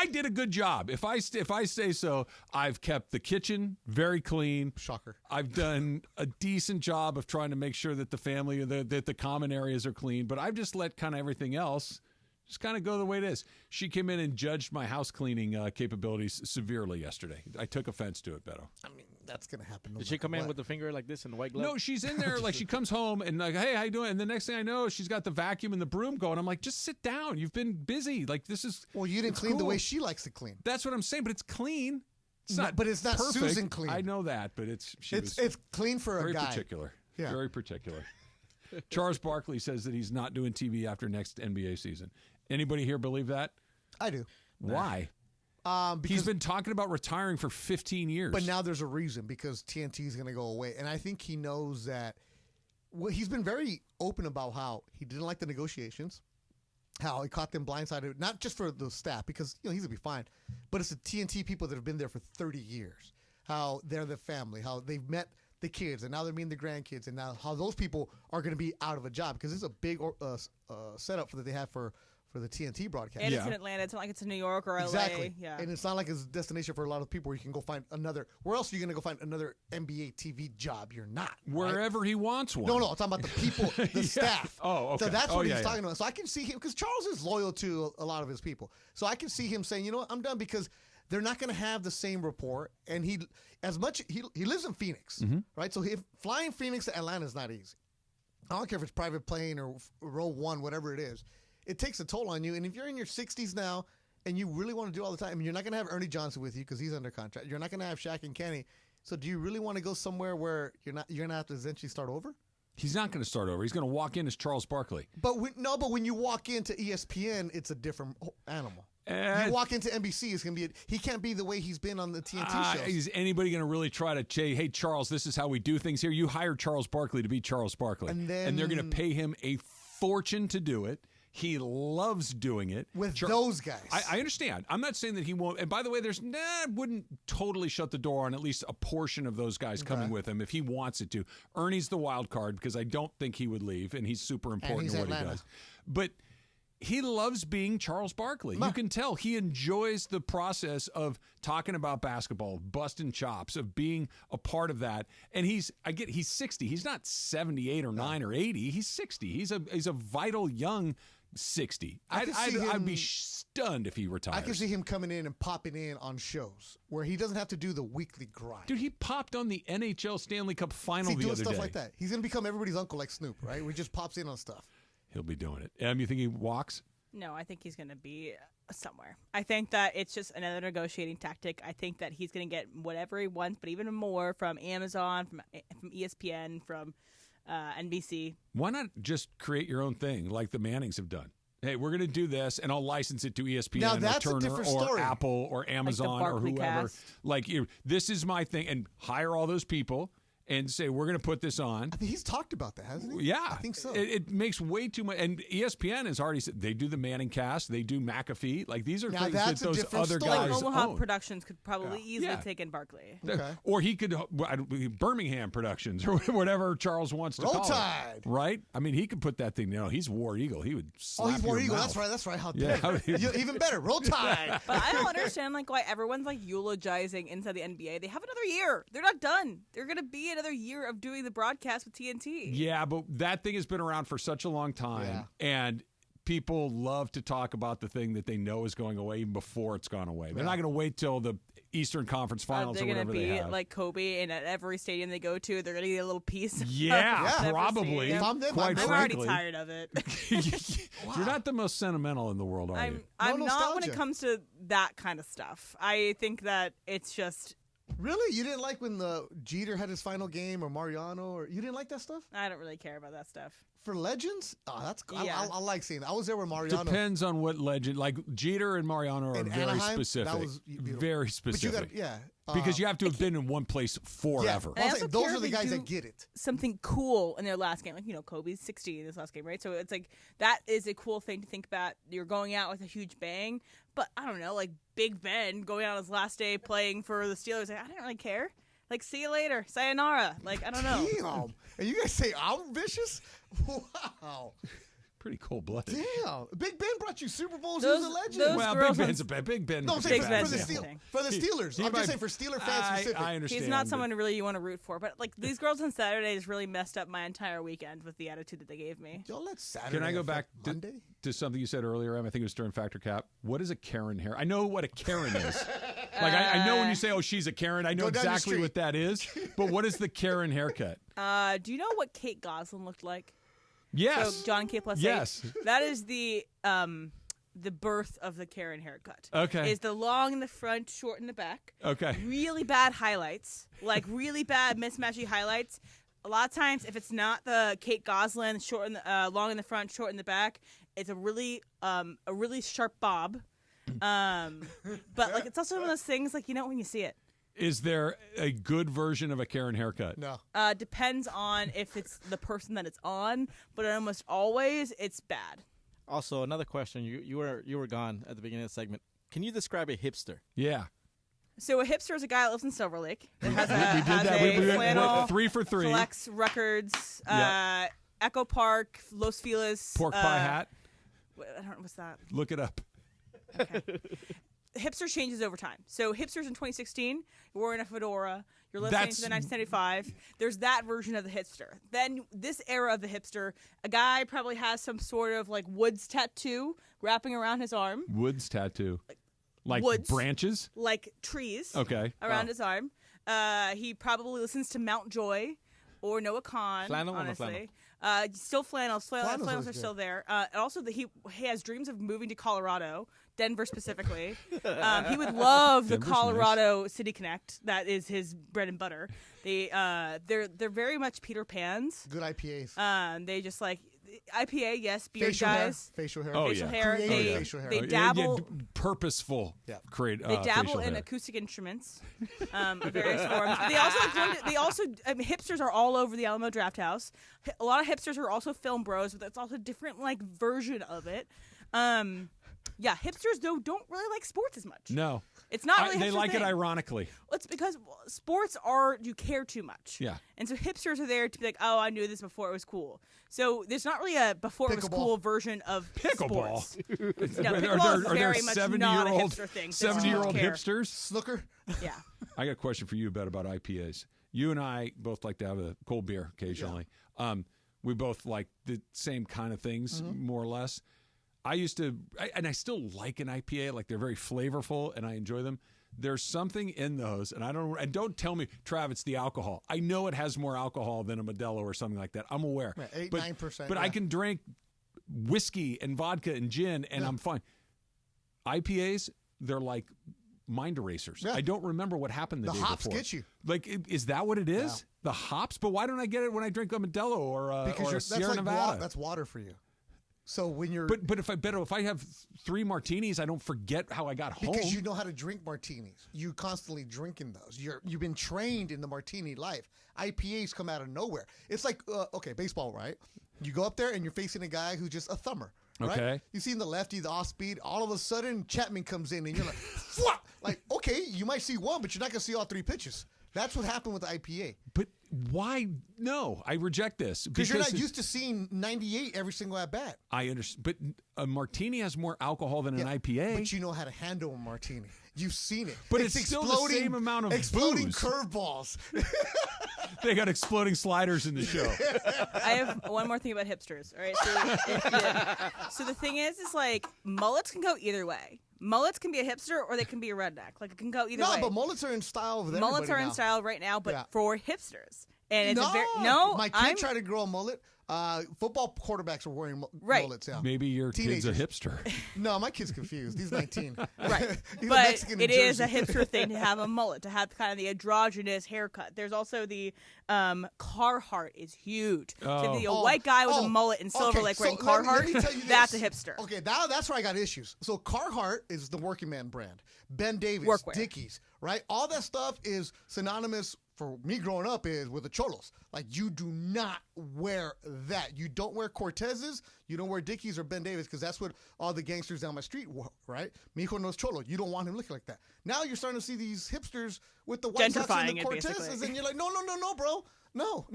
did a good job. If I say so, I've kept the kitchen very clean. Shocker. I've done a decent job of trying to make sure that the family, that the common areas are clean. But I've just let kind of everything else just kind of go the way it is. She came in and judged my house cleaning capabilities severely yesterday. I took offense to it, Betto. I mean, that's going to happen. Did she come in with the finger like this and the white glove? No, she's in there like she comes home and like, hey, how you doing? And the next thing I know, she's got the vacuum and the broom going. I'm like, just sit down. You've been busy. Like this is you didn't clean the way she likes to clean. That's what I'm saying. But it's clean. It's not, but it's not perfect. Susan clean. I know that, but it's clean for a guy. Very particular. Yeah. Very particular. Charles Barkley says that he's not doing TV after next NBA season. Anybody here believe that? I do. Why? Because he's been talking about retiring for 15 years. But now there's a reason because TNT is going to go away. And I think he knows that he's been very open about how he didn't like the negotiations, how he caught them blindsided, not just for the staff because he's going to be fine, but it's the TNT people that have been there for 30 years, how they're the family, how they've met the kids, and now they're meeting the grandkids, and now how those people are going to be out of a job because it's a big setup that they have for the TNT broadcast. And it's in Atlanta. It's not like it's in New York or LA. Exactly. Yeah. And it's not like it's a destination for a lot of people where you can go find another. Where else are you going to go find another NBA TV job? You're not. Wherever he wants one. No, I'm talking about the people, the staff. Oh, okay. So that's what he's talking about. So I can see him, because Charles is loyal to a lot of his people. So I can see him saying, you know what, I'm done because they're not going to have the same rapport. And he lives in Phoenix, right? So flying Phoenix to Atlanta is not easy. I don't care if it's private plane or row 1, whatever it is. It takes a toll on you. And if you're in your 60s now and you really want to do all the time, I mean, you're not going to have Ernie Johnson with you because he's under contract. You're not going to have Shaq and Kenny. So do you really want to go somewhere where you're going to have to essentially start over? He's not going to start over. He's going to walk in as Charles Barkley. But when you walk into ESPN, it's a different animal. You walk into NBC, it's going to be he can't be the way he's been on the TNT shows. Is anybody going to really try to say, hey, Charles, this is how we do things here? You hired Charles Barkley to be Charles Barkley. And they're going to pay him a fortune to do it. He loves doing it. With those guys. I understand. I'm not saying that he won't. And by the way, I wouldn't totally shut the door on at least a portion of those guys coming with him if he wants it to. Ernie's the wild card because I don't think he would leave, and he's super important to what he does. But he loves being Charles Barkley. You can tell he enjoys the process of talking about basketball, busting chops, of being a part of that. And he's 60. He's not 78 or 9 or 80. He's 60. He's a vital young 60. I'd be stunned if he retires. I can see him coming in and popping in on shows where he doesn't have to do the weekly grind. Dude, he popped on the NHL Stanley Cup final the doing other stuff day. like that. He's going to become everybody's uncle like Snoop, right? Where he just pops in on stuff. He'll be doing it. You think he walks? No, I think he's going to be somewhere. I think that it's just another negotiating tactic. I think that he's going to get whatever he wants, but even more from Amazon, from ESPN, from NBC. Why not just create your own thing like the Mannings have done? Hey, we're going to do this, and I'll license it to ESPN now, that's or a Turner different or story. Apple or Amazon or whoever. Cast. Like, this is my thing, and hire all those people and say, we're going to put this on. I think he's talked about that, hasn't he? Yeah. I think so. It makes way too much. And ESPN has already said they do the Manning cast. They do McAfee. Like, these are things that those other guys like Omaha own. Productions could probably easily take in Barkley. Okay. Or he could, Birmingham Productions or whatever Charles wants to Roll call Tide. it. Right? I mean, he could put that thing, he's War Eagle. He would slap he's War your Eagle. mouth. That's right. How dare you? Even better. Roll Tide. But I don't understand why everyone's eulogizing inside the NBA. They have another year. They're not done. They're going to be another year of doing the broadcast with TNT. Yeah, but that thing has been around for such a long time, and people love to talk about the thing that they know is going away even before it's gone away. They're not going to wait till the Eastern Conference Finals or whatever they have. They're going to be like Kobe, and at every stadium they go to, they're going to get a little piece. Yeah, probably. I'm already tired of it. You're not the most sentimental in the world, are you? I'm not when it comes to that kind of stuff. I think that it's just... Really? You didn't like when the Jeter had his final game or Mariano? Or you didn't like that stuff? I don't really care about that stuff. For legends? Oh, that's cool. Yeah. I like seeing that. I was there with Mariano. Depends on what legend. Like Jeter and Mariano are very Anaheim, specific. that was beautiful. Very specific. But you got, because you have to have been in one place forever. And I also those care are the if guys they that get it. Something cool in their last game. Like, Kobe's 60 in his last game, right? So it's like, that is a cool thing to think about. You're going out with a huge bang. But I don't know, like Big Ben going out his last day playing for the Steelers. Like, I didn't really care. Like, see you later. Sayonara. Like, I don't know. Damn. And you guys say I'm vicious? Wow. Pretty cold-blooded. Damn. Big Ben brought you Super Bowls. He was a legend. Well, Big Ben's a bad. Big Ben. No, I'm saying for the Steelers. I'm just saying for Steeler fans specific. I understand. He's not someone really you want to root for. But, like, these girls on Saturdays really messed up my entire weekend with the attitude that they gave me. Y'all let Saturday Can I go back Monday? to something you said earlier, Em? I think it was during Factor Cap. What is a Karen hair? I know what a Karen is. Like, I know when you say, oh, she's a Karen, I know exactly what that is. But what is the Karen haircut? Do you know what Kate Gosselin looked like? Yes. So John K. +8. Yes. That is the birth of the Karen haircut. Okay. Is the long in the front, short in the back. Okay. Really bad highlights. Like really bad mismatchy highlights. A lot of times, if it's not the Kate Gosselin, short in the, long in the front, short in the back, it's a really sharp bob. But like it's also one of those things like when you see it. Is there a good version of a Karen haircut? No. Depends on if it's the person that it's on, but almost always it's bad. Also, another question. You were gone at the beginning of the segment. Can you describe a hipster? Yeah. So a hipster is a guy that lives in Silver Lake. That has we did that. a We flannel, 3 for 3. Flex Records, Yep. Echo Park, Los Feliz. Pork pie hat. I don't know what's that. Look it up. Okay. Hipster changes over time. So hipsters in 2016, you're wearing a fedora, you're listening to the 1975. There's that version of the hipster. Then this era of the hipster, a guy probably has some sort of like woods tattoo wrapping around his arm. Woods tattoo. Like woods, branches? Like trees. Okay. Around his arm. He probably listens to Mount Joy or Noah Kahn. Flannel honestly. or no flannel? Still flannels. Flannels are good. still there. And also, he has dreams of moving to Colorado, Denver specifically. He would love the Denver's Colorado City Connect. That is his bread and butter. They're very much Peter Pans. Good IPAs. They just like IPA, yes, beard Facial guys. hair. Facial hair. Oh, facial yeah. hair. Creative facial hair. They dabble. Purposeful. Yeah. They dabble facial in hair. acoustic instruments, of various forms. They also hipsters are all over the Alamo Drafthouse. A lot of hipsters are also film bros, but that's also a different like version of it. Yeah, hipsters though don't really like sports as much. No. It's not really. They hipster like thing. it ironically. Well, it's because sports are you care too much. Yeah. And so hipsters are there to be like, oh, I knew this before it was cool. So there's not really a before it was cool version of Pickleball. sports. No, pickleball is very much not a hipster thing. 70-year-old hipsters? Snooker? Yeah. I got a question for you, Bet, about IPAs. You and I both like to have a cold beer occasionally. Yeah. We both like the same kind of things, more or less. I used to, and I still like an IPA. Like they're very flavorful, and I enjoy them. There's something in those, and don't tell me, Trav, it's the alcohol. I know it has more alcohol than a Modelo or something like that. I'm aware. 8-9%. But I can drink whiskey and vodka and gin, and I'm fine. IPAs, they're like mind erasers. Yeah. I don't remember what happened the day before. The hops get you. Like, is that what it is? Yeah. The hops? But why don't I get it when I drink a Modelo or a Sierra that's Nevada? That's water for you. So when you're but if I have 3 martinis, I don't forget how I got home. Because you know how to drink martinis. You constantly drinking those. You've been trained in the martini life. IPAs come out of nowhere. It's like baseball, right? You go up there and you're facing a guy who's just a thumber. Right? Okay. You see the lefty, the off speed. All of a sudden, Chapman comes in and you're like, "Fwah!" Like, okay, you might see one, but you're not gonna see all 3 pitches. That's what happened with the IPA. But Why? No, I reject this. Because you're not used to seeing 98 every single at bat. I understand. But a martini has more alcohol than an IPA. But you know how to handle a martini. You've seen it. But it's still the same amount of exploding booze. Curveballs. They got exploding sliders in the show. I have one more thing about hipsters. All right. So the thing is like mullets can go either way. Mullets can be a hipster or they can be a redneck. Like it can go either way. No, but mullets are in style with Mullets are now. in style right now, but for hipsters. And it's My kid tried to grow a mullet. Football quarterbacks are wearing mullets now. Maybe your Teenagers. kid's a hipster. No, my kid's confused. He's 19. Right. He's But a Mexican in it is a Jersey. hipster thing to have a mullet, to have kind of the androgynous haircut. There's also the Carhartt is huge. So if you're a white guy with a mullet and Silver Lake wearing Carhartt, let me tell you that's a this. hipster. Okay, that's where I got issues. So Carhartt is the working man brand. Ben Davis, Workwear. Dickies, right? All that stuff is synonymous for me growing up is with the cholos. Like, you do not wear that. You don't wear Cortezes. You don't wear Dickies or Ben Davis because that's what all the gangsters down my street wore, right? Mijo knows cholo. You don't want him looking like that. Now you're starting to see these hipsters with the white socks and Gentrifying the it, Cortezes, basically. and you're like, no, bro. No.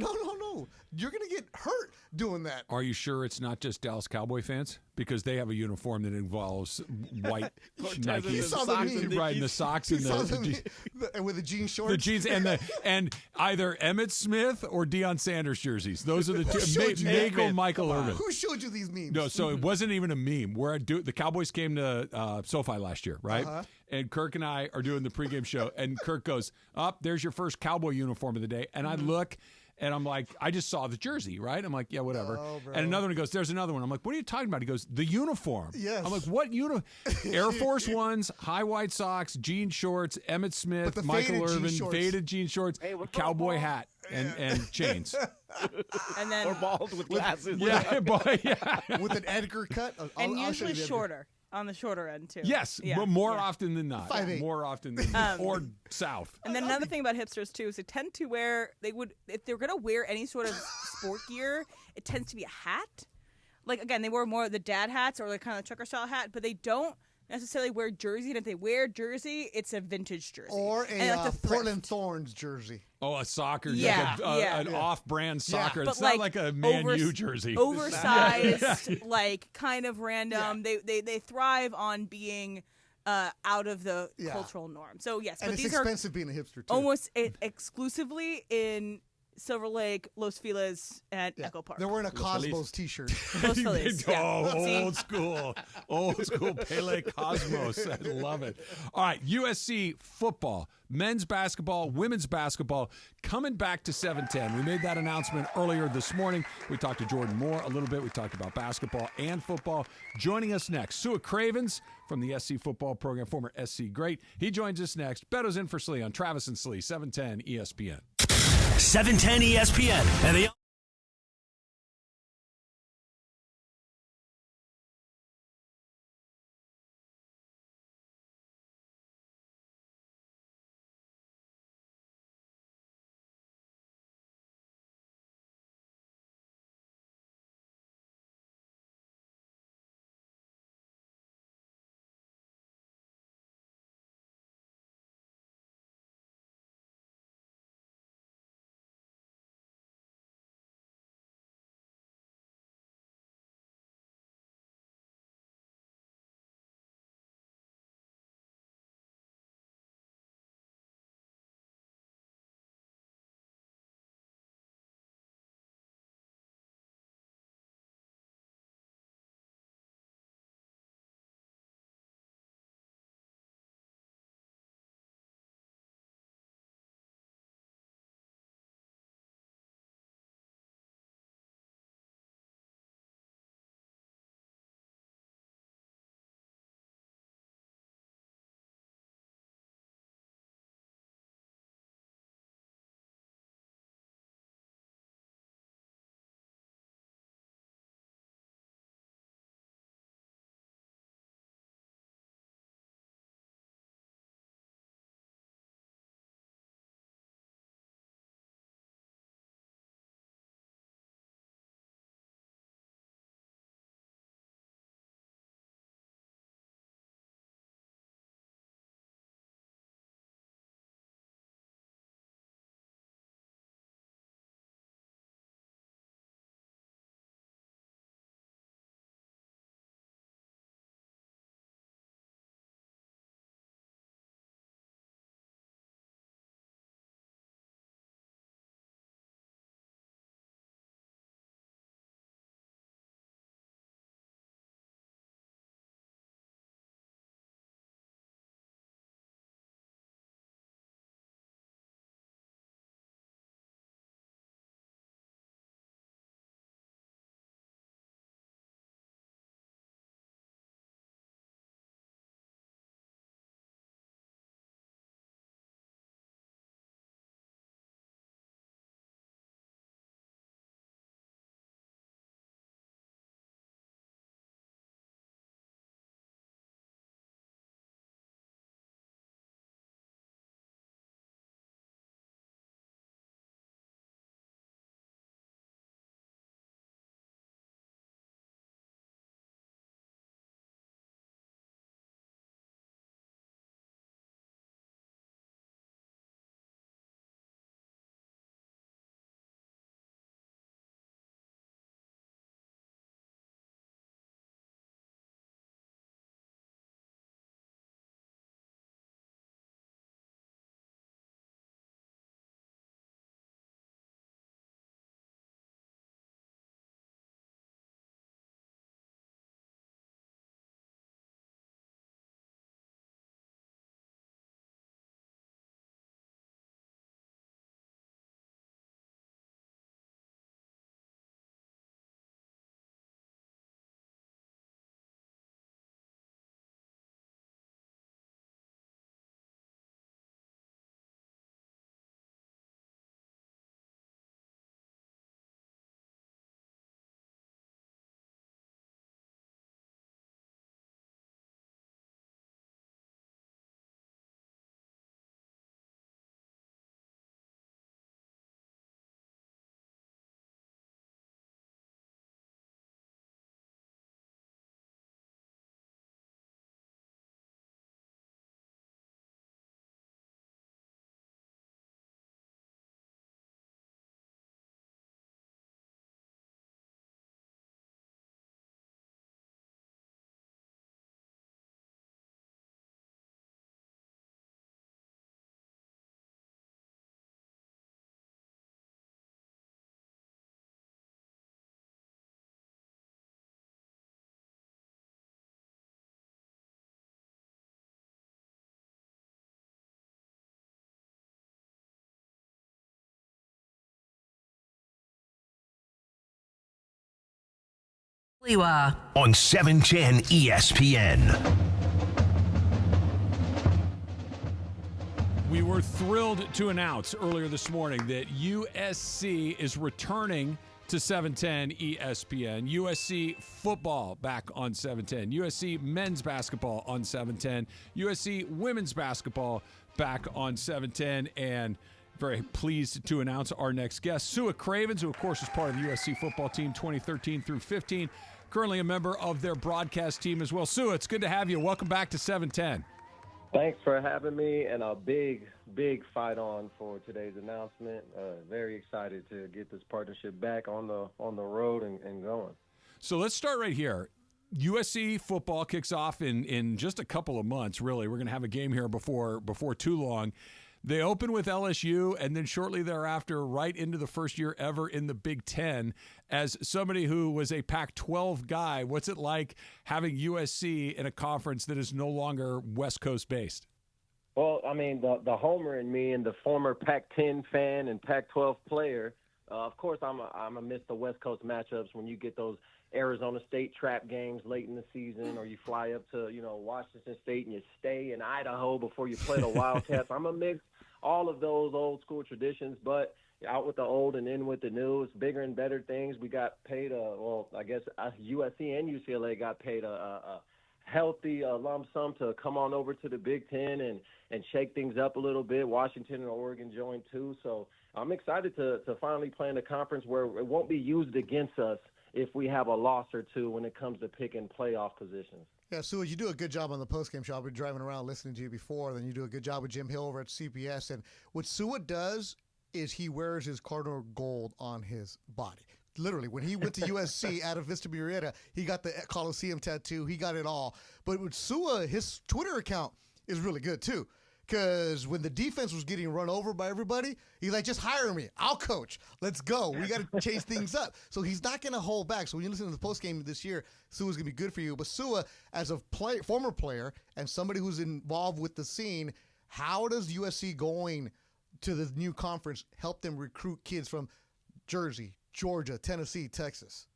You're going to get hurt doing that. Are you sure it's not just Dallas Cowboy fans? Because they have a uniform that involves white Nike. You saw the meme. Right, and the socks and and with the jean shorts. the jeans and either Emmett Smith or Deion Sanders jerseys. Those are the two. Michael Irvin. Who showed you these memes? No, so it wasn't even a meme. The Cowboys came to SoFi last year, right? Uh-huh. And Kirk and I are doing the pregame show, and Kirk goes, there's your first Cowboy uniform of the day. And I look, and I'm like, I just saw the jersey, right? I'm like, yeah, whatever. Oh, bro. And another one goes, there's another one. I'm like, what are you talking about? He goes, the uniform. Yes. I'm like, what uniform? Air Force Ones, high white socks, jean shorts, Emmett Smith, Michael Irvin, faded jean shorts, cowboy hat, and chains. And then or bald with glasses. Yeah, with an Edgar cut. And usually shorter. On the shorter end, too. Yes, but more often than not. 5'8". More often than not. Or south. And then another thing about hipsters, too, is they tend to wear, if they're going to wear any sort of sport gear, it tends to be a hat. Like, again, they wear more of the dad hats or like kind of trucker style hat, but they don't necessarily wear jersey. And if they wear jersey, it's a vintage jersey. Or and a Portland Thorns jersey. Oh, a soccer, yeah, an off-brand soccer. But It's not like a Man U jersey. Oversized, like kind of random. Yeah. They thrive on being out of the cultural norm. So yes, and but it's these expensive being a hipster too. Almost exclusively in Silver Lake, Los Feliz, and Echo Park. They're wearing a Cosmos T-shirt. Los Feliz. Old school Pele Cosmos. I love it. All right, USC football, men's basketball, women's basketball coming back to 710. We made that announcement earlier this morning. We talked to Jordan Moore a little bit. We talked about basketball and football. Joining us next, Su Cravens from the SC football program, former SC great. He joins us next. Betto's in for Slee on Travis and Slee, 710 ESPN. 710 ESPN and the Sliwa. On 710 ESPN. We were thrilled to announce earlier this morning that USC is returning to 710 ESPN. USC football back on 710. USC men's basketball on 710. USC women's basketball back on 710. And very pleased to announce our next guest, Su Cravens, who, of course, is part of the USC football team 2013 through 15. Currently a member of their broadcast team as well. Su, it's good to have you. Welcome back to 710. Thanks for having me, and a big fight on for today's announcement. Very excited to get this partnership back on the road and going. So let's start right here. USC football kicks off in just a couple of months, really. We're going to have a game here before too long. They open with LSU, and then shortly thereafter, right into the first year ever in the Big Ten. As somebody who was a Pac-12 guy, what's it like having USC in a conference that is no longer West Coast based? Well, I mean, the homer in me and the former Pac-10 fan and Pac-12 player, of course, I'm a miss the West Coast matchups when you get those Arizona State trap games late in the season, or you fly up to Washington State and you stay in Idaho before you play the Wildcats. I'm a mix all of those old school traditions, but out with the old and in with the new. It's bigger and better things. We got paid USC and UCLA got paid a healthy lump sum to come on over to the Big Ten and shake things up a little bit. Washington and Oregon joined too. So I'm excited to finally play in a conference where it won't be used against us if we have a loss or two when it comes to picking playoff positions. Yeah, Sue, you do a good job on the postgame show. I've been driving around listening to you before. Then you do a good job with Jim Hill over at CBS. And what Sue does is he wears his Cardinal gold on his body. Literally, when he went to USC out of Vista Murrieta, he got the Coliseum tattoo. He got it all. But with Sue, his Twitter account is really good, too. Because when the defense was getting run over by everybody, he's like, just hire me. I'll coach. Let's go. We got to change things up. So he's not going to hold back. So when you listen to the postgame this year, Sua's going to be good for you. But Sua, as a former player and somebody who's involved with the scene, how does USC going to the new conference help them recruit kids from Jersey, Georgia, Tennessee, Texas?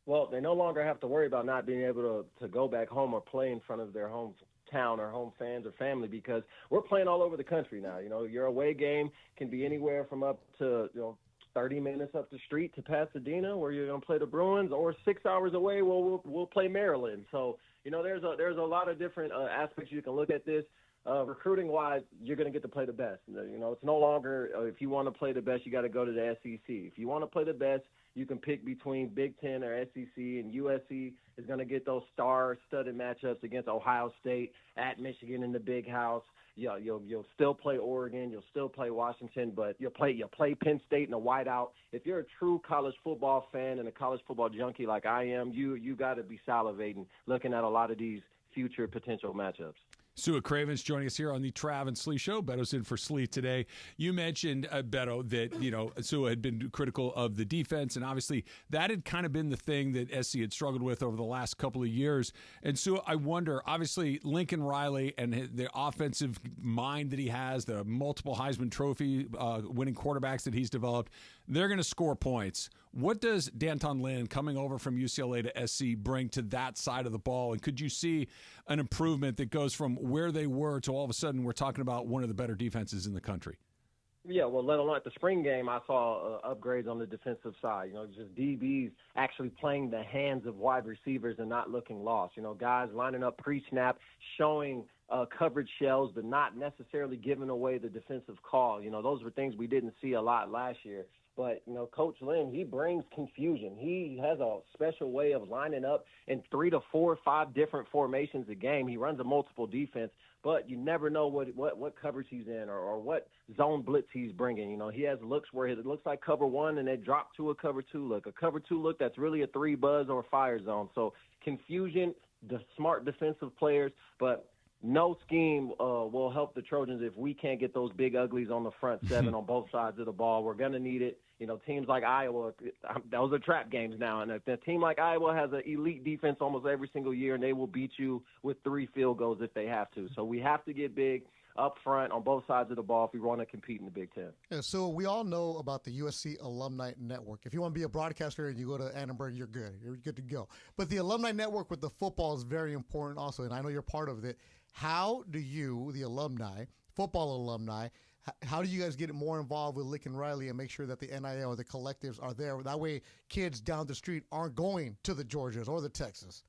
Well, they no longer have to worry about not being able to go back home or play in front of their home town or home fans or family, because we're playing all over the country now. Your away game can be anywhere from up to 30 minutes up the street to Pasadena, where you're going to play the Bruins, or 6 hours away where we'll play Maryland. So there's a lot of different aspects you can look at this. Recruiting wise, you're going to get to play the best. It's no longer if you want to play the best, you got to go to the SEC. If you want to play the best, you can pick between Big Ten or SEC, and USC is going to get those star-studded matchups against Ohio State, at Michigan in the Big House. You'll still play Oregon, you'll still play Washington, but you'll play Penn State in a whiteout. If you're a true college football fan and a college football junkie like I am, you got to be salivating looking at a lot of these future potential matchups. Su Cravens joining us here on the Trav and Slee Show. Betto's in for Slee today. You mentioned, Betto, that, Su had been critical of the defense, and obviously that had kind of been the thing that SC had struggled with over the last couple of years. And Su, I wonder, obviously Lincoln Riley and the offensive mind that he has, the multiple Heisman Trophy winning quarterbacks that he's developed, they're going to score points. What does D'Anton Lynn coming over from UCLA to SC bring to that side of the ball? And could you see an improvement that goes from where they were to all of a sudden we're talking about one of the better defenses in the country? Yeah, well, let alone at the spring game, I saw upgrades on the defensive side. Just DBs actually playing the hands of wide receivers and not looking lost. Guys lining up pre-snap, showing coverage shells, but not necessarily giving away the defensive call. Those were things we didn't see a lot last year. But, Coach Lynn, he brings confusion. He has a special way of lining up in 3 to 4 or 5 different formations a game. He runs a multiple defense, but you never know what coverage he's in or what zone blitz he's bringing. He has looks where it looks like cover one and they drop to a cover two look. A cover two look that's really a 3 buzz or a fire zone. So confusion, the smart defensive players, but no scheme will help the Trojans if we can't get those big uglies on the front seven on both sides of the ball. We're going to need it. Teams like Iowa, those are trap games now. And a team like Iowa has an elite defense almost every single year, and they will beat you with 3 field goals if they have to. So we have to get big. up front on both sides of the ball if we want to compete in the Big Ten. Yeah, so we all know about the USC Alumni Network. If you want to be a broadcaster and you go to Annenberg, you're good. You're good to go. But the Alumni Network with the football is very important also, and I know you're part of it. How do you, the alumni, football alumni, how do you guys get more involved with Lincoln Riley and make sure that the NIL or the collectives are there? That way kids down the street aren't going to the Georgias or the Texas.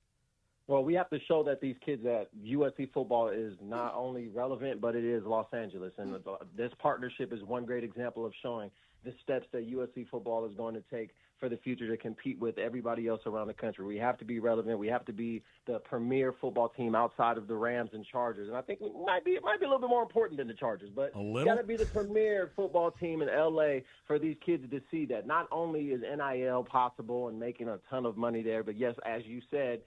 Well, we have to show that these kids that USC football is not only relevant, but it is Los Angeles. And this partnership is one great example of showing the steps that USC football is going to take for the future to compete with everybody else around the country. We have to be relevant. We have to be the premier football team outside of the Rams and Chargers. And I think it might be a little bit more important than the Chargers. But we got to be the premier football team in L.A. for these kids to see that not only is NIL possible and making a ton of money there, but yes, as you said,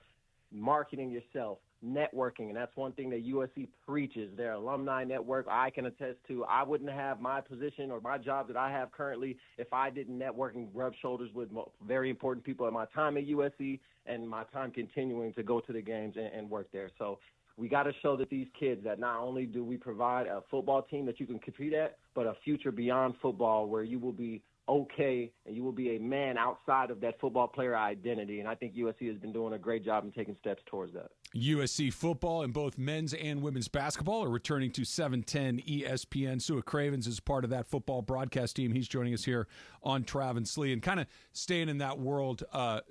marketing yourself, networking, and that's one thing that USC preaches. Their alumni network, I can attest to. I wouldn't have my position or my job that I have currently if I didn't network and rub shoulders with very important people at my time at USC and my time continuing to go to the games and work there. So we got to show that these kids that not only do we provide a football team that you can compete at, but a future beyond football where you will be okay and you will be a man outside of that football player identity. And I think USC has been doing a great job in taking steps towards that. USC football and both men's and women's basketball are returning to 710 ESPN. Su Cravens is part of that football broadcast team. He's joining us here on Trav and Slee. And kind of staying in that world,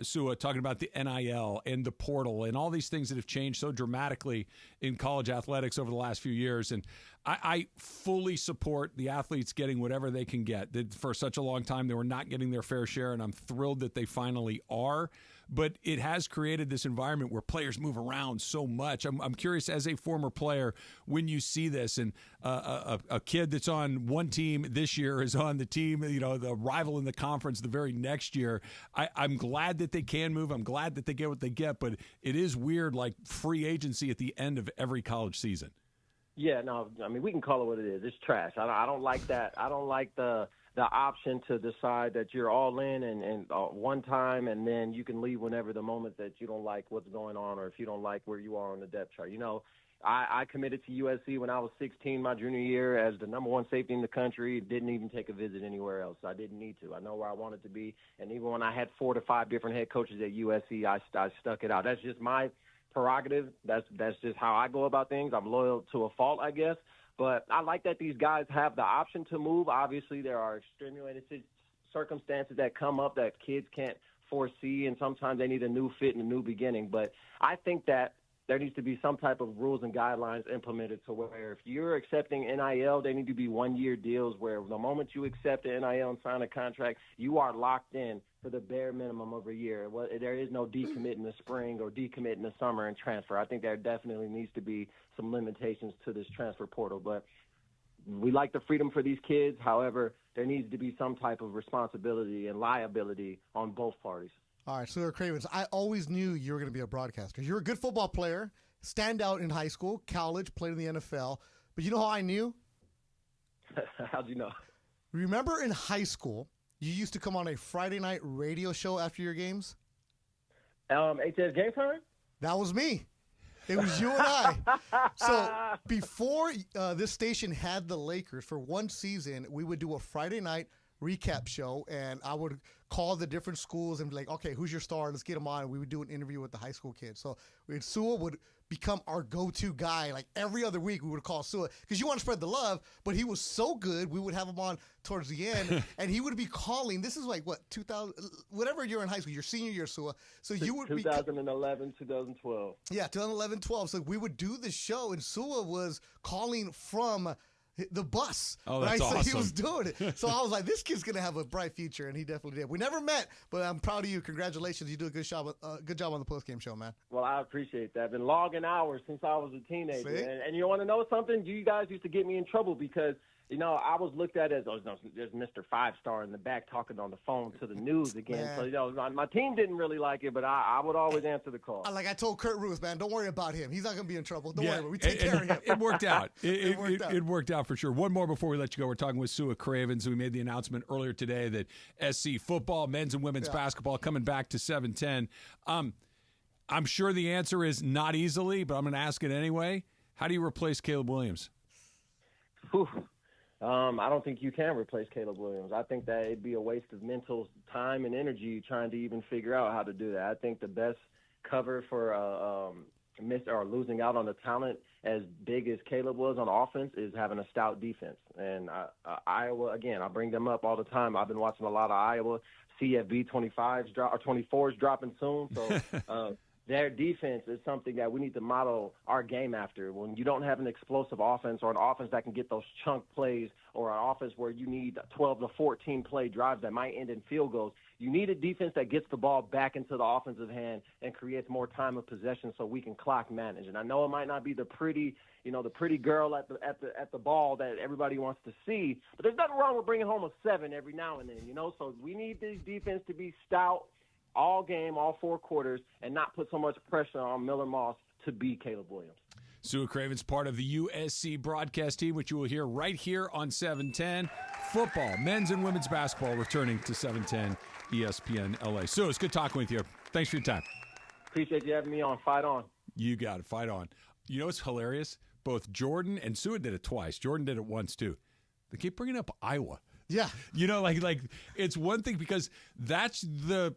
Su, talking about the NIL and the portal and all these things that have changed so dramatically in college athletics over the last few years. And I fully support the athletes getting whatever they can get. For such a long time, they were not getting their fair share, and I'm thrilled that they finally are. But it has created this environment where players move around so much. I'm curious, as a former player, when you see this, and a kid that's on one team this year is on the team, the rival in the conference the very next year. I'm glad that they can move. I'm glad that they get what they get, but it is weird, like free agency at the end of every college season. Yeah, no, I mean, we can call it what it is. It's trash. I don't like that. I don't like the option to decide that you're all in and one time and then you can leave whenever the moment that you don't like what's going on or if you don't like where you are on the depth chart. I committed to USC when I was 16, my junior year, as the number one safety in the country. Didn't even take a visit anywhere else. I didn't need to. I know where I wanted to be. And even when I had 4 to 5 different head coaches at USC, I stuck it out. That's just my prerogative. That's just how I go about things. I'm loyal to a fault, I guess. But I like that these guys have the option to move. Obviously, there are extenuating circumstances that come up that kids can't foresee, and sometimes they need a new fit and a new beginning. But I think that there needs to be some type of rules and guidelines implemented to where if you're accepting NIL, they need to be one-year deals where the moment you accept an NIL and sign a contract, you are locked in for the bare minimum of a year. Well, there is no decommit in the spring or decommit in the summer and transfer. I think there definitely needs to be some limitations to this transfer portal. But we like the freedom for these kids. However, there needs to be some type of responsibility and liability on both parties. All right, Su Cravens, I always knew you were going to be a broadcaster. You're a good football player, stand out in high school, college, played in the NFL. But you know how I knew? How'd you know? Remember in high school, you used to come on a Friday night radio show after your games? HS Game Time? That was me. It was you and I. So before this station had the Lakers, for one season, we would do a Friday night recap show, and I would call the different schools and be like, okay, who's your star? Let's get them on. And we would do an interview with the high school kids. So Sua would become our go-to guy. Like every other week, we would call Sua because you want to spread the love, but he was so good, we would have him on towards the end, and he would be calling. This is like, what, 2000, whatever you're in high school, your senior year, Sua. So you would 2011, 2012. Yeah, 2011, 12. So we would do the show, and Sua was calling from the bus. Oh, that's awesome. So he was doing it. So I was like, this kid's going to have a bright future, and he definitely did. We never met, but I'm proud of you. Congratulations. You do a good job on the postgame show, man. Well, I appreciate that. I've been logging hours since I was a teenager. And you want to know something? You guys used to get me in trouble because, I was looked at as, there's Mr. 5-Star in the back talking on the phone to the news again. Man. So, my team didn't really like it, but I would always answer the call. Like I told Kurt Ruth, man, don't worry about him. He's not going to be in trouble. Don't worry about it. We take care of him. It worked out. It worked out for sure. One more before we let you go. We're talking with Su Cravens. We made the announcement earlier today that SC football, men's and women's basketball coming back to 710. I'm sure the answer is not easily, but I'm going to ask it anyway. How do you replace Caleb Williams? I don't think you can replace Caleb Williams. I think that it'd be a waste of mental time and energy trying to even figure out how to do that. I think the best cover for losing out on the talent as big as Caleb was on offense is having a stout defense. And Iowa, again, I bring them up all the time. I've been watching a lot of Iowa. CFB 24s dropping soon. So their defense is something that we need to model our game after. When you don't have an explosive offense or an offense that can get those chunk plays or an offense where you need 12 to 14 play drives that might end in field goals, you need a defense that gets the ball back into the offensive hand and creates more time of possession so we can clock manage. And I know it might not be the pretty girl at the ball that everybody wants to see, but there's nothing wrong with bringing home a 7 every now and then, So we need this defense to be stout all game, all 4 quarters, and not put so much pressure on Miller Moss to be Caleb Williams. Su Cravens, part of the USC broadcast team, which you will hear right here on 710. Football, men's and women's basketball returning to 710 ESPN LA. Su, it's good talking with you. Thanks for your time. Appreciate you having me on. Fight on. You got it. Fight on. You know what's hilarious? Both Jordan and Sue did it twice. Jordan did it once, too. They keep bringing up Iowa. Yeah. Like it's one thing because that's the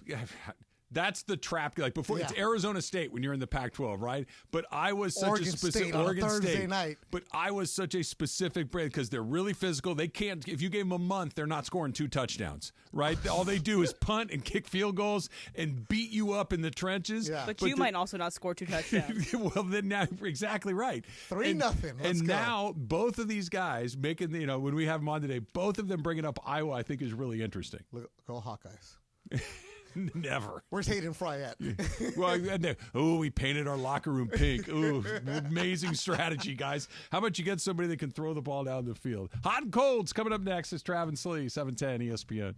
trap. Like before, it's Arizona State when you're in the Pac-12, right? But Iowa's such a specific Oregon State night. But Iowa's such a specific brand because they're really physical. They can't. If you gave them a month, they're not scoring 2 touchdowns, right? All they do is punt and kick field goals and beat you up in the trenches. Yeah. But you might also not score 2 touchdowns. Well, then now exactly right. 3-0. And now both of these guys making when we have them on today, both of them bringing up Iowa, I think is really interesting. Go Hawkeyes. Never. Where's Hayden Fry at? We painted our locker room pink. Ooh, amazing strategy, guys. How about you get somebody that can throw the ball down the field? Hot and Cold's coming up next. It's Travis Lee, 710 ESPN.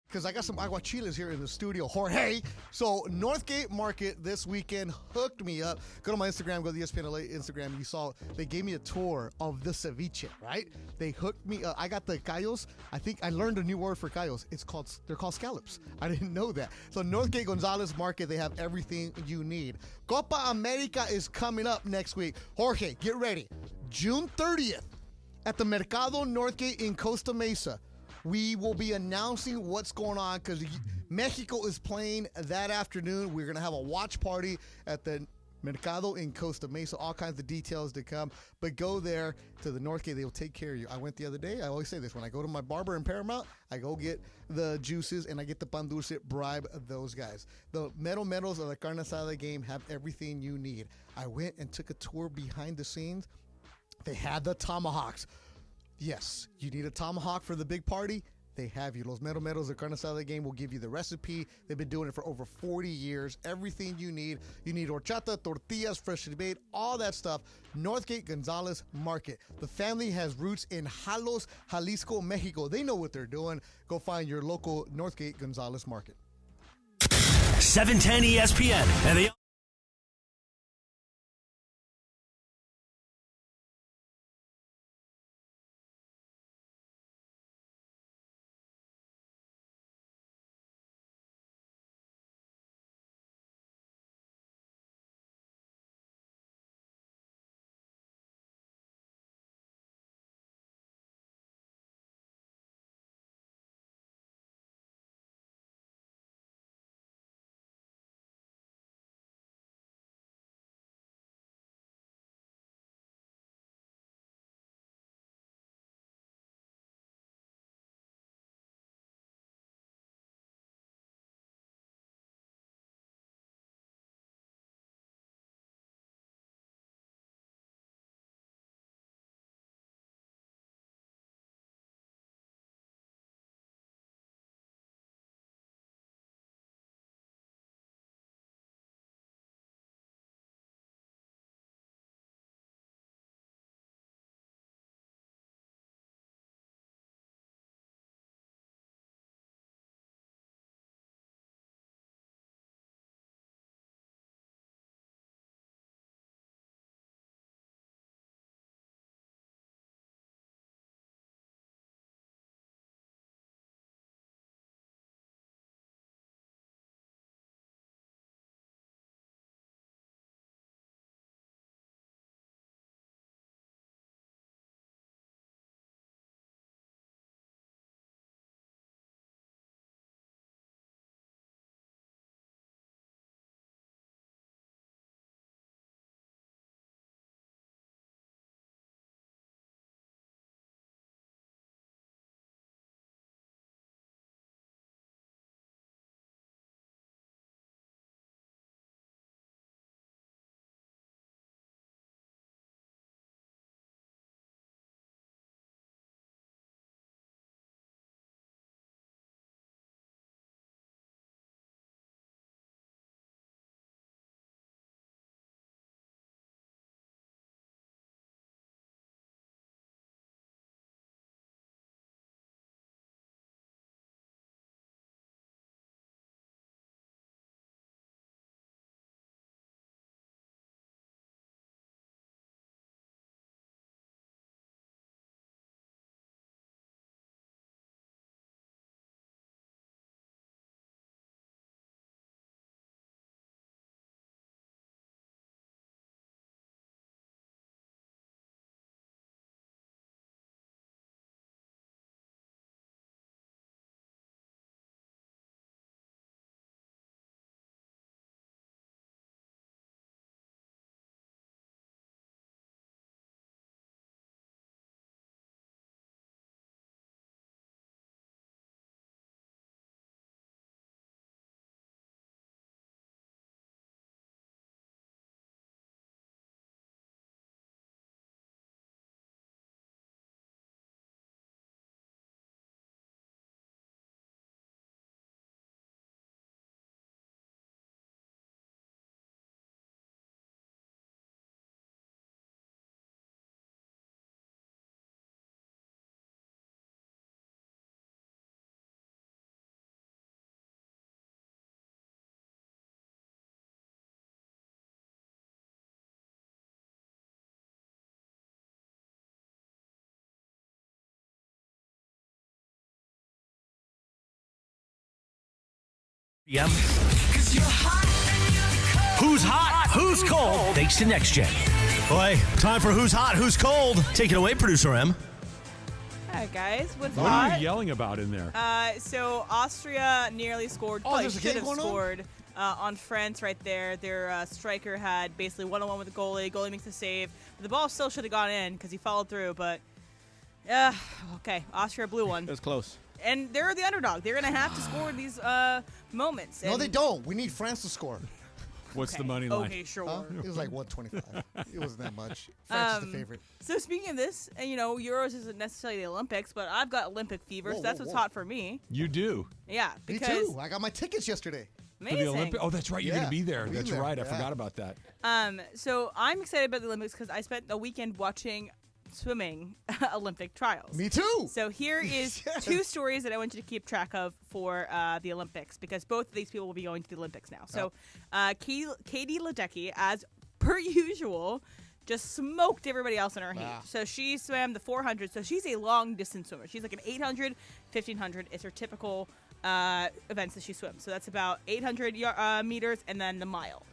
Because I got some aguachiles here in the studio. Jorge. So Northgate Market this weekend hooked me up. Go to my Instagram, go to the ESPN LA Instagram. You saw they gave me a tour of the ceviche, right? They hooked me up. I got the callos. I think I learned a new word for callos. They're called scallops. I didn't know that. So Northgate Gonzalez Market, they have everything you need. Copa America is coming up next week. Jorge, get ready. June 30th at the Mercado Northgate in Costa Mesa. We will be announcing what's going on because Mexico is playing that afternoon. We're going to have a watch party at the Mercado in Costa Mesa. All kinds of details to come. But go there to the Northgate. They will take care of you. I went the other day. I always say this. When I go to my barber in Paramount, I go get the juices and I get the pan dulce. Bribe those guys. The medals of the carne asada game have everything you need. I went and took a tour behind the scenes. They had the tomahawks. Yes, you need a tomahawk for the big party. They have you. Los Meros, the carne asada game, will give you the recipe. They've been doing it for over 40 years. Everything you need. You need horchata, tortillas, freshly made, all that stuff. Northgate Gonzalez Market. The family has roots in Jalos, Jalisco, Mexico. They know what they're doing. Go find your local Northgate Gonzalez Market. 710 ESPN and the Yep. Who's hot? Who's cold? Thanks to Next Gen. Boy, time for Who's Hot, Who's Cold. Take it away, Producer M. Hi, guys. What's What hot? are you yelling about in there? So Austria nearly scored. Oh, Probably there's a should game have going scored on France right there. Their striker had basically one-on-one with the goalie. Goalie makes the save. The ball still should have gone in because he followed through, but okay. Austria blew one. It was close. And they're the underdog. They're going to have to score these moments. No, And- they don't. We need France to score. What's the Okay. money line? Okay, sure. Huh? It was like 125. It wasn't that much. France is the favorite. So speaking of this, Euros isn't necessarily the Olympics, but I've got Olympic fever, so that's what's hot for me. You do. Yeah, Me because too. I got my tickets yesterday. amazing. For the Olympic. Oh, that's right. You're going to be there. I'll be That's there. right. I Yeah. forgot about that. So I'm excited about the Olympics because I spent the weekend watching swimming Olympic trials. Me too. So here is Yes. 2 stories that I want you to keep track of for the Olympics because both of these people will be going to the Olympics now. So Katie Ledecky, as per usual, just smoked everybody else in her heat. Wow. So she swam the 400. So she's a long distance swimmer. She's like an 800, 1500. It's her typical events that she swims. So that's about 800 meters and then the mile.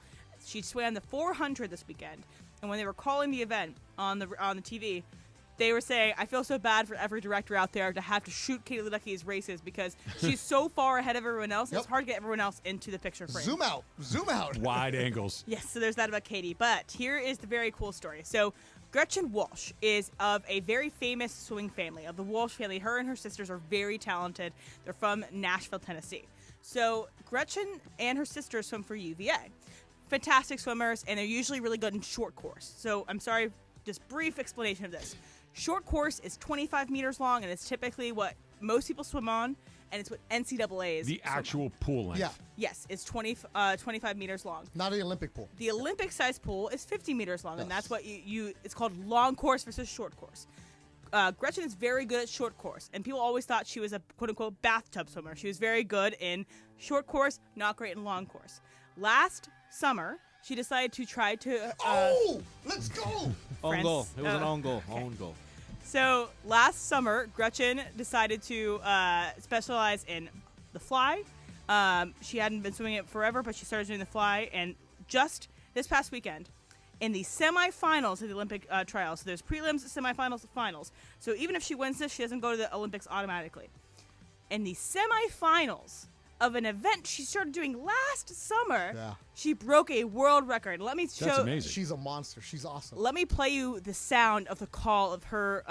She swam the 400 this weekend. And when they were calling the event on the TV, they were saying, I feel so bad for every director out there to have to shoot Katie Ledecky's races because she's so far ahead of everyone else. Yep. It's hard to get everyone else into the picture frame. Zoom out. Zoom out. Wide angles. Yes, so there's that about Katie. But here is the very cool story. So Gretchen Walsh is of a very famous swimming family, of the Walsh family. Her and her sisters are very talented. They're from Nashville, Tennessee. So Gretchen and her sisters swim for UVA. Fantastic swimmers, and they're usually really good in short course. So I'm sorry, just brief explanation of this. Short course is 25 meters long, and it's typically what most people swim on, and it's what NCAA is. The actual pool length. Yeah. Yes, it's 25 meters long. Not the Olympic pool. The Olympic size pool is 50 meters long, and that's what it's called long course versus short course. Gretchen is very good at short course, and people always thought she was a quote-unquote bathtub swimmer. She was very good in short course, not great in long course. Last summer, she decided to try to... let's go! Own goal. It was an own goal. Okay. Own goal. So last summer, Gretchen decided to specialize in the fly. She hadn't been swimming it forever, but she started doing the fly. And just this past weekend, in the semifinals of the Olympic trials, so there's prelims, semifinals, finals. So even if she wins this, she doesn't go to the Olympics automatically. In the semifinals of an event she started doing last summer, she broke a world record. Let me show. That's amazing. She's a monster. She's awesome. Let me play you the sound of the call of her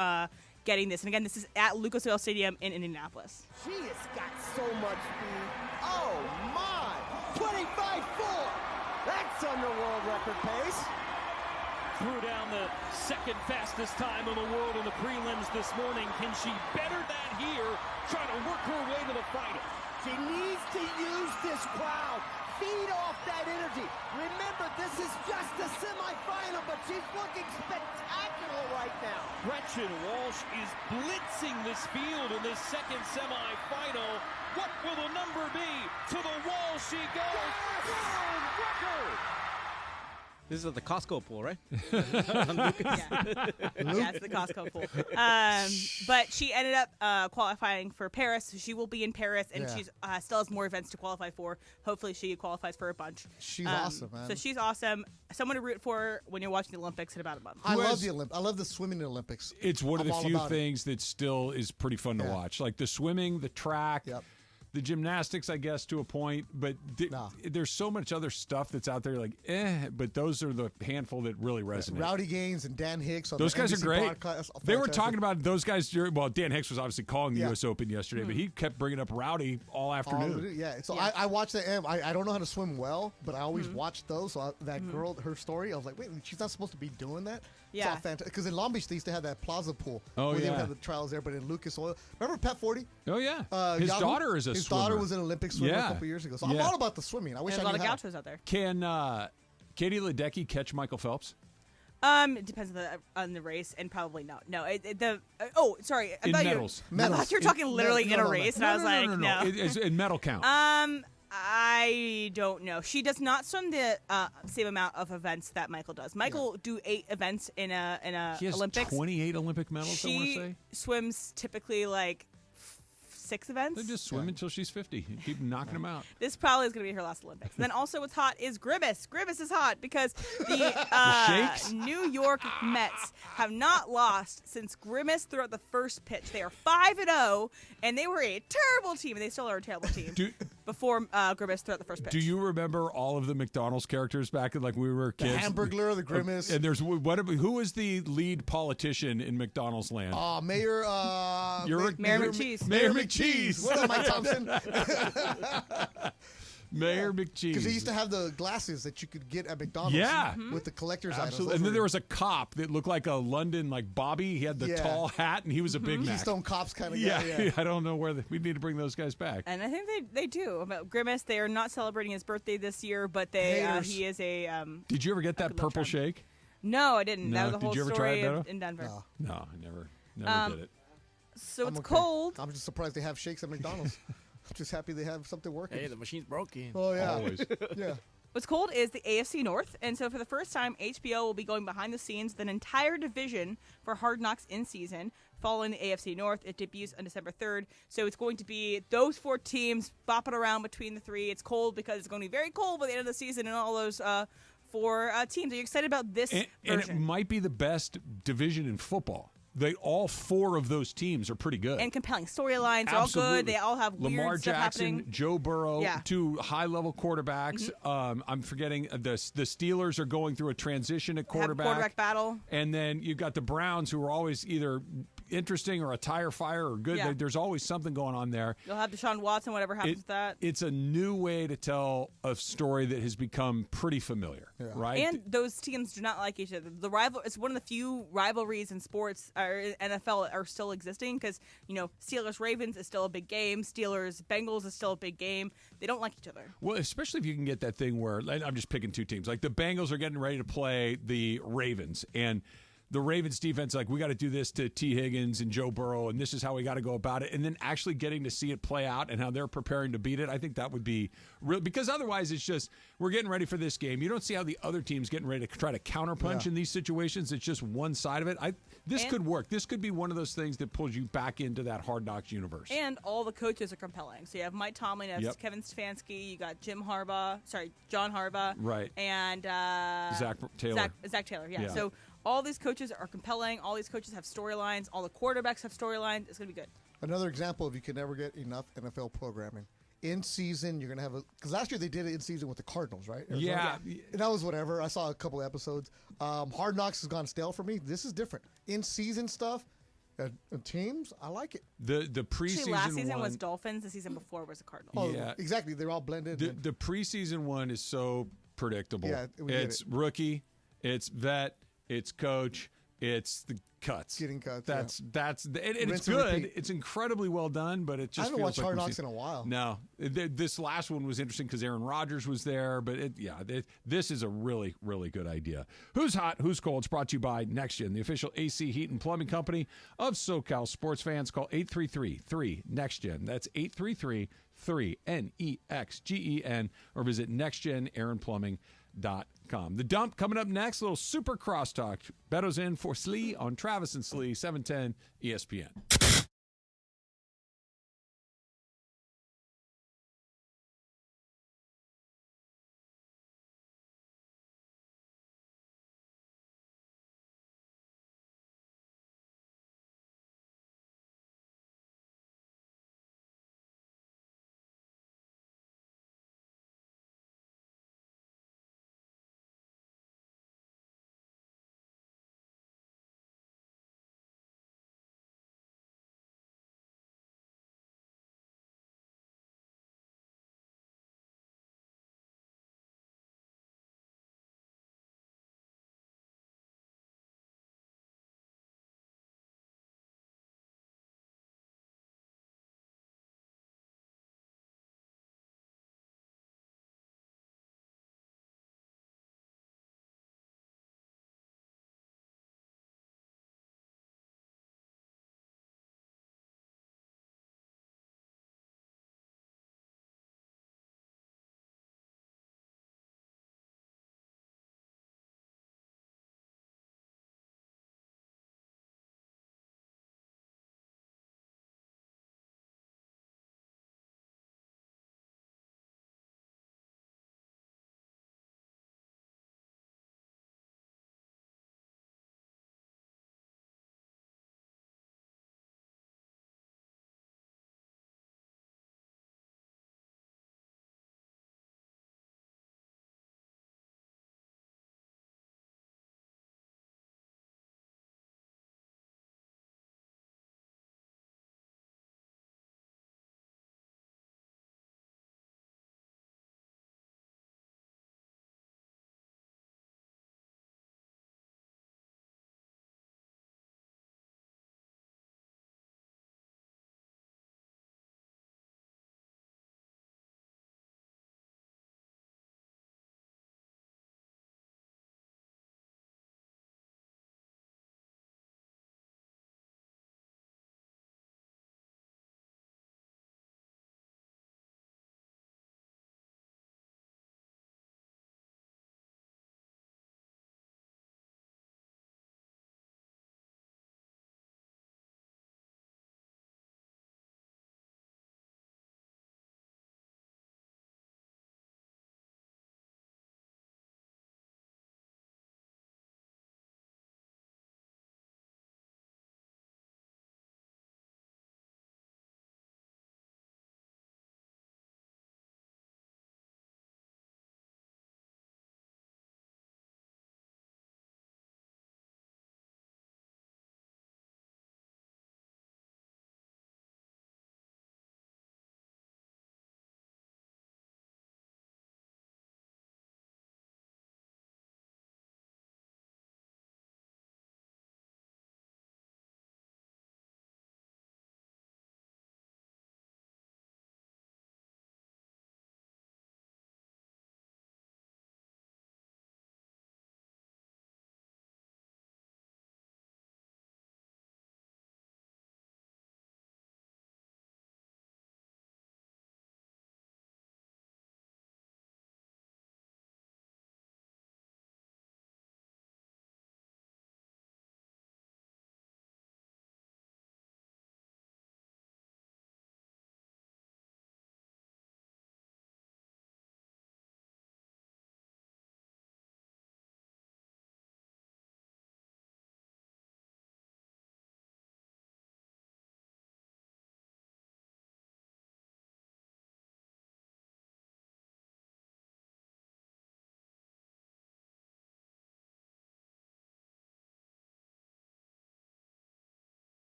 getting this. And again, this is at Lucas Oil Stadium in Indianapolis. She has got so much speed. Oh my! 25.4. That's under world record pace. Threw down the second fastest time in the world in the prelims this morning. Can she better that here? Trying to work her way to the final. She needs to use this crowd. Feed off that energy. Remember, this is just a semifinal, but she's looking spectacular right now. Gretchen Walsh is blitzing this field in this second semifinal. What will the number be? To the wall she goes. World record. This is at the Costco pool, right? Yeah, it's the Costco pool. But she ended up qualifying for Paris. So she will be in Paris, and she still has more events to qualify for. Hopefully, she qualifies for a bunch. She's awesome, man. So she's awesome. Someone to root for when you're watching the Olympics in about a month. I love the Olympics. I love the swimming in the Olympics. It's one of I'm the all few about it. things that still is pretty fun to watch. Like the swimming, the track, the gymnastics, I guess, to a point. But there's so much other stuff that's out there, like, but those are the handful that really resonate. Rowdy Gaines and Dan Hicks. On Those the guys NBC are great. broadcast. They were Fantastic. talking about those guys during. Well, Dan Hicks was obviously calling the U.S. Open yesterday, but he kept bringing up Rowdy all afternoon. So I watched that. I don't know how to swim well, but I always watch those. So that girl, her story, I was like, wait, she's not supposed to be doing that. Yeah. It's all fantastic. Because in Long Beach, they used to have that plaza pool. Oh, where they yeah. would have the trials there. But in Lucas Oil, remember Pat Forty? Oh, yeah. His daughter is a His swimmer. daughter was an Olympic swimmer a couple years ago. So I'm all about the swimming. I wish There's I a lot knew of how. gauchos out there. Can Katie Ledecky catch Michael Phelps? It depends on the race, and probably not. No, sorry. I In thought medals. I thought you were talking literally in a race, and I was like, no. In medal count. I don't know. She does not swim the same amount of events that Michael does. Michael do 8 events in a He has Olympics. 28 Olympic medals, I want to She say. swims typically like 6 events. They just swim until she's 50 and keep knocking them out. This probably is going to be her last Olympics. And then also what's hot is Grimace. Grimace is hot because the New York Mets have not lost since Grimace threw out the first pitch. They are 5-0, and they were a terrible team, and they still are a terrible team before Grimace threw out the first pitch. Do you remember all of the McDonald's characters back in when we were kids? The Hamburglar, the Grimace. And there's who was the lead politician in McDonald's land? Mayor McCheese. Mayor McCheese. What am I, Thompson? Mayor McCheese. Because they used to have the glasses that you could get at McDonald's. Yeah. With the collector's Absolutely. items. And then there was a cop that looked like a London, Bobby. He had the tall hat, and he was a Big Mac. Keystone Cops kind of guy. Yeah. I don't know where we need to bring those guys back. And I think they do. About Grimace, they are not celebrating his birthday this year, but he is a. Did you ever get that purple shake? No, I didn't. No. That was the whole Did you ever story try it, in Denver. No, I never did it. So it's okay. cold. I'm just surprised they have shakes at McDonald's. I'm just happy they have something working. Hey, the machine's broken. Oh, yeah. Always. Yeah. What's cold is the AFC North, and so for the first time, HBO will be going behind the scenes with an entire division for Hard Knocks in season. Following the AFC North, it debuts on December 3rd, so it's going to be those 4 teams bopping around between the 3. It's cold because it's going to be very cold by the end of the season, and all those 4 teams. Are you excited about this version? And it might be the best division in football. All 4 of those teams are pretty good. And compelling storylines. They're all good. They all have weird Lamar stuff Jackson, happening. Joe Burrow, Yeah. 2 high-level quarterbacks. I'm forgetting the Steelers are going through a transition at quarterback. Have quarterback battle. And then you've got the Browns, who are always either interesting or a tire fire or good. Yeah. There's always something going on there. You'll have Deshaun Watson, whatever happens with that. It's a new way to tell a story that has become pretty familiar, right? And those teams do not like each other. It's one of the few rivalries in sports or in NFL are still existing because Steelers Ravens is still a big game. Steelers Bengals is still a big game. They don't like each other. Well, especially if you can get that thing where I'm just picking 2 teams. Like the Bengals are getting ready to play the Ravens, and the Ravens defense, we got to do this to T. Higgins and Joe Burrow, and this is how we got to go about it. And then actually getting to see it play out and how they're preparing to beat it, I think that would be real. Because otherwise, it's just we're getting ready for this game. You don't see how the other team's getting ready to try to counterpunch in these situations. It's just one side of it. This could work. This could be one of those things that pulls you back into that Hard Knocks universe. And all the coaches are compelling. So you have Mike Tomlin, you have Kevin Stefanski, you got John Harbaugh, right? And Zach Taylor. Zach Taylor, yeah. So all these coaches are compelling. All these coaches have storylines. All the quarterbacks have storylines. It's going to be good. Another example of you can never get enough NFL programming. In season, you're going to have because last year they did it in season with the Cardinals, right? Yeah. And that was whatever. I saw a couple episodes. Hard Knocks has gone stale for me. This is different. In season stuff, teams, I like it. The preseason Actually, last season one was Dolphins. The season before was the Cardinals. Oh, yeah, exactly. They're all blended. The preseason one is so predictable. Yeah, it's rookie, it's vet, it's coach. It's the cuts. Getting cuts. And it's good. It's incredibly well done, but it just I haven't feels watched like Hard Knocks in a while. No, this last one was interesting because Aaron Rodgers was there, but this is a really, really good idea. Who's hot? Who's cold? It's brought to you by NextGen, the official AC heat and plumbing company of SoCal sports fans. Call 833-3-NEXTGen. That's 833-3-NEXGEN, or visit nextgenaaronplumbing.com. The Dump coming up next. A little super crosstalk. Betto's in for Slee on Travis and Slee, 710 ESPN.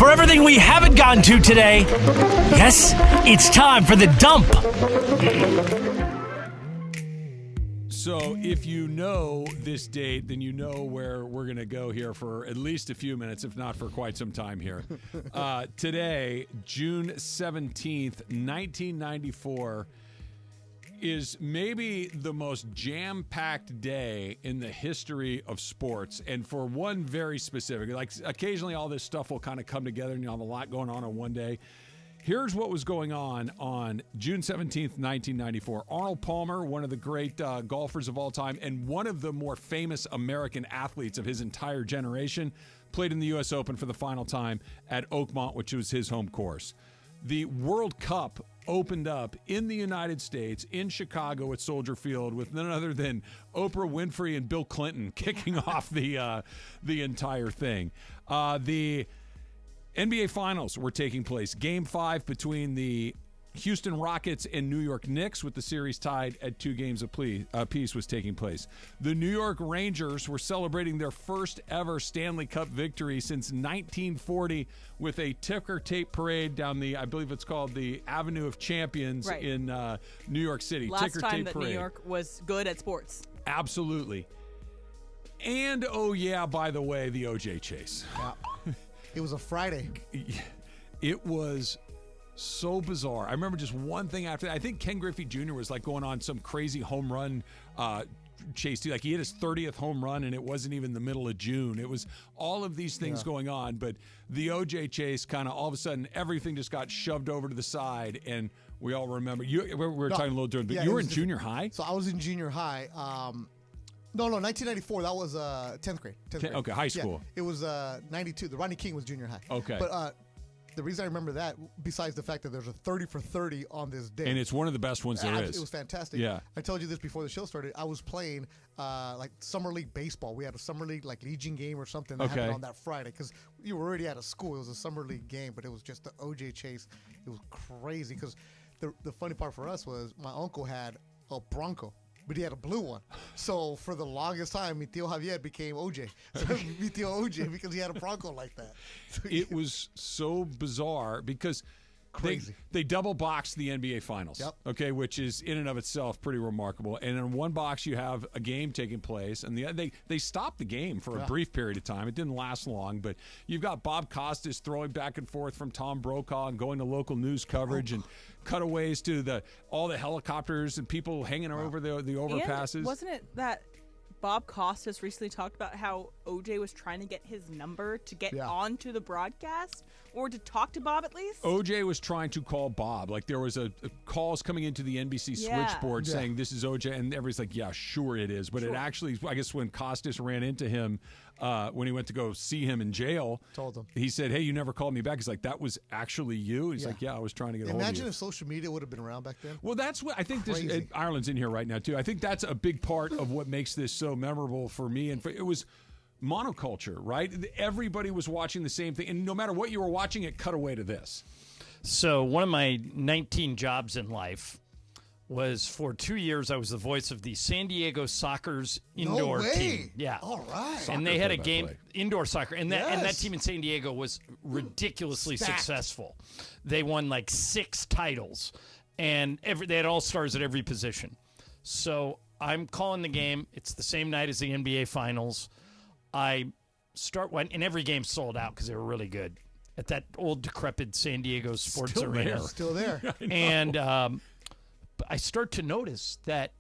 For everything we haven't gotten to today, yes, it's time for the dump. So if you know this date, then you know where we're going to go here for at least a few minutes, if not for quite some time here. Today, June 17th, 1994, is maybe the most jam-packed day in the history of sports, and for one very specific. Like, occasionally all this stuff will kind of come together and you'll have a lot going on one day. Here's what was going on June 17th, 1994. Arnold Palmer, one of the great golfers of all time and one of the more famous American athletes of his entire generation, played in the U.S. Open for the final time at Oakmont, which was his home course. The World Cup opened up in the United States, in Chicago at Soldier Field, with none other than Oprah Winfrey and Bill Clinton kicking off the entire thing. The NBA Finals were taking place. Game 5 between the Houston Rockets and New York Knicks, with the series tied at 2 games apiece, was taking place. The New York Rangers were celebrating their first ever Stanley Cup victory since 1940 with a ticker tape parade down the, I believe it's called the Avenue of Champions in New York City. Last ticker time tape that parade. New York was good at sports. Absolutely. And, oh yeah, by the way, the OJ chase. Yeah. It was a Friday. It was so bizarre. I remember just one thing after that. I think Ken Griffey Jr. was like going on some crazy home run chase too. Like, he hit his 30th home run and it wasn't even the middle of June. It was all of these things going on, but the OJ chase, kind of all of a sudden everything just got shoved over to the side, and we all remember. We were talking a little during, but you were in junior high? So I was in junior high. No, 1994. That was 10th grade. 10th grade. Okay, high school. Yeah, it was 92. The Rodney King was junior high. Okay. But the reason I remember that, besides the fact that there's a 30 for 30 on this day. And it's one of the best ones there is. It was fantastic. Yeah. I told you this before the show started. I was playing like summer league baseball. We had a summer league like Legion game or something that happened on that Friday, because you were already out of school. It was a summer league game, but it was just the OJ chase. It was crazy, because the funny part for us was my uncle had a Bronco, but he had a blue one. So for the longest time, mi tío Javier became OJ. Mi tío OJ, because he had a Bronco like that. So it was so bizarre because crazy. They double boxed the NBA Finals, okay, which is in and of itself pretty remarkable. And in one box you have a game taking place, and they stopped the game for a brief period of time. It didn't last long, but you've got Bob Costas throwing back and forth from Tom Brokaw and going to local news coverage and cutaways to all the helicopters and people hanging over the overpasses. And wasn't it that Bob Costas recently talked about how OJ was trying to get his number to get onto the broadcast, or to talk to Bob at least? OJ was trying to call Bob. Like, there was a calls coming into the NBC switchboard saying, this is OJ, and everybody's like, yeah, sure it is. But it actually, I guess when Costas ran into him, when he went to go see him in jail, told him. He said, hey, you never called me back. He's like, that was actually you? He's like, yeah, I was trying to get a hold of you. Imagine if social media would have been around back then. Well, that's what I think. Ireland's in here right now, too. I think that's a big part of what makes this so memorable for me. And it was monoculture, right? Everybody was watching the same thing. And no matter what you were watching, it cut away to this. So one of my 19 jobs in life was, for 2 years, I was the voice of the San Diego Soccer's indoor team. Yeah. All right. And they had a game, indoor soccer, and that team in San Diego was ridiculously successful. They won like 6 titles, and they had all-stars at every position. So I'm calling the game. It's the same night as the NBA Finals. I start and every game sold out because they were really good at that old decrepit San Diego Sports Arena. Still there. And I start to notice that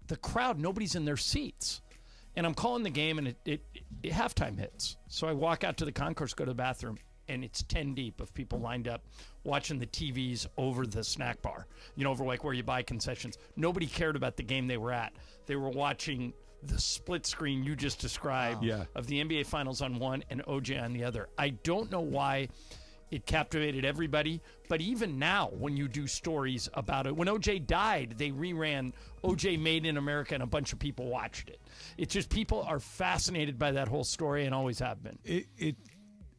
the crowd, nobody's in their seats. And I'm calling the game, and it halftime hits. So I walk out to the concourse, go to the bathroom, and it's 10 deep of people lined up watching the TVs over the snack bar, over like where you buy concessions. Nobody cared about the game they were at. They were watching the split screen you just described of the NBA Finals on one and OJ on the other. I don't know why it captivated everybody, but even now when you do stories about it, when OJ died, they reran OJ Made in America, and a bunch of people watched it. It's just, people are fascinated by that whole story and always have been.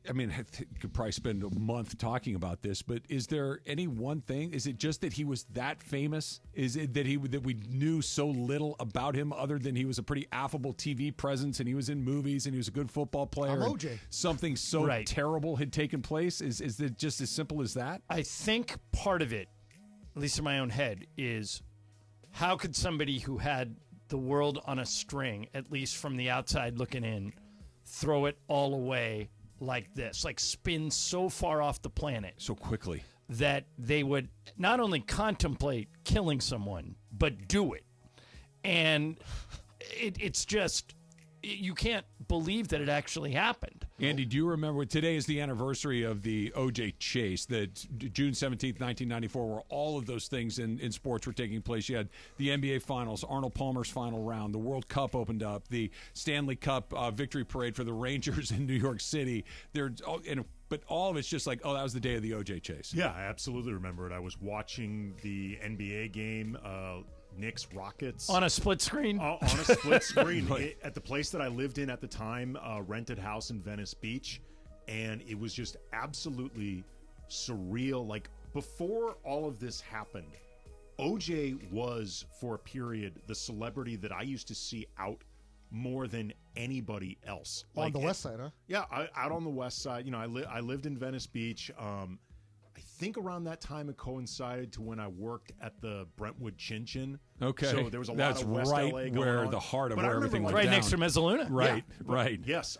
I mean, I think you could probably spend a month talking about this, but is there any one thing? Is it just that he was that famous? Is it that we knew so little about him other than he was a pretty affable TV presence and he was in movies and he was a good football player? I'm OJ. Something so terrible had taken place? Is it just as simple as that? I think part of it, at least in my own head, is how could somebody who had the world on a string, at least from the outside looking in, throw it all away like this, like spin so far off the planet so quickly that they would not only contemplate killing someone but do it. And it's just, you can't believe that it actually happened. Andy, do you remember, today is the anniversary of the O.J. chase, the June 17th, 1994, where all of those things in sports were taking place. You had the NBA Finals, Arnold Palmer's final round, the World Cup opened up, the Stanley Cup victory parade for the Rangers in New York City. But all of it's just like, oh, that was the day of the O.J. chase. Yeah, I absolutely remember it. I was watching the NBA game, Knicks Rockets on a split screen. On a split screen at the place that I lived in at the time, rented house in Venice Beach, and it was just absolutely surreal. Like, before all of this happened, OJ was for a period the celebrity that I used to see out more than anybody else. On the west side, huh? Yeah, out on the west side. You know, I lived in Venice Beach. I think around that time it coincided to when I worked at the Brentwood Chin Chin. Okay. So there was a That's lot of West right LA going where on. the heart of But I where remember, everything like, went Right down. next to Mezzaluna. Right, Yeah, right. Yes.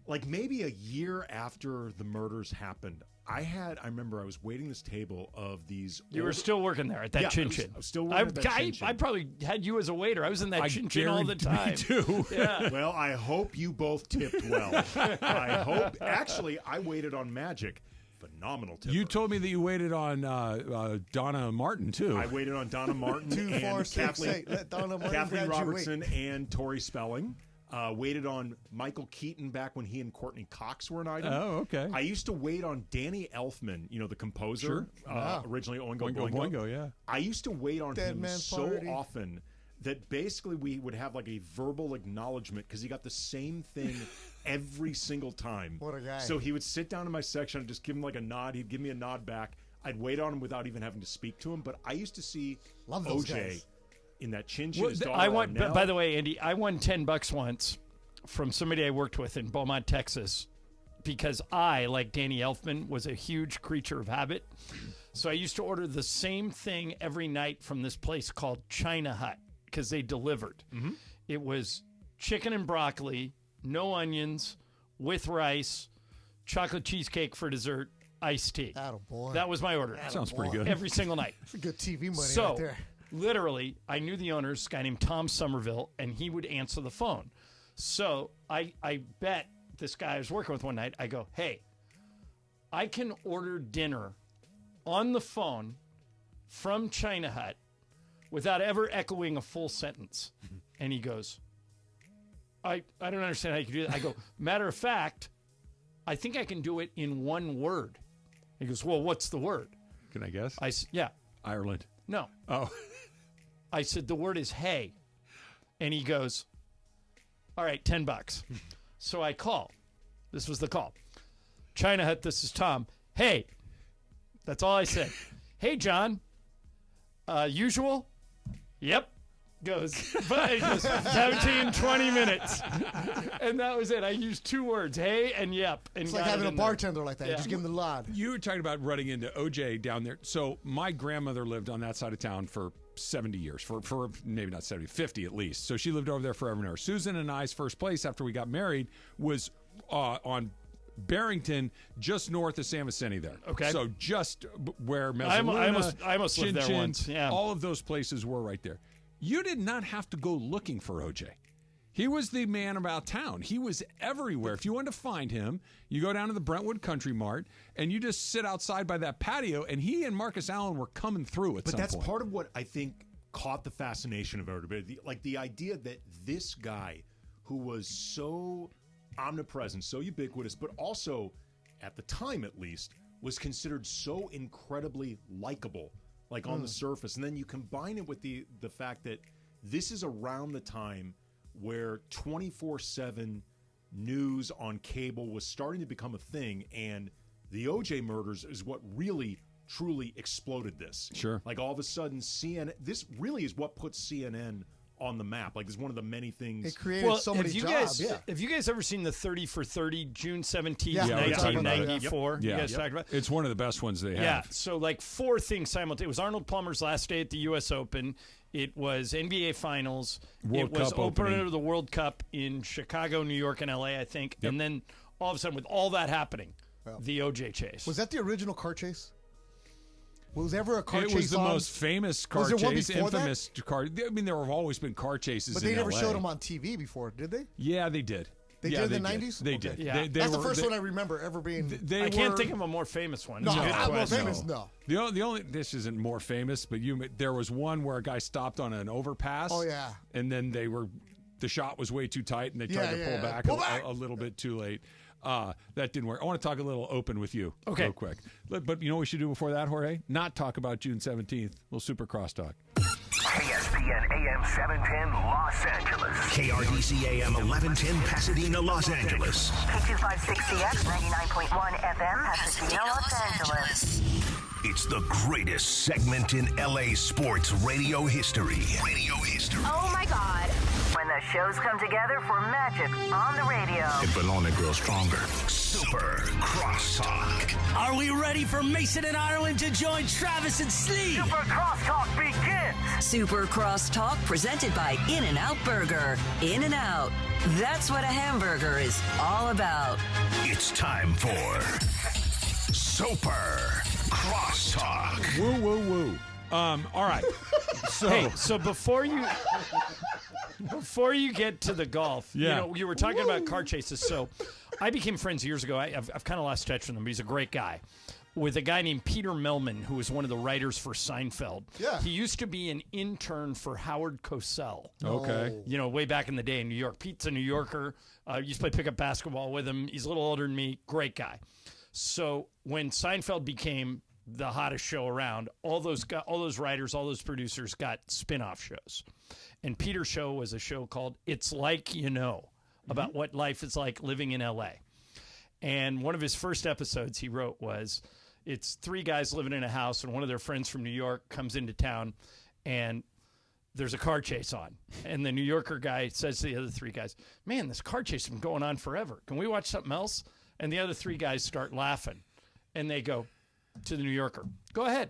Like maybe a year after the murders happened, I remember I was waiting this table of these. You were still working there at that Chin Chin. I was still working at that Chin Chin. I probably had you as a waiter. I was in that Chin Chin all the time. Me too. Yeah. Well, I hope you both tipped well. I hope. Actually, I waited on Magic. Phenomenal tipper. You told me that you waited on Donna Martin, too. I waited on Donna Martin Two, and four, six, eight. Let Donna Martin Kathleen graduate. Robertson and Tori Spelling. Waited on Michael Keaton back when he and Courtney Cox were an item. Oh, okay. I used to wait on Danny Elfman, you know, the composer, originally Oingo Boingo. Yeah. I used to wait on Dead him Man so Party. often that basically we would have like a verbal acknowledgement because he got the same thing every single time. What a guy. So he would sit down in my section and just give him like a nod. He'd give me a nod back. I'd wait on him without even having to speak to him. But I used to see Love those OJ guys. in that Chin Chin. Well, His daughter I won. Arnell. By the way, Andy, I won $10 once from somebody I worked with in Beaumont, Texas, because I, like Danny Elfman, was a huge creature of habit. So I used to order the same thing every night from this place called China Hut because they delivered. Mm-hmm. It was chicken and broccoli, no onions, with rice, chocolate cheesecake for dessert, iced tea. Attaboy. That was my order. Sounds pretty good. Every single night. That's a good TV money So, right there. literally, I knew the owner, this guy named Tom Somerville, and he would answer the phone. So I bet this guy I was working with one night, I go, hey, I can order dinner on the phone from China Hut without ever echoing a full sentence. And he goes, I don't understand how you can do that. I go, matter of fact, I think I can do it in one word. He goes, well, what's the word? Can I guess? Yeah. Ireland. No. Oh. I said, the word is hey. And he goes, all right, $10. So I call. This was the call. China Hut, this is Tom. Hey. That's all I said. Hey, John. Usual? Yep. Goes 17, 20 minutes. And that was it. I used two words, hey and yep. And It's like got having it a in there. bartender like that. Yeah. Just give him the nod. You were talking about running into OJ down there. So my grandmother lived on that side of town for 70 years, for maybe not 70, 50 at least. So she lived over there forever and ever. Susan and I's first place after we got married was on Barrington, just north of San Vicente there. Okay. So just where I Mezzaluna, almost lived there Chin Chin, once. Yeah. all of those places were right there. You did not have to go looking for OJ. He was the man about town. He was everywhere. If you wanted to find him, you go down to the Brentwood Country Mart and you just sit outside by that patio, and he and Marcus Allen were coming through at some But that's point. part of what I think caught the fascination of everybody. Like the idea that this guy who was so omnipresent, so ubiquitous, but also, at the time at least, was considered so incredibly likable, like on the surface. And then you combine it with the fact that this is around the time where 24/7 news on cable was starting to become a thing, and the OJ murders is what really, truly exploded this. Sure. Like all of a sudden, CNN, this really is what puts CNN on the map. Like it's one of the many things. It created so many jobs. Have you guys ever seen the 30 for 30 June 17th, Yeah. 1994? Yeah. You guys talked about it? It's one of the best ones they have. Yeah, so like 4 things simultaneously. It was Arnold Plummer's last day at the U.S. Open. It was NBA Finals. World it was Cup opener opening. of the World Cup in Chicago, New York, and L.A., I think. And then all of a sudden, with all that happening, the OJ chase. Was that the original car chase? Was ever a car chase? It was the on? most famous car Was there one chase, before that? infamous car. I mean, there have always been car chases But in they never LA. showed them on TV before, did they? Yeah, they did. They Yeah, did in the they 90s? They Okay. did. Yeah. That's the first one I remember ever being. I can't think of a more famous one. No, It's a good not more question. famous, no. The only this isn't more famous, but there was one where a guy stopped on an overpass. Oh, yeah. And then the shot was way too tight, and they tried to pull back, a little bit too late. That didn't work. I want to talk a little open with you, real quick. But you know what we should do before that, Jorge? Not talk about June 17th. Little super crosstalk. ESPN AM 710 Los Angeles. KRDC AM 1110 Pasadena, Los Angeles. K256CX 99.1 FM Pasadena, Los Angeles. It's the greatest segment in LA sports radio history. Oh my God. When the shows come together for magic on the radio. It will only grow stronger. Super Crosstalk. Are we ready for Mason and Ireland to join Travis and Slee? Super Crosstalk begins. Super Crosstalk presented by In-N-Out Burger. In-N-Out. That's what a hamburger is all about. It's time for Super Crosstalk. Woo, woo, woo. All right. So before you get to the golf, you were talking about car chases. So I became friends years ago. I've kind of lost touch with him, but he's a great guy. With a guy named Peter Millman, who was one of the writers for Seinfeld. Yeah. He used to be an intern for Howard Cosell. Okay. Way back in the day in New York. Pete's a New Yorker. Used to play pickup basketball with him. He's a little older than me. Great guy. So when Seinfeld became the hottest show around, all those writers, all those producers got spin-off shows. And Peter's show was a show called It's Like You Know, about what life is like living in L.A. And one of his first episodes he wrote was, it's 3 guys living in a house, and one of their friends from New York comes into town, and there's a car chase on. And the New Yorker guy says to the other 3 guys, man, this car chase has been going on forever. Can we watch something else? And the other 3 guys start laughing. And they go to the New Yorker, go ahead.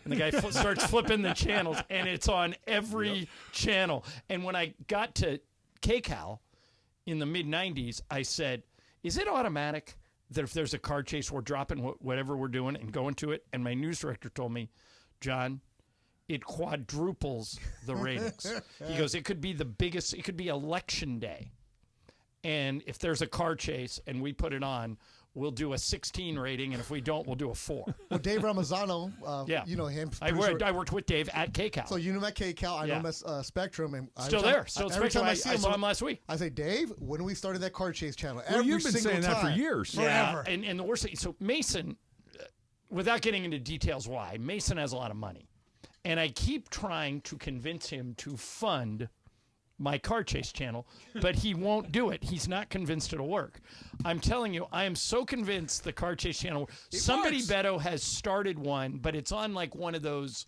And the guy starts flipping the channels, and it's on every channel. And when I got to KCAL in the mid-'90s, I said, is it automatic that if there's a car chase, we're dropping whatever we're doing and going to it? And my news director told me, John, it quadruples the ratings. He goes, it could be the biggest, it could be election day. And if there's a car chase and we put it on, we'll do a 16 rating, and if we don't, we'll do a 4. Well, Dave Ramazano, you know him. I worked with Dave at KCAL. So you know him at KCAL. I know him at Spectrum. And Still there. Still at Spectrum. I saw him last week. I say, Dave, when we started that car chase channel? Well, you've been saying that for years. Forever. Yeah. And the worst thing, so Mason, without getting into details why, Mason has a lot of money. And I keep trying to convince him to fund my car chase channel, but he won't do it. He's not convinced it'll work. I'm telling you, I am so convinced the car chase channel. Somebody, Betto, has started one, but it's on like one of those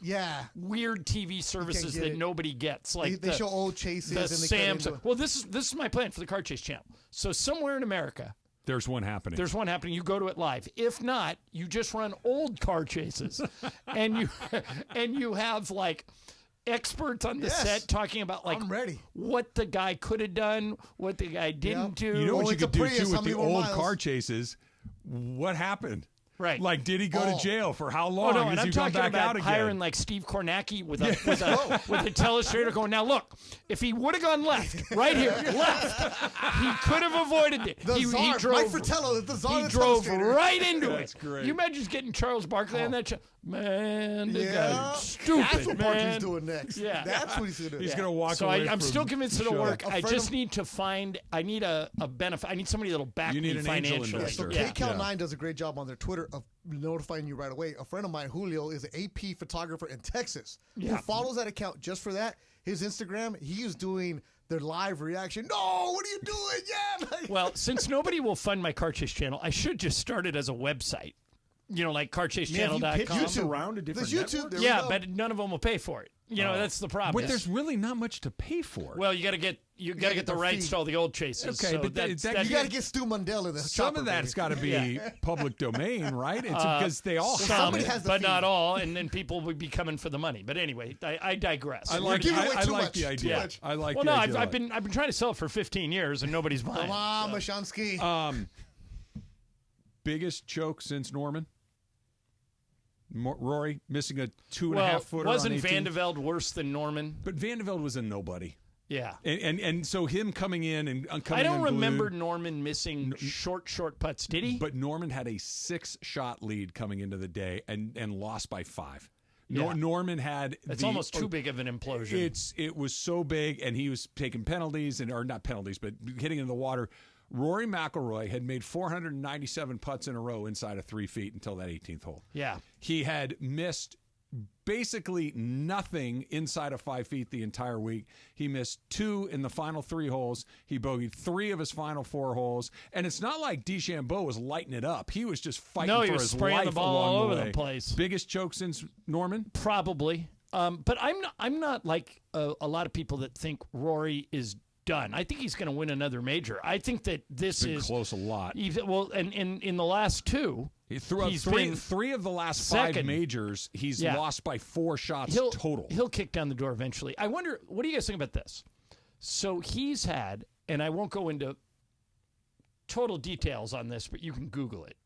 weird TV services that nobody gets. Like they show old chases. The and they Sam's. Well, this is my plan for the car chase channel. So somewhere in America, there's one happening. You go to it live. If not, you just run old car chases, and you have like experts on the set talking about like what the guy could have done, what the guy didn't do. You know what you could do too with the old car chases? What happened? Right. Like, did he go to jail for how long? No, and Is I'm he talking back about out again? hiring like Steve Kornacki with a telestrator going, now look, if he would have gone left, right here, left, he could have avoided it. The he Czar, drove, Mike Fratello, the Czar. He drove right into That's it. great. You imagine just getting Charles Barkley on that show. Man, the Yeah. guy's stupid, That's what man. Barkley's doing next. Yeah. That's what he's going to do. He's going to walk So away I'm from still convinced the it'll show. work. I just need to find. I need a benefit. I need somebody that'll back You need me an angel financially. investor. So KCAL9 does a great job on their Twitter of notifying you right away. A friend of mine, Julio, is an AP photographer in Texas who follows that account just for that. his Instagram, he was doing their live reaction. No, what are you doing? Yeah. Like, Well, since nobody will fund my Car Chase channel, I should just start it as a website. Like carchasechannel.com. Pitch around a different There's YouTube. network? There we Yeah, go. but none of them will pay for it. That's the problem. But there's really not much to pay for. Well, you got to get the their rights feed. to all the old chases. Okay, so but that's that- You got to get Stu Mundell in the Some chopper, of that's baby. got to be public domain, right? It's because they all some, have somebody it. has the but feed. not all, and then people would be coming for the money. But anyway, I digress. I like, giving away I too like much, the too idea. much. I like well, the no, idea. I've been trying to sell it for 15 years, and nobody's buying. Come on, Mashansky. Biggest choke since Norman? Rory missing a 2.5 Well, footer. wasn't on 18. Van de Velde worse than Norman? But Van de Velde was a nobody. Yeah. And so him coming in and coming I don't unglued, remember Norman missing short putts, did he? But Norman had a 6-shot lead coming into the day and lost by 5. Yeah. Norman had It's almost too big of an implosion. It was so big, and he was taking penalties or not penalties, but hitting in the water. Rory McIlroy had made 497 putts in a row inside of 3 feet until that 18th hole. Yeah. He had missed basically nothing inside of 5 feet the entire week. He missed 2 in the final 3 holes. He bogeyed 3 of his final 4 holes. And it's not like DeChambeau was lighting it up. He was just fighting he for was his spraying life the ball along all over way. the place. Biggest choke since Norman? Probably. But I'm not like a lot of people that think Rory is done. I think he's going to win another major. I think that this Been is close a lot. Well, and in the last 2, He threw out he's three, been 3 of the last second. 5 majors. He's Yeah. lost by 4 shots total. He'll kick down the door eventually. I wonder, what do you guys think about this? So he's had, and I won't go into total details on this, but you can Google it.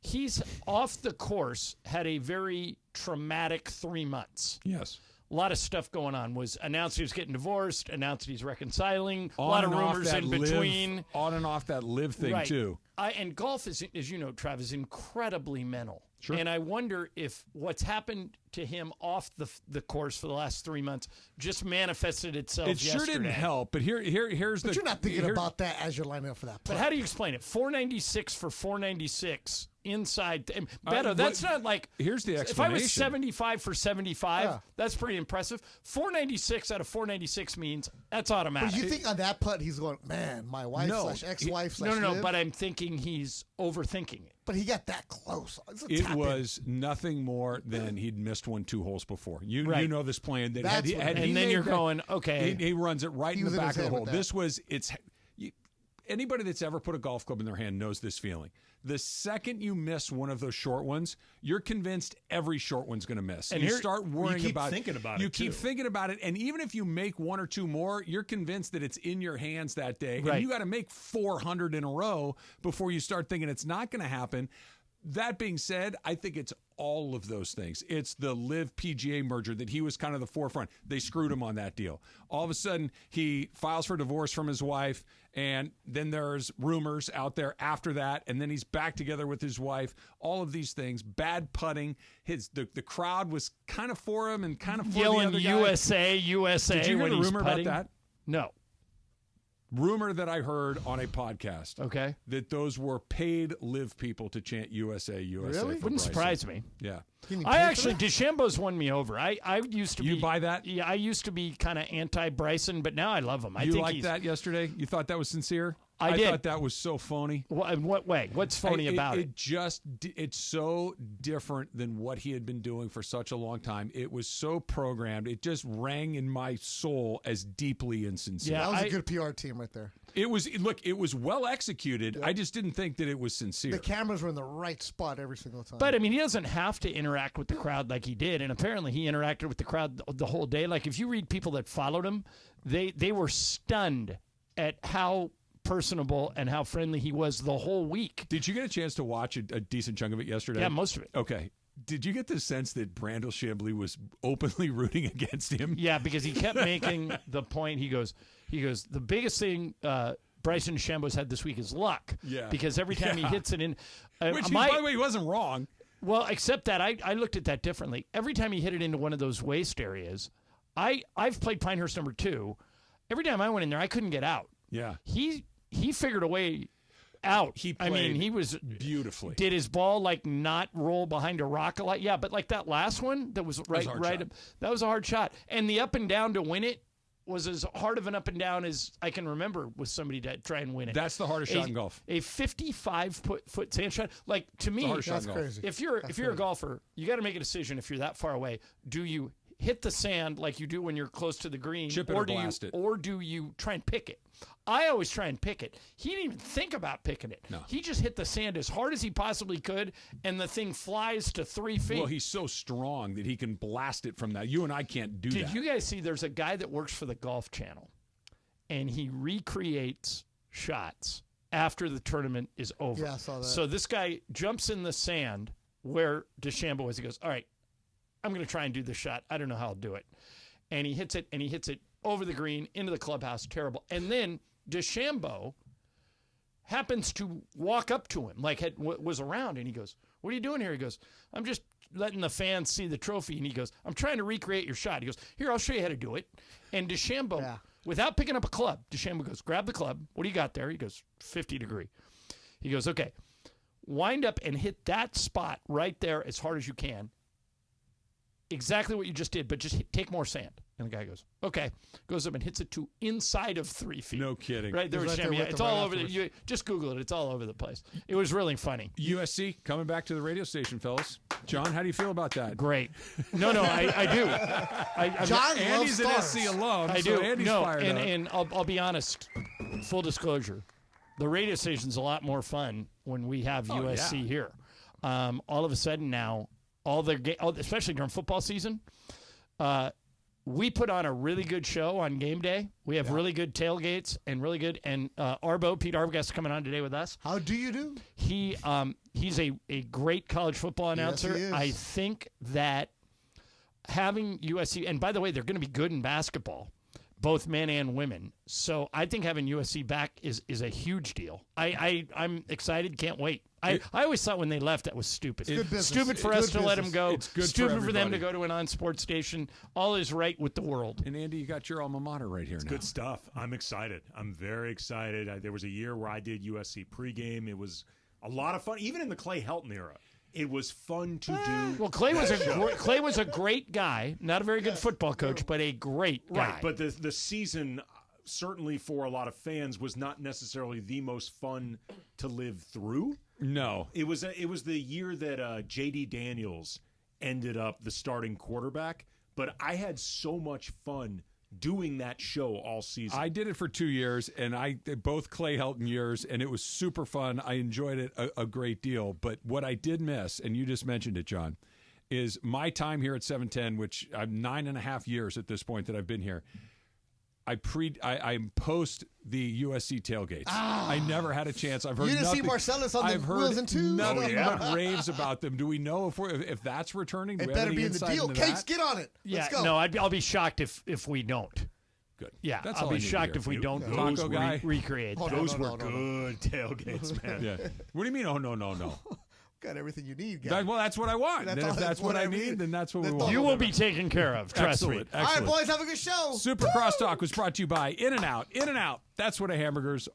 He's off the course, had a very traumatic 3 months. Yes. A lot of stuff going on. Was announced he was getting divorced, announced he's reconciling, a On lot of and off rumors that in live- between. on and off that live thing, Right. too. And golf is, as you know, Trav, is incredibly mental. Sure. And I wonder if what's happened to him off the course for the last 3 months just manifested itself. It sure didn't yesterday. help, but here's But the. you're not thinking about that as you're lining up for that. But how do you explain it? 496 for 496 inside. Betto, that's what- not like. Here's the If I was explanation. 75 for 75, Yeah. that's pretty impressive. 496 out of 496 means that's automatic. But you think on that putt, he's going, man, my wife / ex-wife / No. live. But I'm thinking he's overthinking it. But he got that close. It's a It tap in. was nothing more than he'd missed 2 holes before. You Right. know this plan. That That's had he, what- had and he then made you're that- going, okay. He runs it right He in the was in back his of the head hole. with that. This was anybody that's ever put a golf club in their hand knows this feeling. The second you miss one of those short ones, you're convinced every short one's going to miss. And you here- start worrying keep about thinking about You it, keep too. thinking about it, and even if you make 1 or 2 more, you're convinced that it's in your hands that day. Right. And you got to make 400 in a row before you start thinking it's not going to happen. That being said, I think it's all of those things. It's the Live PGA merger that he was kind of the forefront. They screwed him on that deal. All of a sudden, he files for divorce from his wife, and then there's rumors out there after that, and then he's back together with his wife. All of these things, bad putting. The crowd was kind of for him and kind of for Yelling the other guy. USA, USA. Did you hear when the he's rumor putting. about that? No. Rumor that I heard on a podcast. Okay. That those were paid live people to chant USA, USA. Really? for Wouldn't Bryson. surprise me. Yeah. Can you I pay for actually, that? DeChambeau's won me over. I used to be. You buy that? Yeah, I used to be kind of anti-Bryson, but now I love him. I You think liked he's, that yesterday? You thought that was sincere? I did. thought that was so phony. In what way? What's phony about it? It's so different than what he had been doing for such a long time. It was so programmed. It just rang in my soul as deeply insincere. Yeah, That was a good PR team right there. It was well executed. I just didn't think that it was sincere. The cameras were in the right spot every single time. But I mean, he doesn't have to interact with the crowd like he did, and apparently he interacted with the crowd the whole day. Like if you read people that followed him, they were stunned at how personable and how friendly he was the whole week. Did you get a chance to watch a decent chunk of it yesterday? Yeah, most of it. Okay. Did you get the sense that Brandel Chambly was openly rooting against him? Yeah, because he kept making the point. He goes, the biggest thing Bryson DeChambeau's had this week is luck. Yeah. Because every time he hits it in, Which, by the way, he wasn't wrong. Well, except that I looked at that differently. Every time he hit it into one of those waste areas, I've played Pinehurst number 2. Every time I went in there, I couldn't get out. Yeah. He figured a way out. He I mean, played he was beautifully. Did his ball like not roll behind a rock a lot? Yeah, but like that last one that was right. a hard shot. That was a hard shot, and the up and down to win it. was as hard of an up and down as I can remember with somebody to try and win it. That's the hardest shot in golf. A 55-foot sand shot. Like, to me, that's crazy. If you're a golfer, you got to make a decision. If you're that far away, do you hit the sand like you do when you're close to the green, chip it or blast it, or do you try and pick it? I always try and pick it. He didn't even think about picking it. No. He just hit the sand as hard as he possibly could, and the thing flies to 3 feet. Well, he's so strong that he can blast it from that. You and I can't do that. Did you guys see there's a guy that works for the Golf Channel, and he recreates shots after the tournament is over. Yeah, I saw that. So this guy jumps in the sand where DeChambeau was. He goes, all right, I'm going to try and do this shot. I don't know how I'll do it. And he hits it over the green, into the clubhouse. Terrible. And then DeChambeau happens to walk up to him, like was around, and he goes, what are you doing here? He goes, I'm just letting the fans see the trophy. And he goes, I'm trying to recreate your shot. He goes, here, I'll show you how to do it. And DeChambeau, without picking up a club, DeChambeau goes, grab the club. What do you got there? He goes, 50 degree. He goes, okay, wind up and hit that spot right there as hard as you can. Exactly what you just did, but just take more sand. And the guy goes, okay. Goes up and hits it to inside of 3 feet. No kidding. Right there was Shammy. It's all over. Just Google it. It's all over the place. It was really funny. USC coming back to the radio station, fellas. John, how do you feel about that? Great. No, I do. John Andy's an loves SC alum, I so do. Andy's fired up. And I'll be honest. Full disclosure, the radio station's a lot more fun when we have USC here. All of a sudden now, especially during football season, we put on a really good show on game day. We have really good tailgates and really good. And Pete Arbogast's coming on today with us. How do you do? He's a great college football announcer. Yes, he is. I think that having USC, and by the way, they're going to be good in basketball, both men and women. So I think having USC back is a huge deal. I'm excited. Can't wait. I always thought when they left that was stupid. Stupid for us to let them go. It's good stupid for for them to everybody. go to an on-sports station. All is right with the world. And Andy, you got your alma mater right here now. Good stuff. I'm excited. I'm very excited. There was a year where I did USC pregame. It was a lot of fun, even in the Clay Helton era. It was fun to do. Well, Clay was a great guy. Not a very good football coach, but a great guy. Right, but the season, certainly for a lot of fans, was not necessarily the most fun to live through. No. It was the year that J.D. Daniels ended up the starting quarterback, but I had so much fun doing that show all season. I did it for 2 years, and both Clay Helton years, and it was super fun. I enjoyed it a great deal. But what I did miss, and you just mentioned it, John, is my time here at 710, which I'm 9.5 years at this point that I've been here. I'm post the USC tailgates. I never had a chance. I've heard you didn't nothing. see Marcellus on I've the heard Wheels and Twos? nothing but raves about them. Do we know if that's returning? Do It we have better any be in the insight deal. into Cakes, that? get on it. Let's go. No, I'll be shocked if we don't. Good. Yeah, That's I'll all I be need to shocked hear. if we don't Taco guy? recreate that. Those were good tailgates, man. Yeah. What do you mean? Oh no. Got everything you need, guys. Well, that's what I want. That's And all- if that's what I need, then that's what we want. You will be taken care of. Trust me. Excellent. All right, boys, have a good show. Super Crosstalk was brought to you by In-N-Out. In-N-Out. That's what a hamburger's